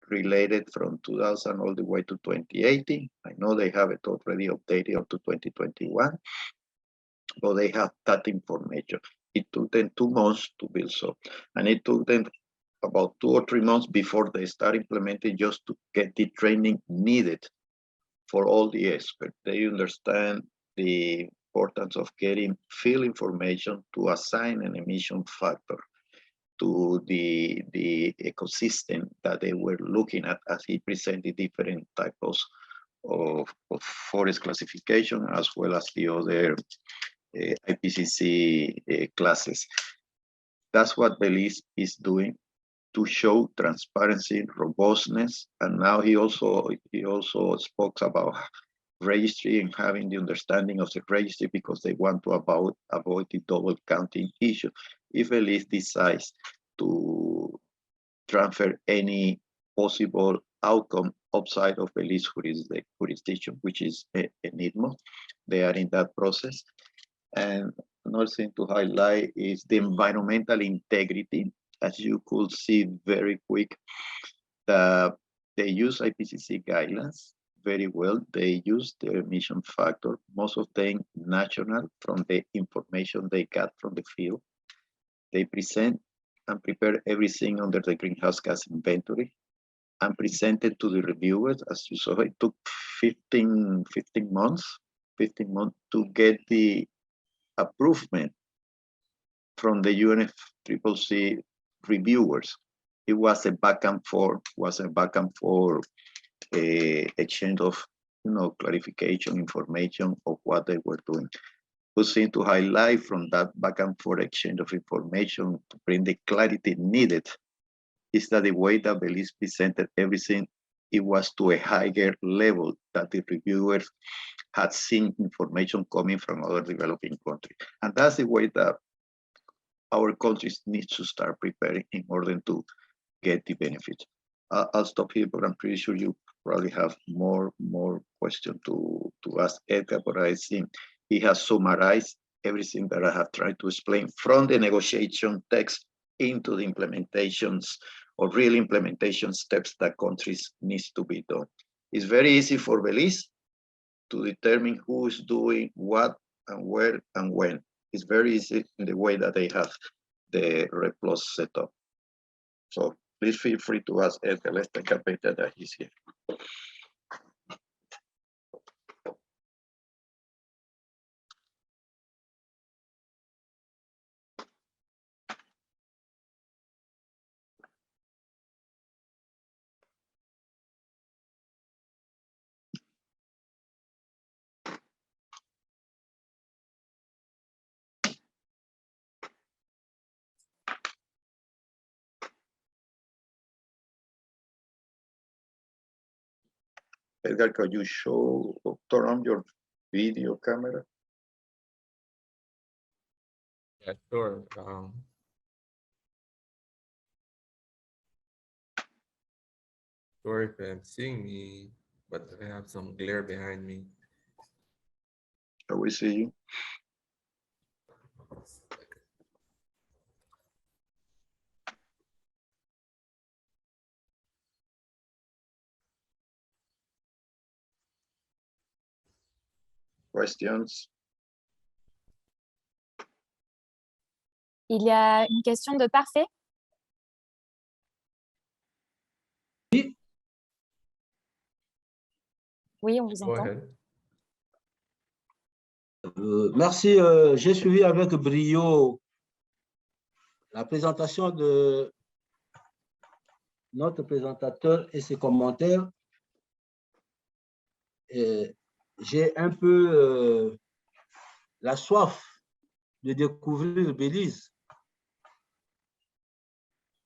related from 2000 all the way to 2018. I know they have it already updated up to 2021, but they have that information. It took them 2 months to build so, and it took them about 2 or 3 months before they start implementing just to get the training needed for all the experts. They understand the importance of getting field information to assign an emission factor to the ecosystem that they were looking at as he presented different types of forest classification as well as the other IPCC classes. That's what Belize is doing to show transparency, robustness, and now he also spoke about registry and having the understanding of the registry because they want to avoid the double counting issue. If Belize decides to transfer any possible outcome outside of Belize jurisdiction, which is a NIDMO, they are in that process. And another thing to highlight is the environmental integrity. As you could see very quick, they use IPCC guidelines. very well. They use their emission factor, most of them national from the information they got from the field. They present and prepare everything under the greenhouse gas inventory and presented to the reviewers. As you saw, it took 15 months to get the approval from the UNFCCC reviewers. It was a back and forth, exchange of, clarification, information of what they were doing. We seem to highlight from that back and forth exchange of information to bring the clarity needed is that the way that Belize presented everything, it was to a higher level that the reviewers had seen information coming from other developing countries. And that's the way that our countries need to start preparing in order to get the benefits. I'll stop here, but I'm pretty sure you probably have more questions to ask Edgar, but I think he has summarized everything that I have tried to explain from the negotiation text into the implementations or real implementation steps that countries needs to be done. It's very easy for Belize to determine who is doing what and where and when. It's very easy in the way that they have the REPLUS set up. So please feel free to ask Edgar. Let's take a better that he's here. Edgar, could you turn on your video camera? Yeah, sure. Sorry if I'm seeing me, but I have some glare behind me. Can we see you? Questions? Il y a une question de Parfait. Oui, on vous Go entend. ahead. Merci. J'ai suivi avec brio la présentation de notre présentateur et ses commentaires. J'ai un peu la soif de découvrir Belize.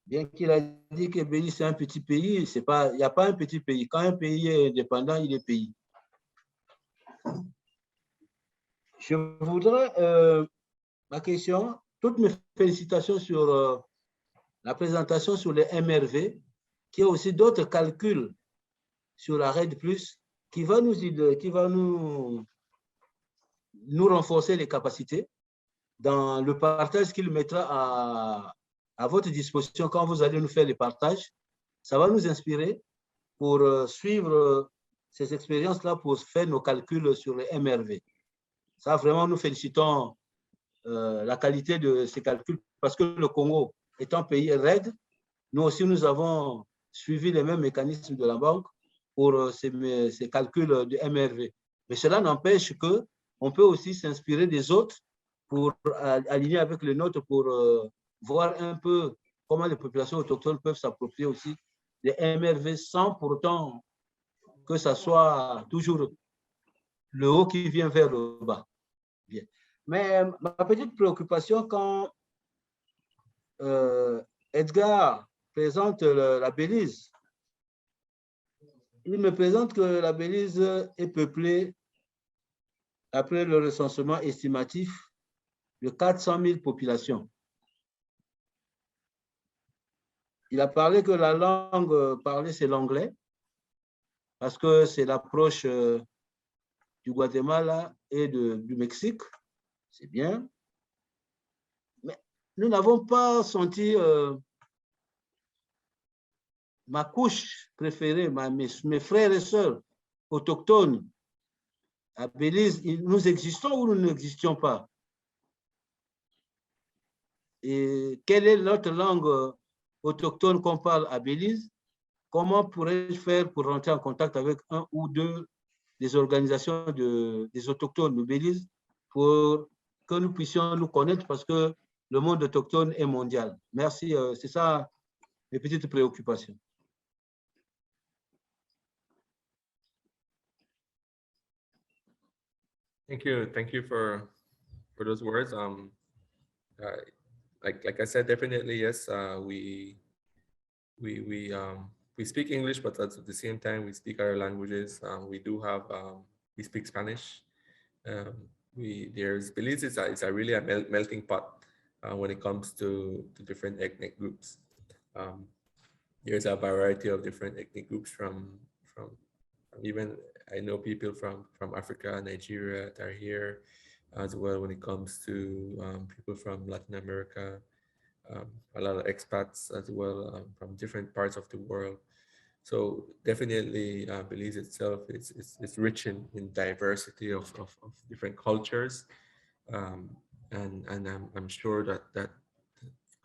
Bien qu'il a dit que Belize c'est un petit pays, il n'y a pas un petit pays. Quand un pays est indépendant, il est pays. Je voudrais, ma question, toutes mes félicitations sur la présentation sur les MRV, qui a aussi d'autres calculs sur la RED+, qui va nous renforcer les capacités dans le partage qu'il mettra à votre disposition quand vous allez nous faire les partages. Ça va nous inspirer pour suivre ces expériences-là, pour faire nos calculs sur les MRV. Ça, vraiment, nous félicitons la qualité de ces calculs parce que le Congo étant pays RED, nous aussi, nous avons suivi les mêmes mécanismes de la banque pour ces calculs de MRV. Mais cela n'empêche qu'on peut aussi s'inspirer des autres pour aligner avec les nôtres pour voir un peu comment les populations autochtones peuvent s'approprier aussi des MRV sans pour autant que ça soit toujours le haut qui vient vers le bas. Bien. Mais ma petite préoccupation quand Edgar présente la Belize, il me présente que la Belize est peuplée, après le recensement estimatif, de 400 000 populations. Il a parlé que la langue parlée, c'est l'anglais, parce que c'est l'approche du Guatemala et du Mexique. C'est bien. Mais nous n'avons pas senti ma couche préférée, mes frères et sœurs autochtones à Belize, nous existons ou nous n'existions pas? Et quelle est notre langue autochtone qu'on parle à Belize? Comment pourrais-je faire pour rentrer en contact avec un ou deux des organisations des autochtones de Belize pour que nous puissions nous connaître parce que le monde autochtone est mondial. Merci, c'est ça mes petites préoccupations. Thank you for those words. Like I said, definitely yes. We speak English, but at the same time we speak other languages. We do have we speak Spanish. Belize is a really a melting pot when it comes to different ethnic groups. There's a variety of different ethnic groups from even I know people from Africa, Nigeria that are here as well. When it comes to people from Latin America, a lot of expats as well from different parts of the world. So definitely Belize itself is rich in diversity of different cultures. And I'm sure that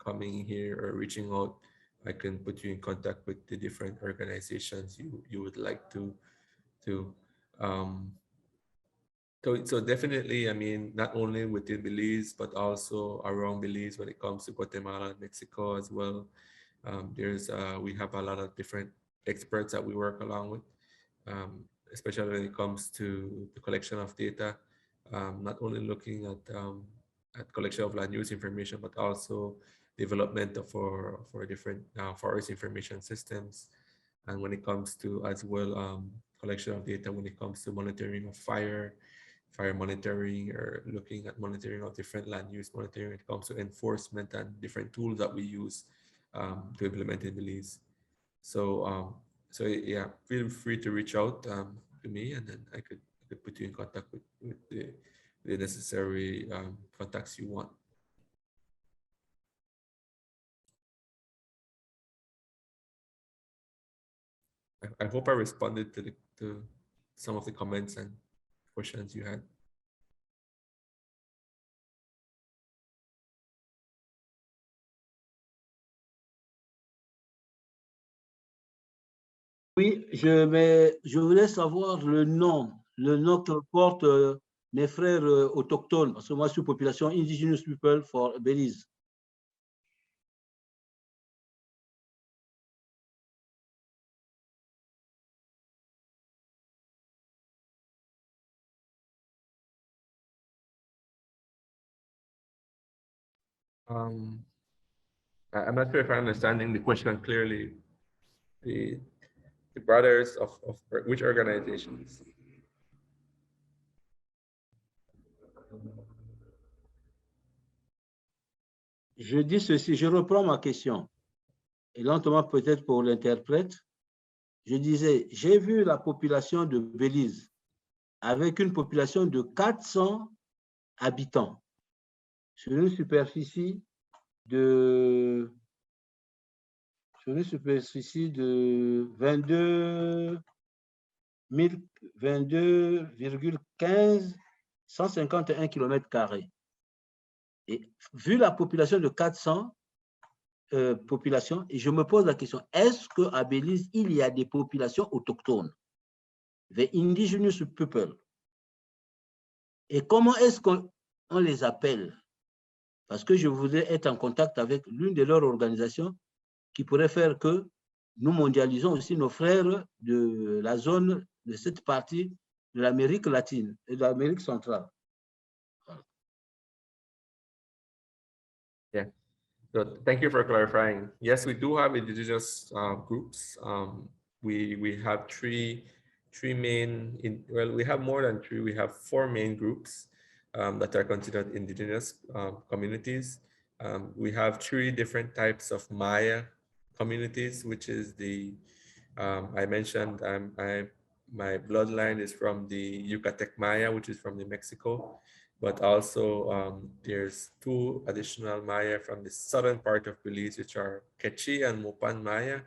coming here or reaching out, I can put you in contact with the different organizations you would like to so definitely, I mean, not only within Belize, but also around Belize when it comes to Guatemala and Mexico as well. We have a lot of different experts that we work along with, especially when it comes to the collection of data, not only looking at collection of land use information, but also development for different forest information systems. And when it comes to as well, collection of data when it comes to monitoring of fire monitoring, or looking at monitoring of different land use monitoring when it comes to enforcement and different tools that we use to implement in Belize. So yeah, feel free to reach out to me, and then I could put you in contact with the necessary contacts you want. I hope I responded to some of the comments and questions you had. Oui, je voulais savoir le nom que portent mes frères autochtones, parce que moi je suis population Indigenous People for Belize. I'm not sure if I'm understanding the question clearly. The brothers of which organizations? Je dis ceci, je reprends ma question, et lentement peut-être pour l'interprète. Je disais, j'ai vu la population de Belize avec une population de 400 habitants sur une superficie de 22,15 151 km². Et vu la population de 400 populations, et je me pose la question, est-ce qu'à Belize, il y a des populations autochtones, the Indigenous People? Et comment est-ce qu'on les appelle? Parce que je voudrais être en contact avec l'une de leurs organisations qui pourrait faire que nous mondialisons aussi nos frères de la zone, de cette partie de l'Amérique latine et de l'Amérique centrale. Yeah, so thank you for clarifying. Yes, we do have indigenous groups. We have three main, well, we have more than three, we have 4 main groups that are considered indigenous communities. We have 3 different types of Maya communities, which is the, I mentioned, my bloodline is from the Yucatec Maya, which is from New Mexico, but also there's 2 additional Maya from the southern part of Belize, which are Quechua and Mopan Maya.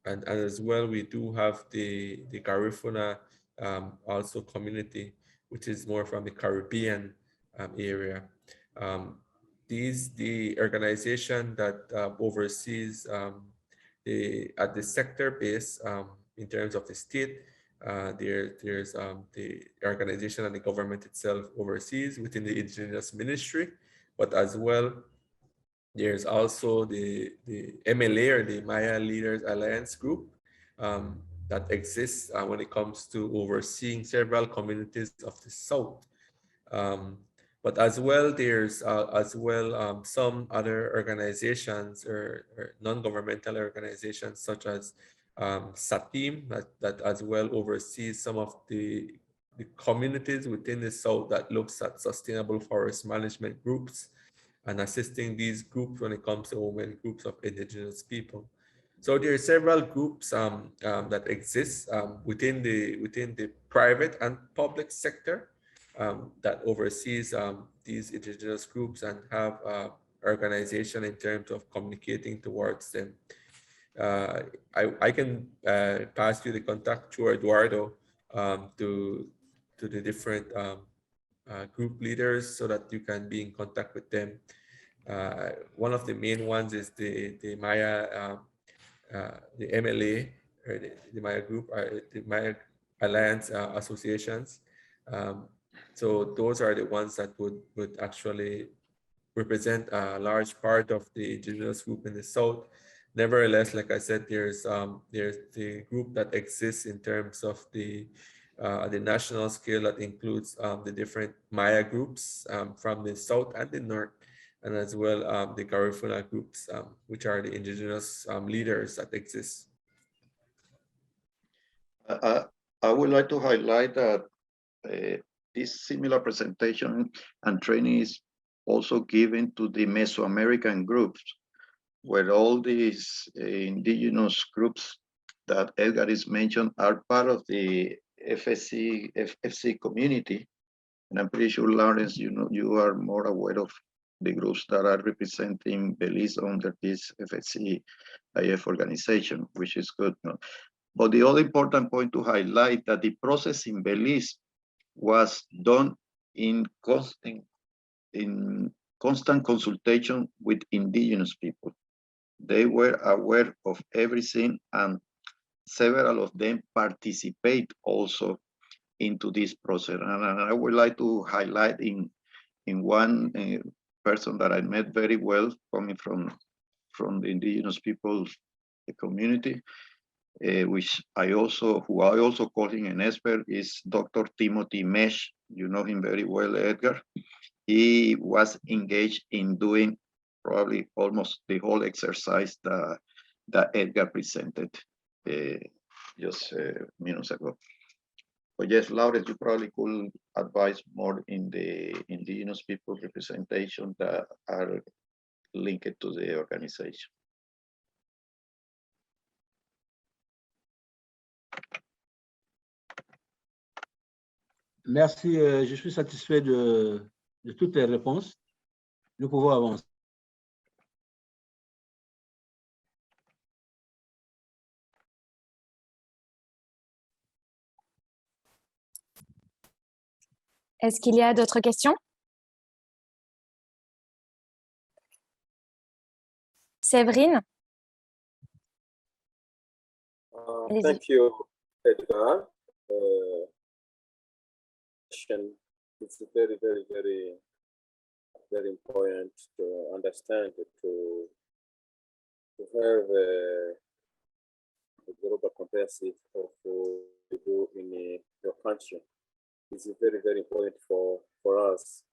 and as well, we do have the Garifuna also community, which is more from the Caribbean area. The organization that oversees at the sector base in terms of the state, there's the organization and the government itself overseas within the Indigenous Ministry, but as well, there's also the MLA, or the Maya Leaders Alliance Group, that exists when it comes to overseeing several communities of the South. But as well, there's some other organizations or non-governmental organizations such as SATIM that as well oversees some of the communities within the South that looks at sustainable forest management groups and assisting these groups when it comes to women groups of indigenous people. So there are several groups that exist within the private and public sector that oversees these indigenous groups and have organization in terms of communicating towards them. I can pass you the contact to Eduardo to the different group leaders so that you can be in contact with them. One of the main ones is the Maya, the MLA, or the Maya group, the Maya Alliance associations. So those are the ones that would actually represent a large part of the indigenous group in the South. Nevertheless, like I said, there's the group that exists in terms of the national scale that includes the different Maya groups from the South and the North, and as well the Garifuna groups, which are the indigenous leaders that exist. I would like to highlight that this similar presentation and training is also given to the Mesoamerican groups, where all these indigenous groups that Edgar is mentioned are part of the FC community. And I'm pretty sure, Lawrence, you are more aware of the groups that are representing Belize under this FSC-IF organization, which is good. No? But the other important point to highlight that the process in Belize was done in constant consultation with indigenous people. They were aware of everything, and several of them participate also into this process. And I would like to highlight in one person that I met very well, coming from the indigenous people community, which I also call him an expert, is Dr. Timothy Mesh. You know him very well, Edgar. He was engaged in doing probably almost the whole exercise that Edgar presented just minutes ago. But yes, Laurence, you probably could advise more in the indigenous people representation that are linked to the organization. Merci, je suis satisfait de toutes les réponses. Nous pouvons avancer. Est-ce qu'il y a d'autres questions? Séverine? Thank you, Edgar. It's very, very, very, very important to understand, to have a global comprehensive of what you do in your country. It's very, very important for us.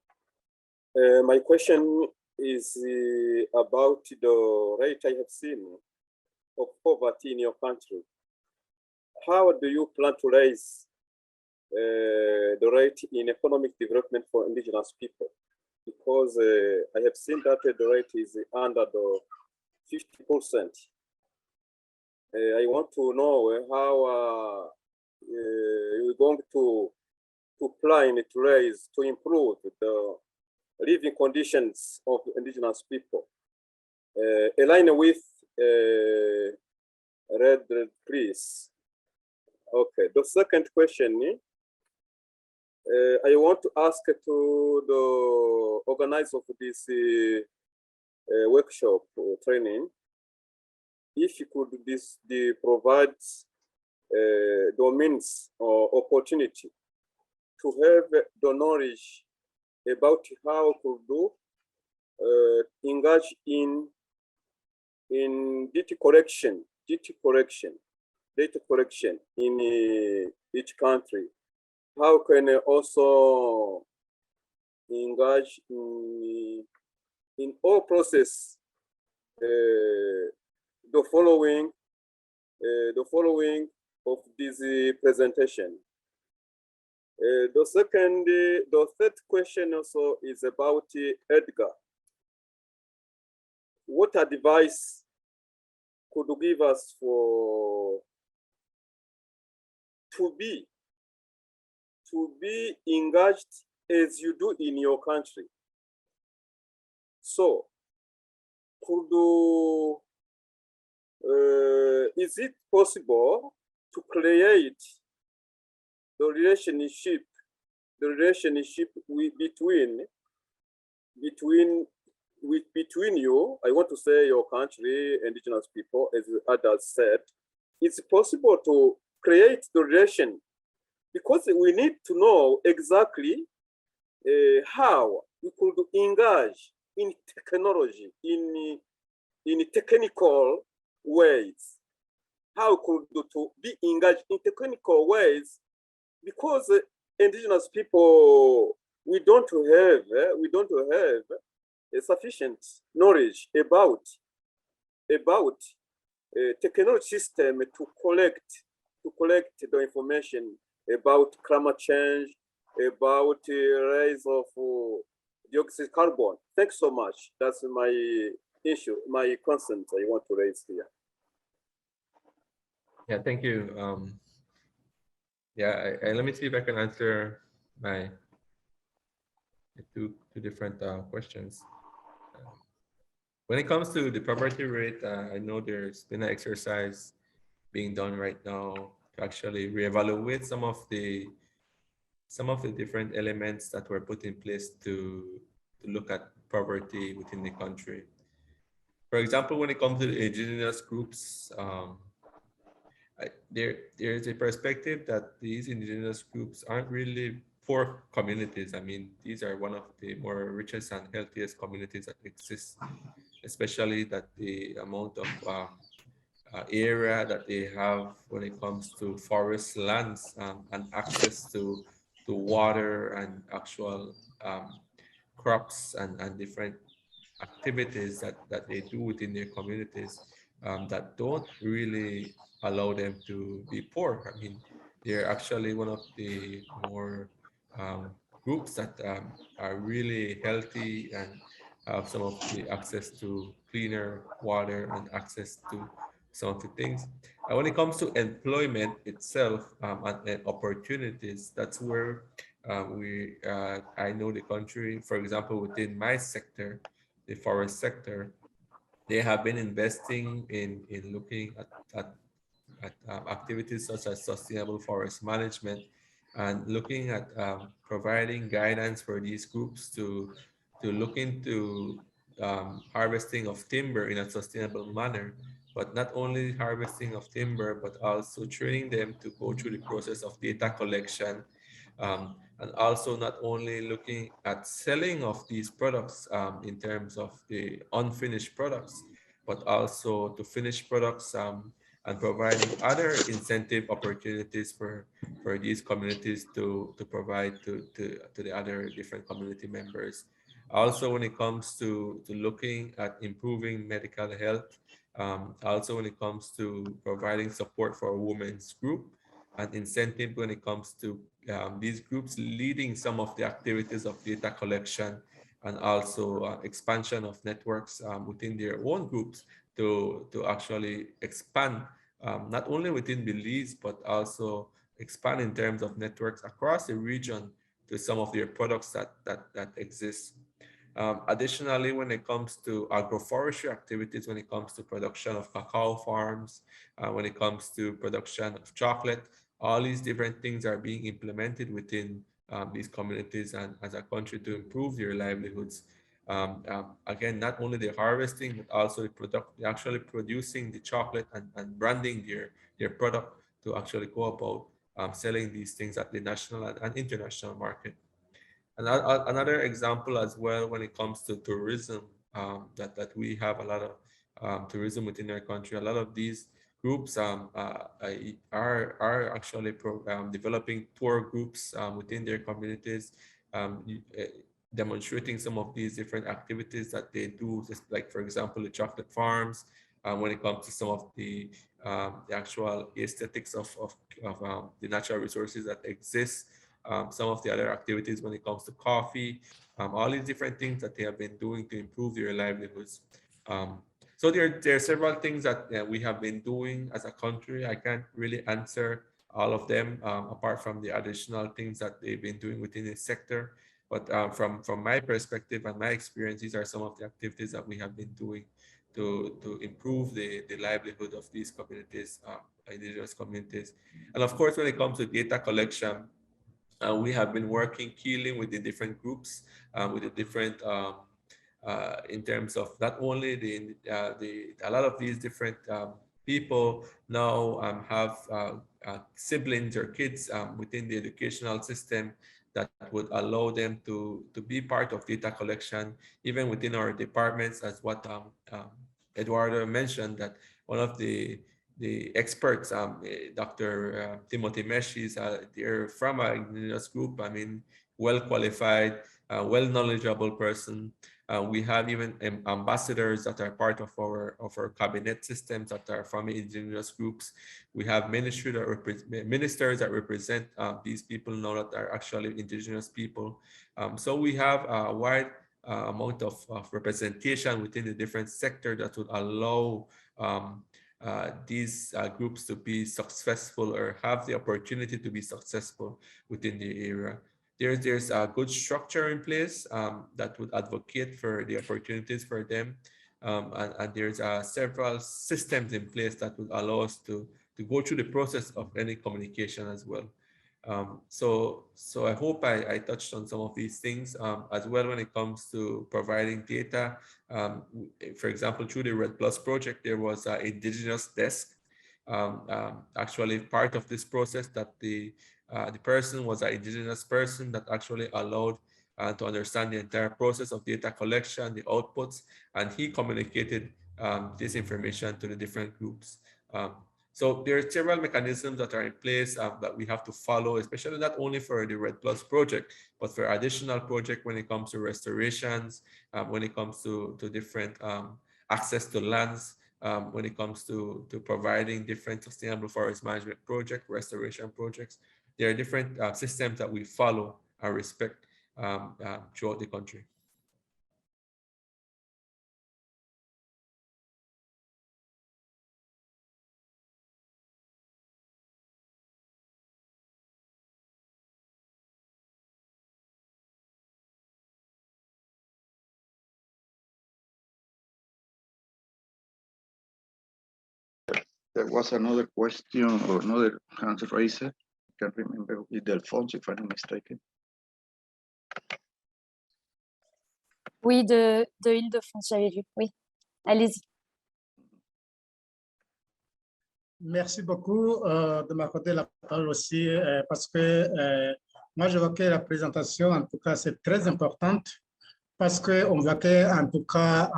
My question is about the rate I have seen of poverty in your country. How do you plan to raise the rate in economic development for indigenous people? Because I have seen that the rate is under the 50%. I want to know how you're going to plan to raise, to improve the living conditions of indigenous people, align with Red, please. Okay, the second question, I want to ask to the organizer of this workshop or training, if you could provide the means or opportunity to have the knowledge about how to engage in data collection in each country. How can I also engage in all process the following of this presentation. The third question also is about Edgar. What advice could you give us to be engaged as you do in your country? So, is it possible to create the relationship between you, I want to say your country, indigenous people, as others said, it's possible to create the relation, because we need to know exactly how we could engage in technology, in technical ways. How could to be engaged in technical ways, because indigenous people, we don't have a sufficient knowledge about technology system to collect the information about climate change, about rise of dioxide carbon. Thanks so much. That's my issue, my concern I want to raise here. Yeah, thank you. Yeah, let me see if I can answer my two different questions. When it comes to the poverty rate, I know there's been an exercise being done right now to actually reevaluate some of the different elements that were put in place to look at poverty within the country. For example, when it comes to the indigenous groups, there is a perspective that these indigenous groups aren't really poor communities. I mean, these are one of the more richest and healthiest communities that exist, especially that the amount of area that they have when it comes to forest lands and access to water and actual crops and different activities that they do within their communities that don't really allow them to be poor. I mean, they're actually one of the more groups that are really healthy and have some of the access to cleaner water and access to some of the things. And when it comes to employment itself and opportunities, that's where I know the country, for example, within my sector, the forest sector, they have been investing in looking at activities such as sustainable forest management and looking at providing guidance for these groups to look into harvesting of timber in a sustainable manner, but not only harvesting of timber, but also training them to go through the process of data collection, and also not only looking at selling of these products in terms of the unfinished products, but also to finished products and providing other incentive opportunities for these communities to provide to the other different community members. Also, when it comes to looking at improving medical health, also when it comes to providing support for a women's group, and incentive when it comes to these groups leading some of the activities of data collection, and also expansion of networks within their own groups to actually expand not only within Belize, but also expand in terms of networks across the region to some of their products that exist. Additionally, when it comes to agroforestry activities, when it comes to production of cacao farms, when it comes to production of chocolate, all these different things are being implemented within these communities and as a country to improve their livelihoods. Again, not only the harvesting, but also actually producing the chocolate and branding their product to actually go about selling these things at the national and international market. Another example as well when it comes to tourism, that we have a lot of tourism within our country. A lot of these groups are actually developing tour groups within their communities, demonstrating some of these different activities that they do, just like, for example, the chocolate farms, when it comes to some of the actual aesthetics of the natural resources that exist, some of the other activities when it comes to coffee, all these different things that they have been doing to improve their livelihoods. So there are several things that we have been doing as a country. I can't really answer all of them, apart from the additional things that they've been doing within the sector. But from my perspective and my experience, these are some of the activities that we have been doing to improve the livelihood of these communities, indigenous communities. And of course, when it comes to data collection, we have been working keenly with the different groups, with the different, in terms of not only a lot of these different people now have siblings or kids within the educational system that would allow them to be part of data collection, even within our departments, as what Eduardo mentioned, that one of the experts, Dr. Timothy Meshis, they're from an indigenous group. I mean, well qualified, well knowledgeable person. We have even ambassadors that are part of our cabinet systems that are from indigenous groups. We have ministers that represent these people now that are actually indigenous people. So we have a wide amount of representation within the different sectors that would allow these groups to be successful or have the opportunity to be successful within the area. There's a good structure in place that would advocate for the opportunities for them. And there's several systems in place that would allow us to go through the process of any communication as well. So I hope I touched on some of these things as well when it comes to providing data. For example, through the Red Plus project, there was an indigenous desk. Actually, part of this process that the person was an indigenous person that actually allowed to understand the entire process of data collection, the outputs, and he communicated this information to the different groups. So there are several mechanisms that are in place that we have to follow, especially not only for the Red Plus project, but for additional projects when it comes to restorations, when it comes to different access to lands, when it comes to providing different sustainable forest management projects, restoration projects. There are different systems that we follow and respect throughout the country. There was another question or another hand raised. I can't remember with Alphonse, if I'm not mistaken. Oui, de Île-de-France, j'avais vu. Oui, allez-y. Merci beaucoup de m'accorder la parole aussi parce que moi, je vois que la présentation, en tout cas, c'est très importante parce qu'on voit que, en tout cas,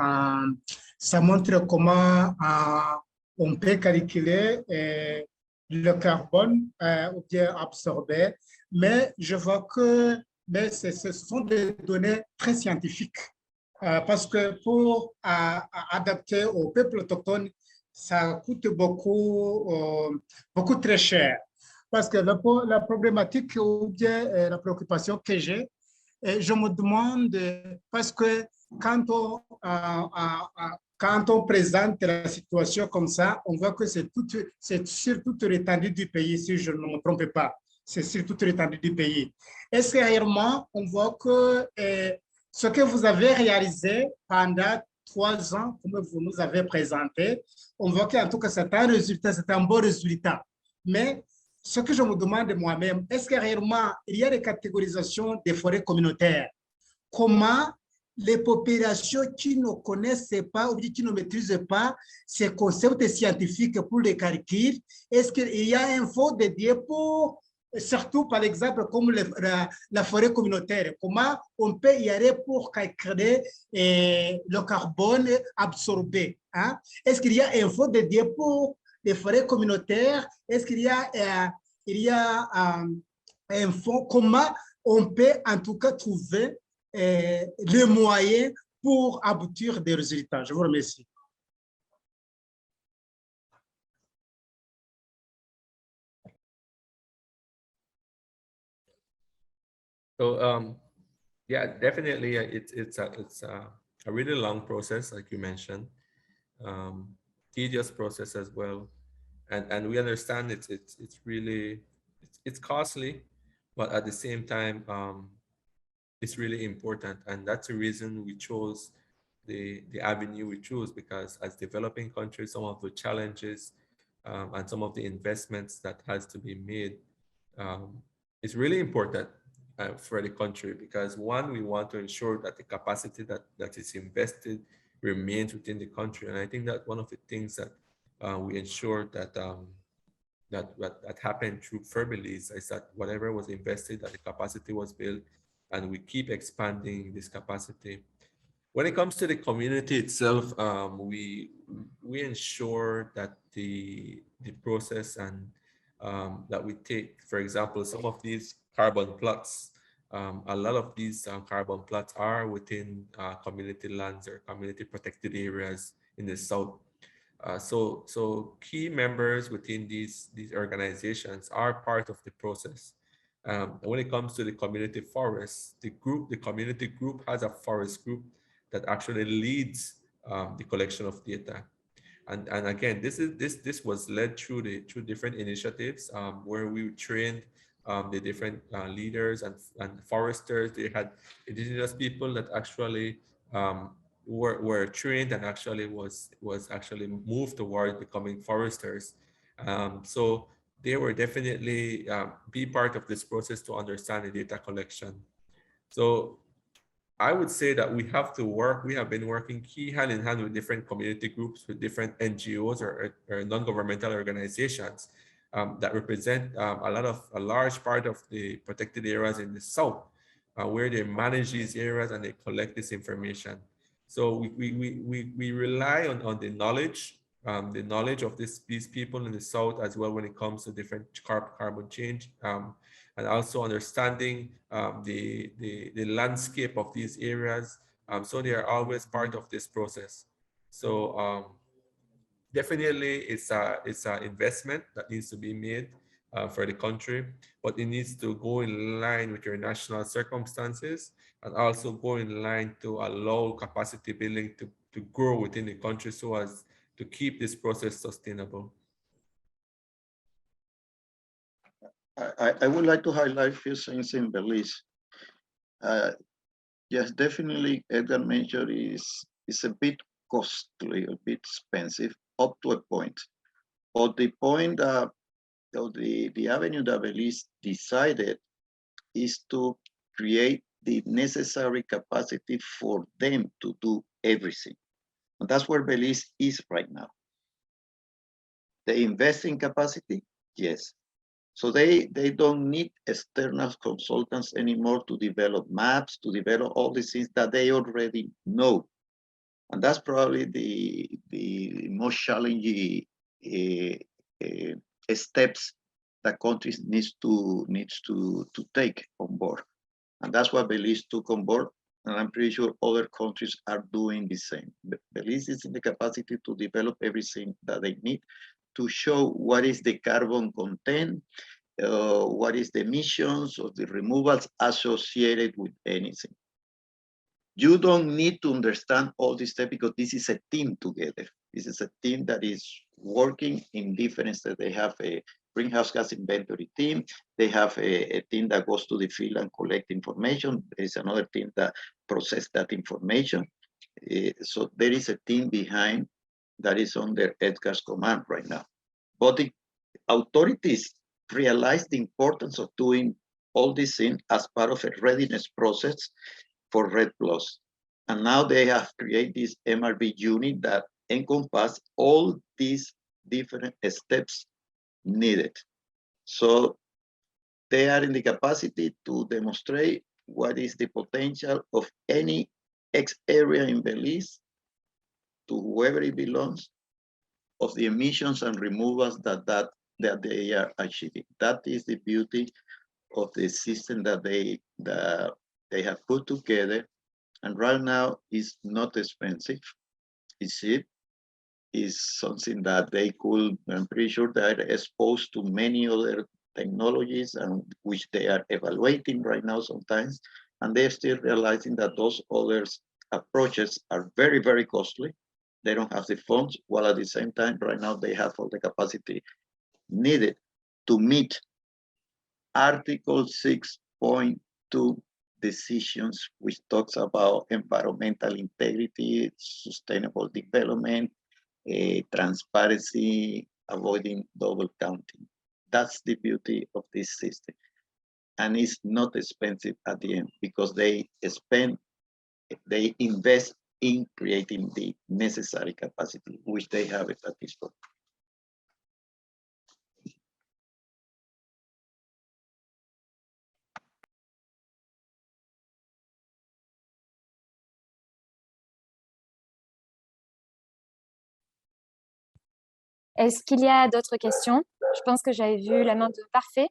ça montre comment on peut calculer le carbone ou bien absorbé, mais je vois que ce sont des données très scientifiques parce que pour adapter aux peuples autochtones, ça coûte beaucoup très cher. Parce que la problématique ou bien la préoccupation que j'ai, je me demande, parce que quand on présente la situation comme ça, on voit que c'est sur toute l'étendue du pays, si je ne me trompe pas. C'est sur toute l'étendue du pays. Est-ce que réellement, on voit que ce que vous avez réalisé pendant 3 ans, comme vous nous avez présenté, on voit qu'en tout cas, c'est un résultat, c'est un bon résultat. Mais ce que je me demande moi-même, est-ce que réellement, il y a des catégorisations des forêts communautaires? Comment les populations qui ne connaissent pas ou qui ne maîtrisent pas ces concepts scientifiques pour les calculs, est-ce qu'il y a un fonds dédié pour, surtout par exemple comme la forêt communautaire, comment on peut y aller pour calculer le carbone absorbé, hein? Est-ce qu'il y a un fonds dédié pour les forêts communautaires? Est-ce qu'il y a un fonds? Comment on peut en tout cas trouver les moyens pour aboutir des résultats? Je vous remercie. So yeah, definitely it's a really long process, like you mentioned, tedious process as well, and we understand it's really it's costly, but at the same time it's really important, and that's the reason we chose the avenue we chose, because as developing countries, some of the challenges and some of the investments that has to be made is really important for the country, because one, we want to ensure that the capacity that is invested remains within the country. And I think that one of the things that we ensured that that happened through Belize is that whatever was invested, that the capacity was built, and we keep expanding this capacity. When it comes to the community itself, we ensure that the process and that we take, for example, some of these carbon plots, a lot of these carbon plots are within community lands or community protected areas in the south. So key members within these organizations are part of the process. When it comes to the community forests, the community group has a forest group that actually leads the collection of data. And again, this was led through different initiatives where we trained the different leaders and foresters. They had indigenous people that actually were trained and actually was actually moved towards becoming foresters. So they were definitely be part of this process to understand the data collection. So I would say that we have been working key hand in hand with different community groups, with different NGOs or non-governmental organizations that represent a large part of the protected areas in the south, where they manage these areas and they collect this information. So we rely on the knowledge of these people in the south as well when it comes to different carbon change, and also understanding the landscape of these areas. So they are always part of this process. So definitely it's an investment that needs to be made for the country, but it needs to go in line with your national circumstances and also go in line to allow capacity building to grow within the country so as to keep this process sustainable. I would like to highlight a few things in Belize. Yes, definitely, Edgar mentioned is a bit costly, a bit expensive, up to a point. But the point of the avenue that Belize decided is to create the necessary capacity for them to do everything. And that's where Belize is right now. They invest in capacity, yes. So they don't need external consultants anymore to develop maps, to develop all these things that they already know. And that's probably the most challenging steps that countries needs to take on board. And that's what Belize took on board. And I'm pretty sure other countries are doing the same. Belize is in the capacity to develop everything that they need to show what is the carbon content, what is the emissions or the removals associated with anything. You don't need to understand all this stuff because this is a team together. This is a team that is working in different steps. They have greenhouse gas inventory team. They have a team that goes to the field and collect information. There is another team that process that information. So there is a team behind that is under Edgar's command right now. But the authorities realize the importance of doing all these things as part of a readiness process for RED+. And now they have created this MRV unit that encompass all these different steps needed. So they are in the capacity to demonstrate what is the potential of any X area in Belize to whoever it belongs of the emissions and removals that they are achieving. That is the beauty of the system that they have put together. And right now is not expensive. It's cheap. Is something that they could, I'm pretty sure they are exposed to many other technologies and which they are evaluating right now sometimes. And they're still realizing that those other approaches are very, very costly. They don't have the funds, while at the same time, right now they have all the capacity needed to meet Article 6.2 decisions, which talks about environmental integrity, sustainable development, transparency, avoiding double counting. That's the beauty of this system. And it's not expensive at the end because they invest in creating the necessary capacity, which they have at this point. Est-ce qu'il y a d'autres questions? Je pense que j'avais vu la main de Parfait.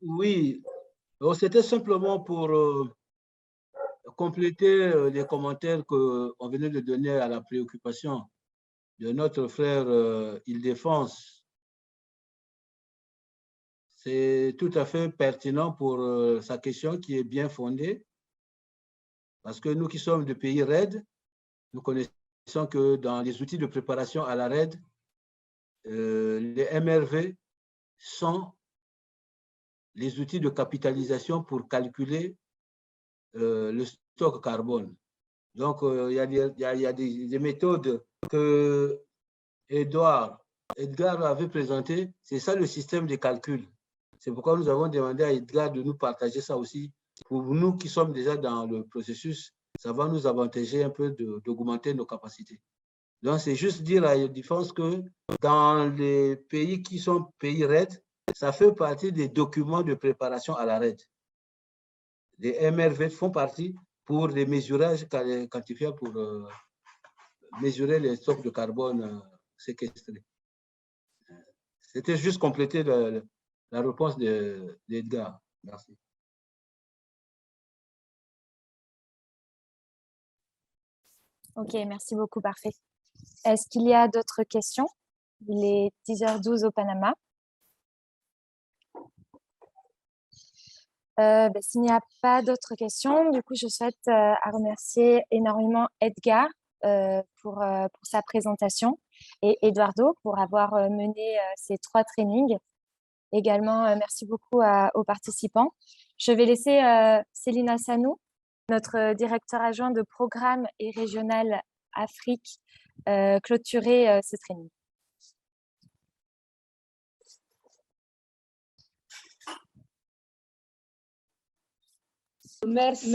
Oui, c'était simplement pour compléter les commentaires qu'on venait de donner à la préoccupation de notre frère Île-de-France. C'est tout à fait pertinent pour sa question qui est bien fondée, parce que nous qui sommes de pays RED, nous connaissons que dans les outils de préparation à la RED, les MRV sont les outils de capitalisation pour calculer le stock carbone. Donc, il y a des méthodes que Edgar avait présentées. C'est ça le système de calcul. C'est pourquoi nous avons demandé à Edgar de nous partager ça aussi. Pour nous qui sommes déjà dans le processus, ça va nous avantager un peu d'augmenter nos capacités. Donc, c'est juste dire à Île-de-France que dans les pays qui sont pays RED, ça fait partie des documents de préparation à la RED. Les MRV font partie pour les mesurages quantifiables pour mesurer les stocks de carbone séquestrés. C'était juste compléter la réponse d'Edgar. Merci. Ok, merci beaucoup, Parfait. Est-ce qu'il y a d'autres questions? Il est 10h12 au Panama. S'il n'y a pas d'autres questions, du coup, je souhaite à remercier énormément Edgar pour sa présentation et Eduardo pour avoir mené ces 3 trainings. Également, merci beaucoup aux participants. Je vais laisser Céline Sanou, notre directeur adjoint de programme et régional Afrique, clôturer ce training. Merci,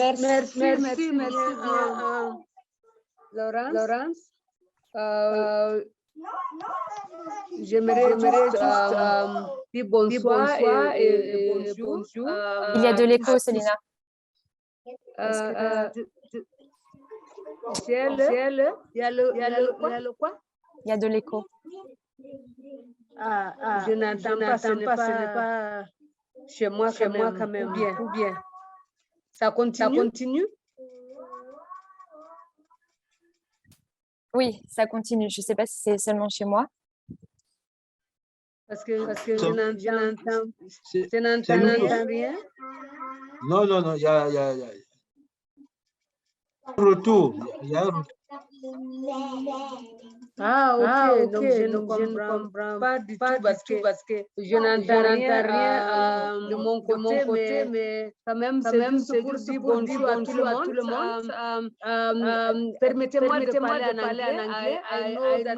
Laurence. J'aimerais dire bonsoir et bonjour. Il y a de l'écho, Célina. Il y a le quoi? Il y a de l'écho. Je n'entends pas, ce n'est pas chez moi quand même. Ou bien. Ça continue? Oui, ça continue. Je ne sais pas si c'est seulement chez moi. Parce que je n'entends rien. Non, il y a un retour. Ah, ok. Donc, je ne comprends pas du tout parce que je n'entends rien de mon côté, mais quand même, c'est juste pour dire bonjour à tout le monde. Permettez-moi de parler en anglais. I know that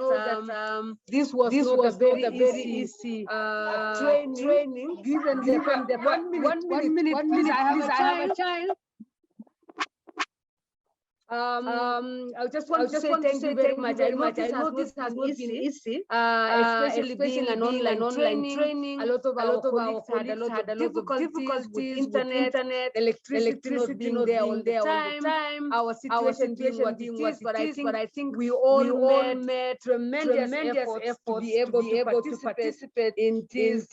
this was not a very easy training. Given the 1 minute, please, I have a child. I just want to say thank you very much. I know this has not been easy, especially being an online training. A lot of our colleagues had a lot of difficulties with internet, electricity not being there all the time. Our situation being what it is, but I think we all made tremendous efforts to be able to participate in this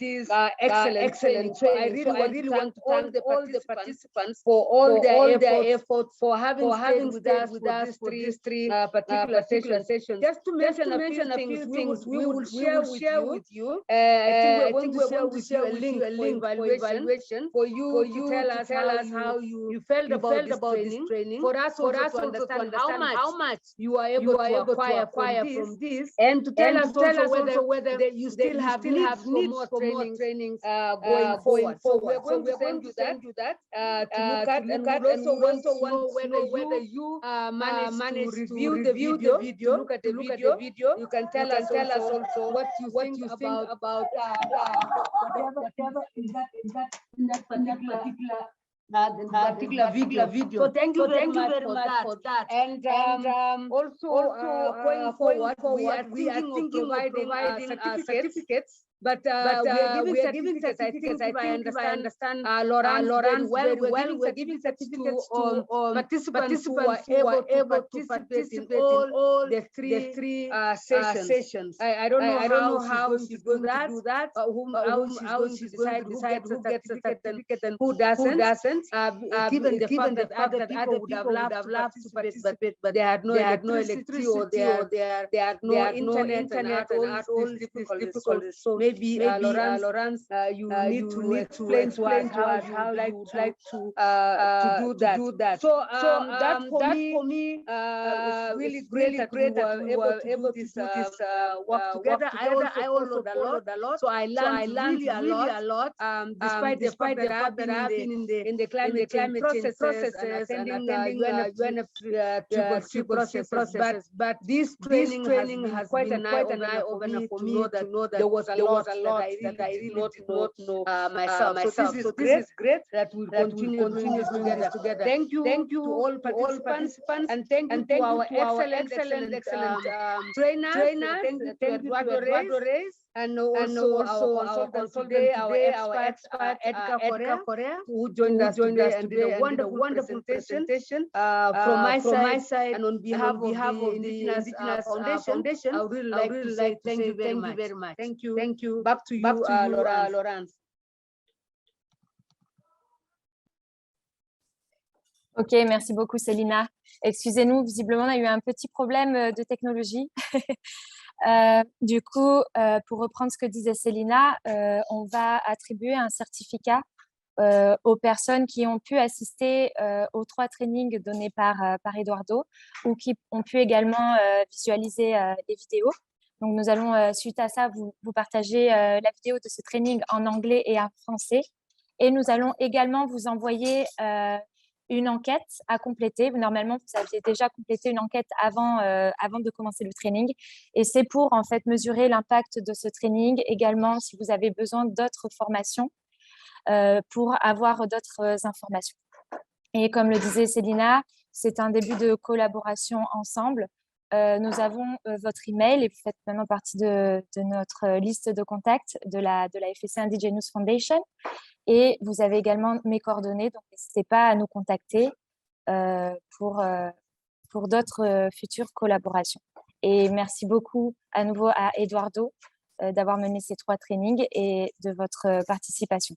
excellent training. So I really want to thank all the participants for all their efforts, for having with us for these three particular sessions. Just to mention a few things we will share with you. I think we're going to share a link for evaluation for you to tell us how you felt about this training. For us also to understand how much you are able to acquire from this, and to tell us also whether you still have needs for more trainings going forward. So we're going to send you that to look at, and we also want to know whether you manage to review the video, look at the video. You can tell us also what you think about whatever in that particular video. So thank you very much for that. And also going forward, we are thinking of providing certificates. But we are giving certificates. I understand Laurent very well. We're giving certificates to participants who are able to participate in all the three sessions. I don't know how she's going to do that. How she's going to decide who gets a certificate and who doesn't. Given the fact that other people would have loved to participate, but they had no electricity or they had no internet and all these difficulties. So maybe Laurence, you need to explain to us how you would like to do that. So that for me is really great that we were able to do this work together. I also followed a lot, so I learned really a lot. Despite the fact that I've been in the climate change processes and attending UNFCCC process, but this training has quite an eye-opener for me to know that there was a lot that I really did not know myself. So this is great that we continue doing this together. Thank you to all participants, and thank you to our excellent trainers. Thank you to Eduardo Reyes, and also our consultant today, our expert Edgar Correa, who joined us today and did a wonderful presentation from my side, and on behalf of the Indigenous Foundation. I would really like to say thank you very much. Thank you. Back to you, Laurence. Ok, merci beaucoup Célina. Excusez-nous, visiblement on a eu un petit problème de technologie. Du coup, pour reprendre ce que disait Célina, on va attribuer un certificat aux personnes qui ont pu assister aux 3 trainings donnés par Eduardo, ou qui ont pu également visualiser les vidéos. Donc, nous allons, suite à ça, vous partager la vidéo de ce training en anglais et en français. Et nous allons également vous envoyer une enquête à compléter. Normalement, vous aviez déjà complété une enquête avant de commencer le training. Et c'est pour, en fait, mesurer l'impact de ce training. Également, si vous avez besoin d'autres formations, pour avoir d'autres informations. Et comme le disait Célina, c'est un début de collaboration ensemble. Nous avons votre email et vous faites maintenant partie de notre liste de contacts de la FSC Indigenous Foundation. Et vous avez également mes coordonnées, donc n'hésitez pas à nous contacter pour d'autres futures collaborations. Et merci beaucoup à nouveau à Eduardo d'avoir mené ces 3 trainings et de votre participation.